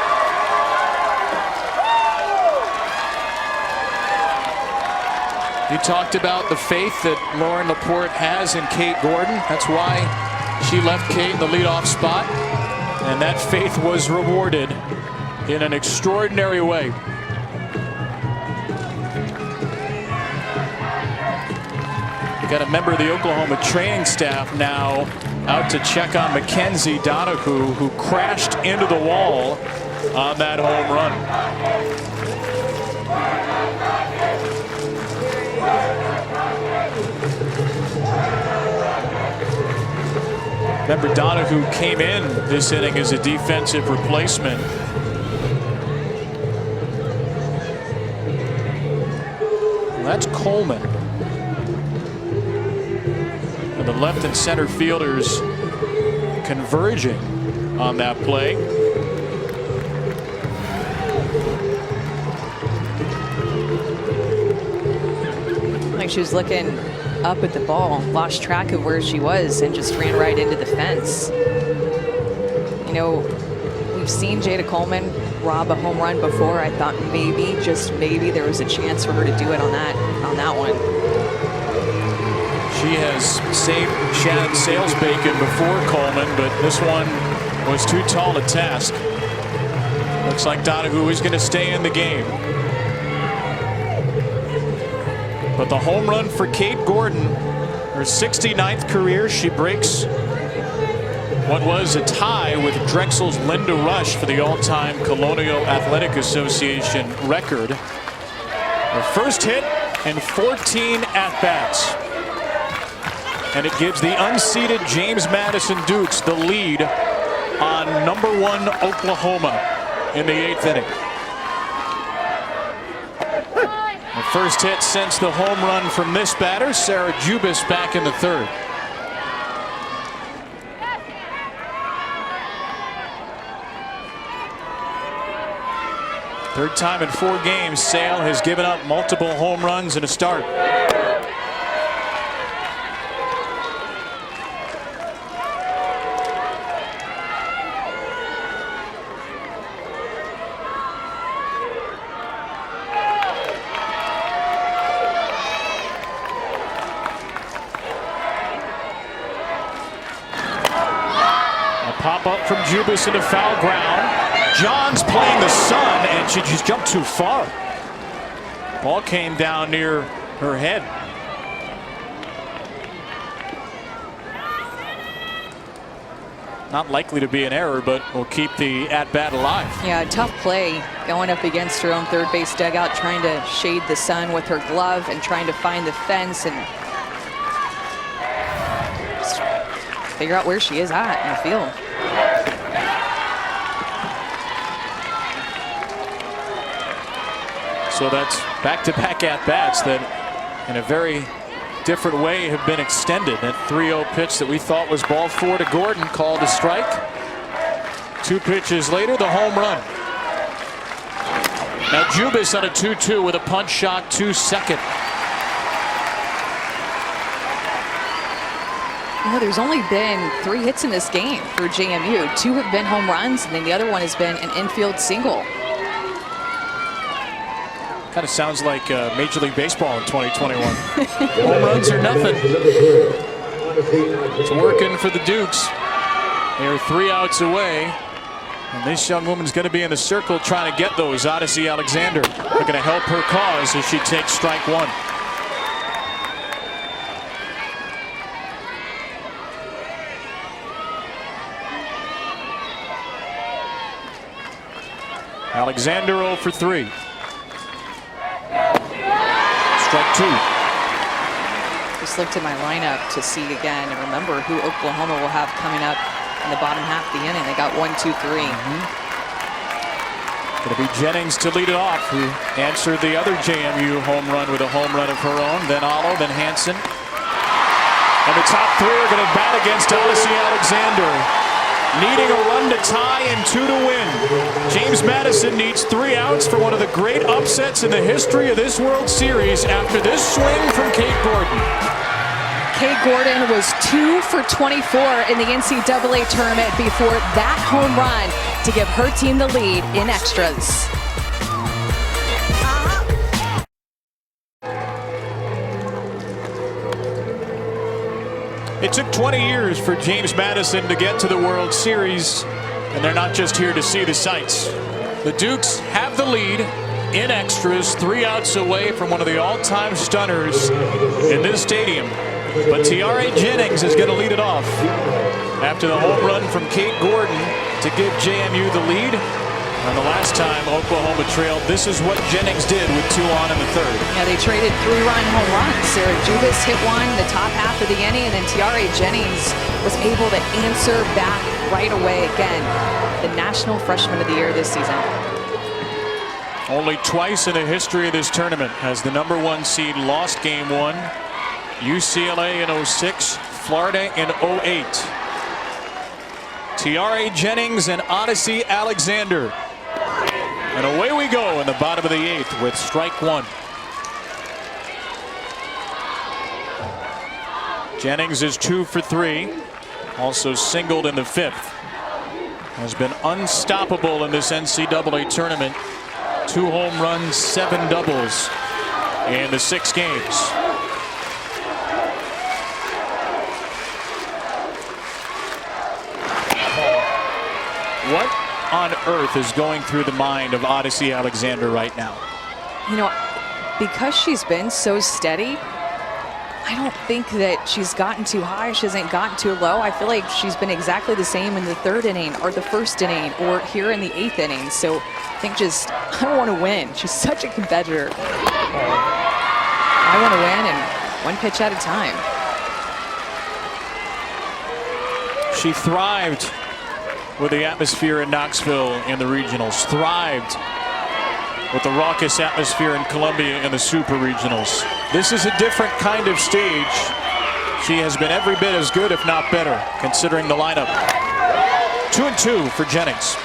[SPEAKER 1] You talked about the faith that Lauren Laporte has in Kate Gordon. That's why she left Kate in the leadoff spot. And that faith was rewarded in an extraordinary way. You got a member of the Oklahoma training staff now out to check on Mackenzie Donahue, who crashed into the wall on that home run. Remember, Donahue came in this inning as a defensive replacement. Well, that's Coleman. And the left and center fielders converging on that play.
[SPEAKER 21] Like she was looking up at the ball, lost track of where she was, and just ran right into the fence. You know, we've seen Jada Coleman rob a home run before. I thought maybe, just maybe, there was a chance for her to do it on that one.
[SPEAKER 1] She has saved Shannon Sales-Bacon before Coleman, but this one was too tall a task. Looks like Donahue is going to stay in the game. But the home run for Kate Gordon, her 69th career. She breaks what was a tie with Drexel's Linda Rush for the all-time Colonial Athletic Association record. Her first hit in 14 at-bats. And it gives the unseeded James Madison Dukes the lead on #1 Oklahoma in the 8th inning. The first hit since the home run from this batter, Sarah Jubis, back in the 3rd. Third time in 4 games, Sale has given up multiple home runs in a start. Pop-up from Jubis into foul ground. John's playing the sun, and she just jumped too far. Ball came down near her head. Not likely to be an error, but will keep the at-bat alive.
[SPEAKER 21] Yeah, tough play going up against her own third base dugout, trying to shade the sun with her glove and trying to find the fence and figure out where she is at in the field.
[SPEAKER 1] So that's back-to-back at-bats that in a very different way have been extended. That 3-0 pitch that we thought was ball 4 to Gordon, called a strike. 2 pitches later, the home run. Now Jubis on a 2-2 with a punch shot to second.
[SPEAKER 21] You know, there's only been 3 hits in this game for JMU. 2 have been home runs, and then the other one has been an infield single.
[SPEAKER 1] Kind of sounds like Major League Baseball in 2021. Home runs are nothing. It's working for the Dukes. They are 3 outs away. And this young woman's going to be in the circle trying to get those. Odyssey Alexander looking to help her cause as she takes strike 1. Alexander 0 for 3. Strike 2.
[SPEAKER 21] Just looked at my lineup to see again and remember who Oklahoma will have coming up in the bottom half of the inning. They got 1, 2, 3.
[SPEAKER 1] Going to be Jennings to lead it off, who answered the other JMU home run with a home run of her own. Then Otto, then Hansen. And the top 3 are going to bat against Odyssey Alexander. needing a run to tie and 2 to win. James Madison needs 3 outs for one of the great upsets in the history of this World Series after this swing from Kate Gordon.
[SPEAKER 6] Kate Gordon was 2 for 24 in the NCAA tournament before that home run to give her team the lead in extras.
[SPEAKER 1] It took 20 years for James Madison to get to the World Series, and they're not just here to see the sights. The Dukes have the lead in extras, 3 outs away from one of the all-time stunners in this stadium. But Tiare Jennings is going to lead it off after the home run from Kate Gordon to give JMU the lead. And the last time Oklahoma trailed, this is what Jennings did with 2 on in the 3rd.
[SPEAKER 6] Yeah, they traded 3-run home runs. Sarah Jubas hit one in the top half of the inning, and then Tiare Jennings was able to answer back right away again. The National Freshman of the Year this season.
[SPEAKER 1] Only twice in the history of this tournament has the #1 seed lost game 1. UCLA in 06, Florida in 08. Tiare Jennings and Odyssey Alexander. And away we go in the bottom of the 8th with strike 1. Jennings is 2 for 3. Also singled in the 5th. Has been unstoppable in this NCAA tournament. 2 home runs, 7 doubles in the 6 games. What on earth is going through the mind of Odyssey Alexander right now?
[SPEAKER 6] You know, because she's been so steady, I don't think that she's gotten too high. She hasn't gotten too low. I feel like she's been exactly the same in the 3rd inning or the 1st inning or here in the 8th inning. So I think just, I want to win. She's such a competitor. I want to win, and 1 pitch at a time.
[SPEAKER 1] She thrived with the atmosphere in Knoxville in the regionals. Thrived with the raucous atmosphere in Columbia in the super regionals. This is a different kind of stage. She has been every bit as good, if not better, considering the lineup. 2-2 for Jennings.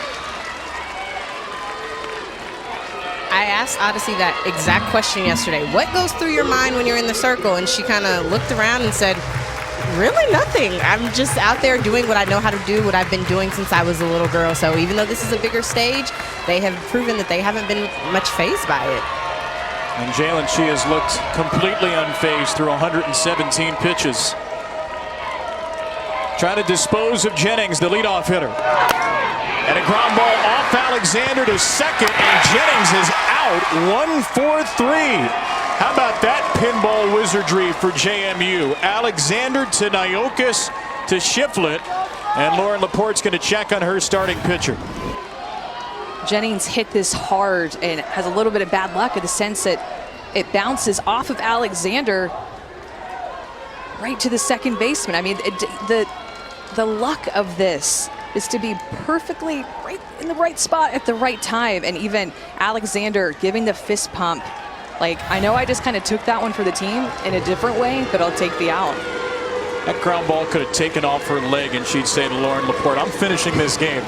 [SPEAKER 9] I asked Odyssey that exact question yesterday. What goes through your mind when you're in the circle? And she kind of looked around and said, really nothing. I'm just out there doing what I know how to do, what I've been doing since I was a little girl. So even though this is a bigger stage, they have proven that they haven't been much fazed by it.
[SPEAKER 1] And Jalen, she has looked completely unfazed through 117 pitches. Trying to dispose of Jennings, the leadoff hitter. And a ground ball off Alexander to second, and Jennings is out 1-4-3. How about that pinball wizardry for JMU? Alexander to Nyokas to Shiflett, and Lauren Laporte's going to check on her starting pitcher.
[SPEAKER 6] Jennings hit this hard and has a little bit of bad luck in the sense that it bounces off of Alexander right to the second baseman. I mean, the luck of this is to be perfectly right in the right spot at the right time, and even Alexander giving the fist pump. Like, I know I just kind of took that one for the team in a different way, but I'll take the out.
[SPEAKER 1] That ground ball could have taken off her leg, and she'd say to Lauren Laporte, I'm finishing this game.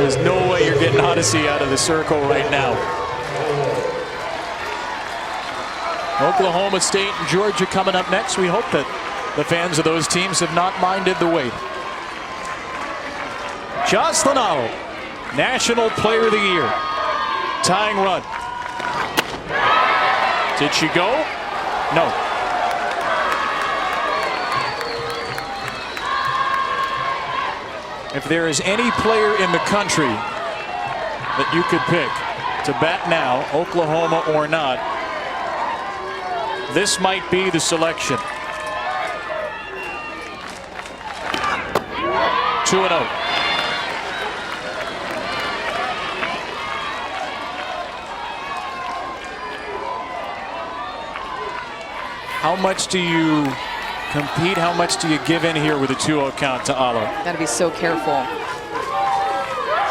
[SPEAKER 1] There's no way you're getting Odyssey out of the circle right now. Oklahoma State and Georgia coming up next. We hope that the fans of those teams have not minded the wait. Jocelyn Alo, National Player of the Year. Tying run. Did she go? No. If there is any player in the country that you could pick to bat now, Oklahoma or not, this might be the selection. 2-0. How much do you compete? How much do you give in here with a 2-0 count to Alo?
[SPEAKER 6] Gotta be so careful.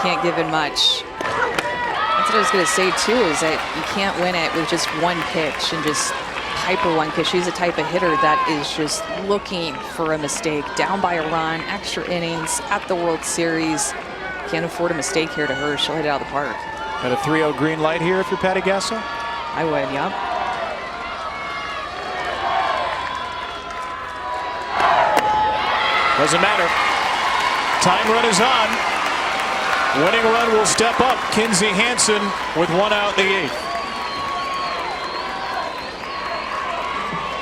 [SPEAKER 6] Can't give in much. That's what I was gonna say too, is that you can't win it with just 1 pitch and just
[SPEAKER 21] type of one because she's a type of hitter that is just looking for a mistake. Down by a run, extra innings at the World Series. Can't afford a mistake here to her. She'll hit it out of the park.
[SPEAKER 1] Got a 3-0 green light here if you're Patty Gasso?
[SPEAKER 21] I would, yep.
[SPEAKER 1] Doesn't matter. Time run is on. Winning run will step up. Kinsey Hansen with 1 out in the 8th.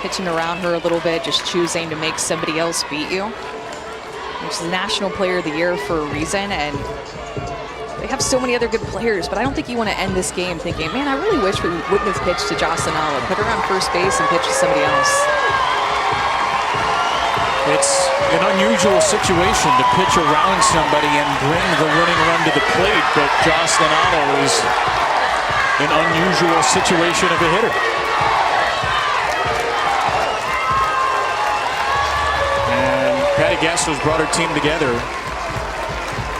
[SPEAKER 21] Pitching around her a little bit, just choosing to make somebody else beat you. She's the National Player of the Year for a reason, and they have so many other good players, but I don't think you want to end this game thinking, man, I really wish we wouldn't have pitched to Jocelyn Allen. Put her on first base and pitch to somebody else.
[SPEAKER 1] It's an unusual situation to pitch around somebody and bring the winning run to the plate, but Jocelyn Allen is an unusual situation of a hitter. And Patty Gasso's brought her team together.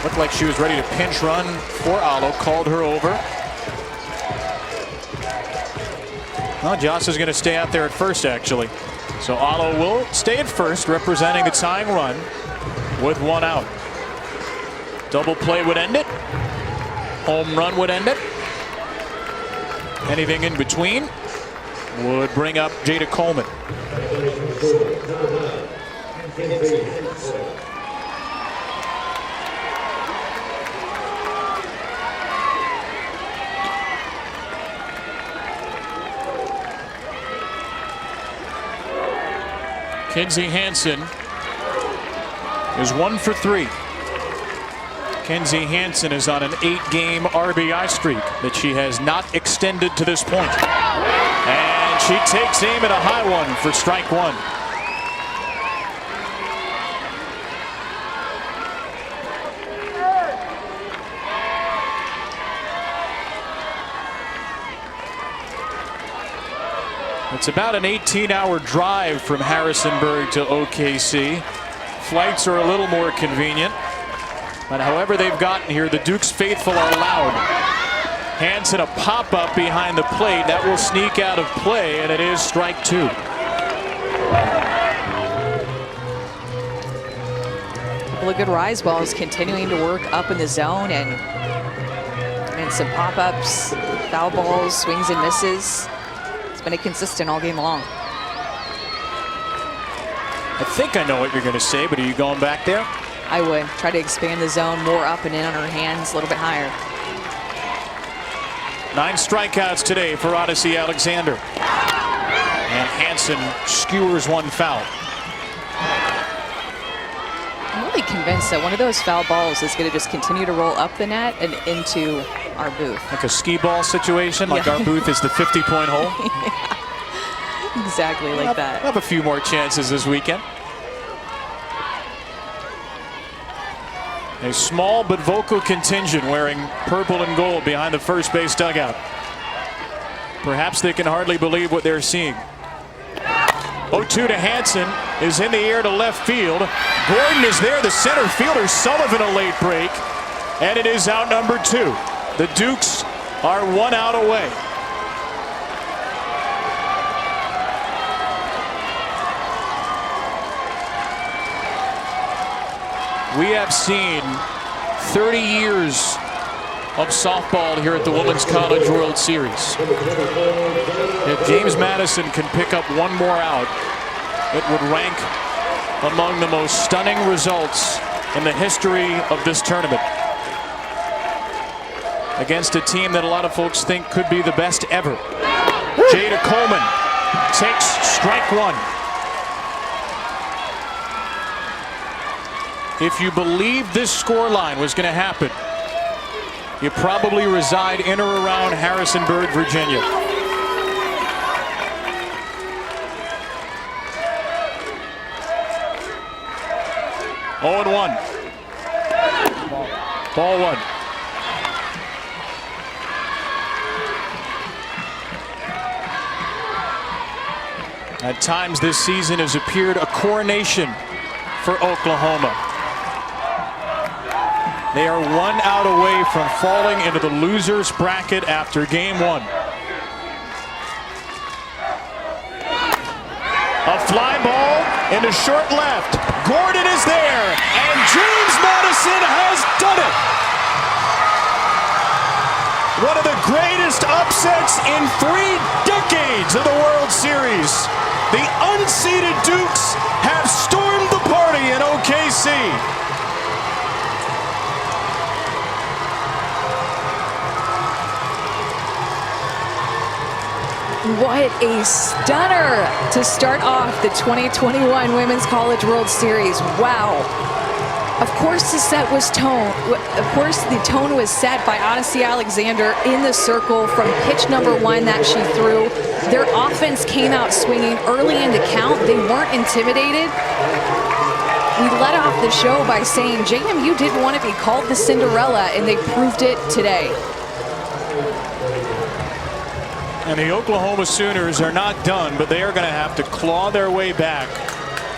[SPEAKER 1] Looked like she was ready to pinch run for Alo, called her over. Well, Joss is going to stay out there at first, actually. So Alo will stay at first, representing the tying run with 1 out. Double play would end it. Home run would end it. Anything in between would bring up Jada Coleman. Kinsey Hansen is 1 for 3. Kinsey Hansen is on an 8-game RBI streak that she has not extended to this point. And she takes aim at a high one for strike 1. It's about an 18-hour drive from Harrisonburg to OKC. Flights are a little more convenient. But however they've gotten here, the Dukes faithful are loud. Hansen a pop-up behind the plate. That will sneak out of play, and it is strike 2.
[SPEAKER 21] A couple of good rise balls continuing to work up in the zone, and some pop-ups, foul balls, swings and misses. Been consistent all game long.
[SPEAKER 1] I think I know what you're going to say, but are you going back there?
[SPEAKER 21] I would try to expand the zone more up and in on her hands, a little bit higher.
[SPEAKER 1] 9 strikeouts today for Odyssey Alexander. And Hansen skewers 1 foul.
[SPEAKER 21] I'm really convinced that one of those foul balls is going to just continue to roll up the net and into our booth.
[SPEAKER 1] Like a skee ball situation, like our booth is the 50-point hole.
[SPEAKER 21] Yeah. Exactly like that.
[SPEAKER 1] We'll have a few more chances this weekend. A small but vocal contingent wearing purple and gold behind the first base dugout. Perhaps they can hardly believe what they're seeing. 0-2 to Hansen is in the air to left field. Gordon is there, the center fielder. Sullivan a late break, and it is out number 2. The Dukes are 1 out away. We have seen 30 years of softball here at the Women's College World Series. If James Madison can pick up 1 more out, it would rank among the most stunning results in the history of this tournament. Against a team that a lot of folks think could be the best ever. Jada Coleman takes strike 1. If you believe this scoreline was going to happen, you probably reside in or around Harrisonburg, Virginia. Oh, 1. Ball 1. At times this season has appeared a coronation for Oklahoma. They are 1 out away from falling into the losers bracket after game 1. A fly ball into short left. Gordon is there, and James Madison has done it. One of the greatest upsets in 3 decades of the World Series. The unseeded Dukes have stormed the party in OKC.
[SPEAKER 6] What a stunner to start off the 2021 Women's College World Series. Wow. Of course the set was the tone was set by Odyssey Alexander in the circle from pitch number 1 that she threw. Their offense came out swinging early in the count. They weren't intimidated. We led off the show by saying JMU didn't want to be called the Cinderella, and they proved it today.
[SPEAKER 1] And the Oklahoma Sooners are not done, but they are going to have to claw their way back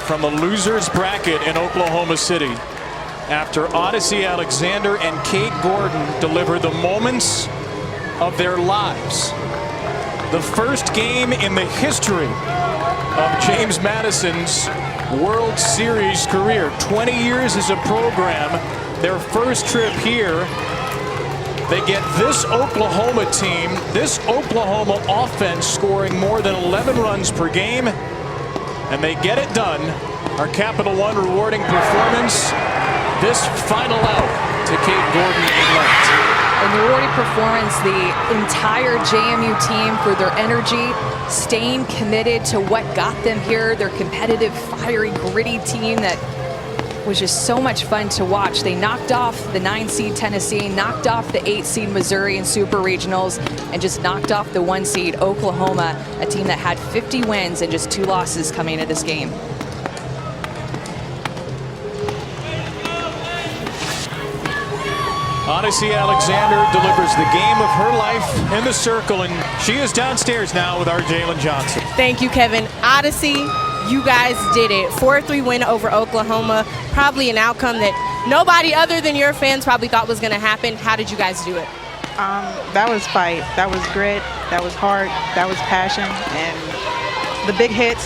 [SPEAKER 1] from the loser's bracket in Oklahoma City after Odyssey Alexander and Kate Gordon deliver the moments of their lives. The first game in the history of James Madison's World Series career. 20 years as a program, their first trip here. They get this Oklahoma team, this Oklahoma offense scoring more than 11 runs per game, and they get it done. Our Capital One rewarding performance, this final out to Kate Gordon in left.
[SPEAKER 6] A rewarding performance, the entire JMU team for their energy, staying committed to what got them here, their competitive, fiery, gritty team that was just so much fun to watch. They knocked off the 9-seed Tennessee, knocked off the 8-seed Missouri in Super Regionals, and just knocked off the 1-seed Oklahoma, a team that had 50 wins and just 2 losses coming into this game.
[SPEAKER 1] Odyssey Alexander delivers the game of her life in the circle, and she is downstairs now with our Jalen Johnson.
[SPEAKER 9] Thank you, Kevin. Odyssey, you guys did it. 4-3 win over Oklahoma. Probably an outcome that nobody other than your fans probably thought was going to happen. How did you guys do it?
[SPEAKER 11] That was fight. That was grit. That was heart. That was passion. And the big hits,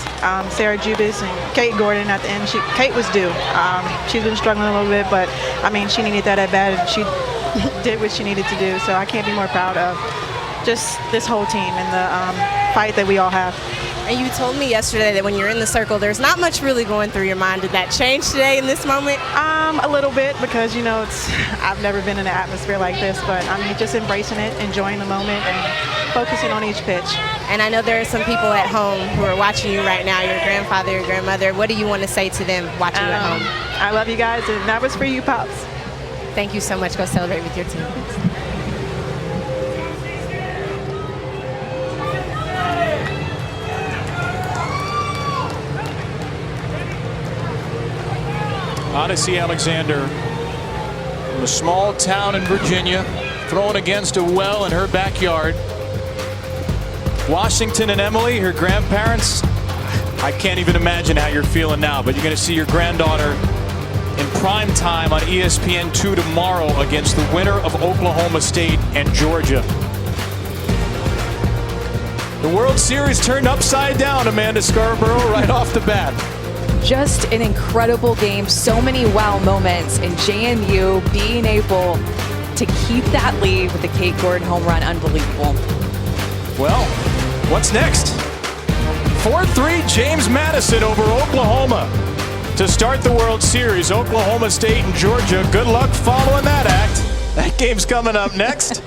[SPEAKER 11] Sarah Jubis and Kate Gordon at the end. Kate was due. She's been struggling a little bit, but I mean, she needed that at bat, and she did what she needed to do. So I can't be more proud of just this whole team and the fight that we all have.
[SPEAKER 9] And you told me yesterday that when you're in the circle, there's not much really going through your mind. Did that change today in this moment?
[SPEAKER 11] A little bit, because you know I've never been in an atmosphere like this, but I mean just embracing it, enjoying the moment, and focusing on each pitch.
[SPEAKER 9] And I know there are some people at home who are watching you right now, your grandfather, your grandmother. What do you want to say to them watching you at home?
[SPEAKER 11] I love you guys, and that was for you, Pops.
[SPEAKER 9] Thank you so much. Go celebrate with your team.
[SPEAKER 1] Odyssey Alexander from a small town in Virginia, thrown against a well in her backyard. Washington and Emily, her grandparents, I can't even imagine how you're feeling now, but you're going to see your granddaughter in prime time on ESPN2 tomorrow against the winner of Oklahoma State and Georgia. The World Series turned upside down, Amanda Scarborough, right off the bat.
[SPEAKER 6] Just an incredible game, so many wow moments, and JMU being able to keep that lead with the Kate Gordon home run, unbelievable.
[SPEAKER 1] Well, what's next? 4-3 James Madison over Oklahoma to start the World Series. Oklahoma State and Georgia, good luck following that act. That game's coming up next.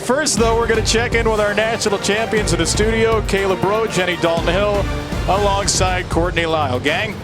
[SPEAKER 1] First, though, we're going to check in with our national champions in the studio, Caleb Rowe, Jenny Dalton-Hill, alongside Courtney Lyle. Gang,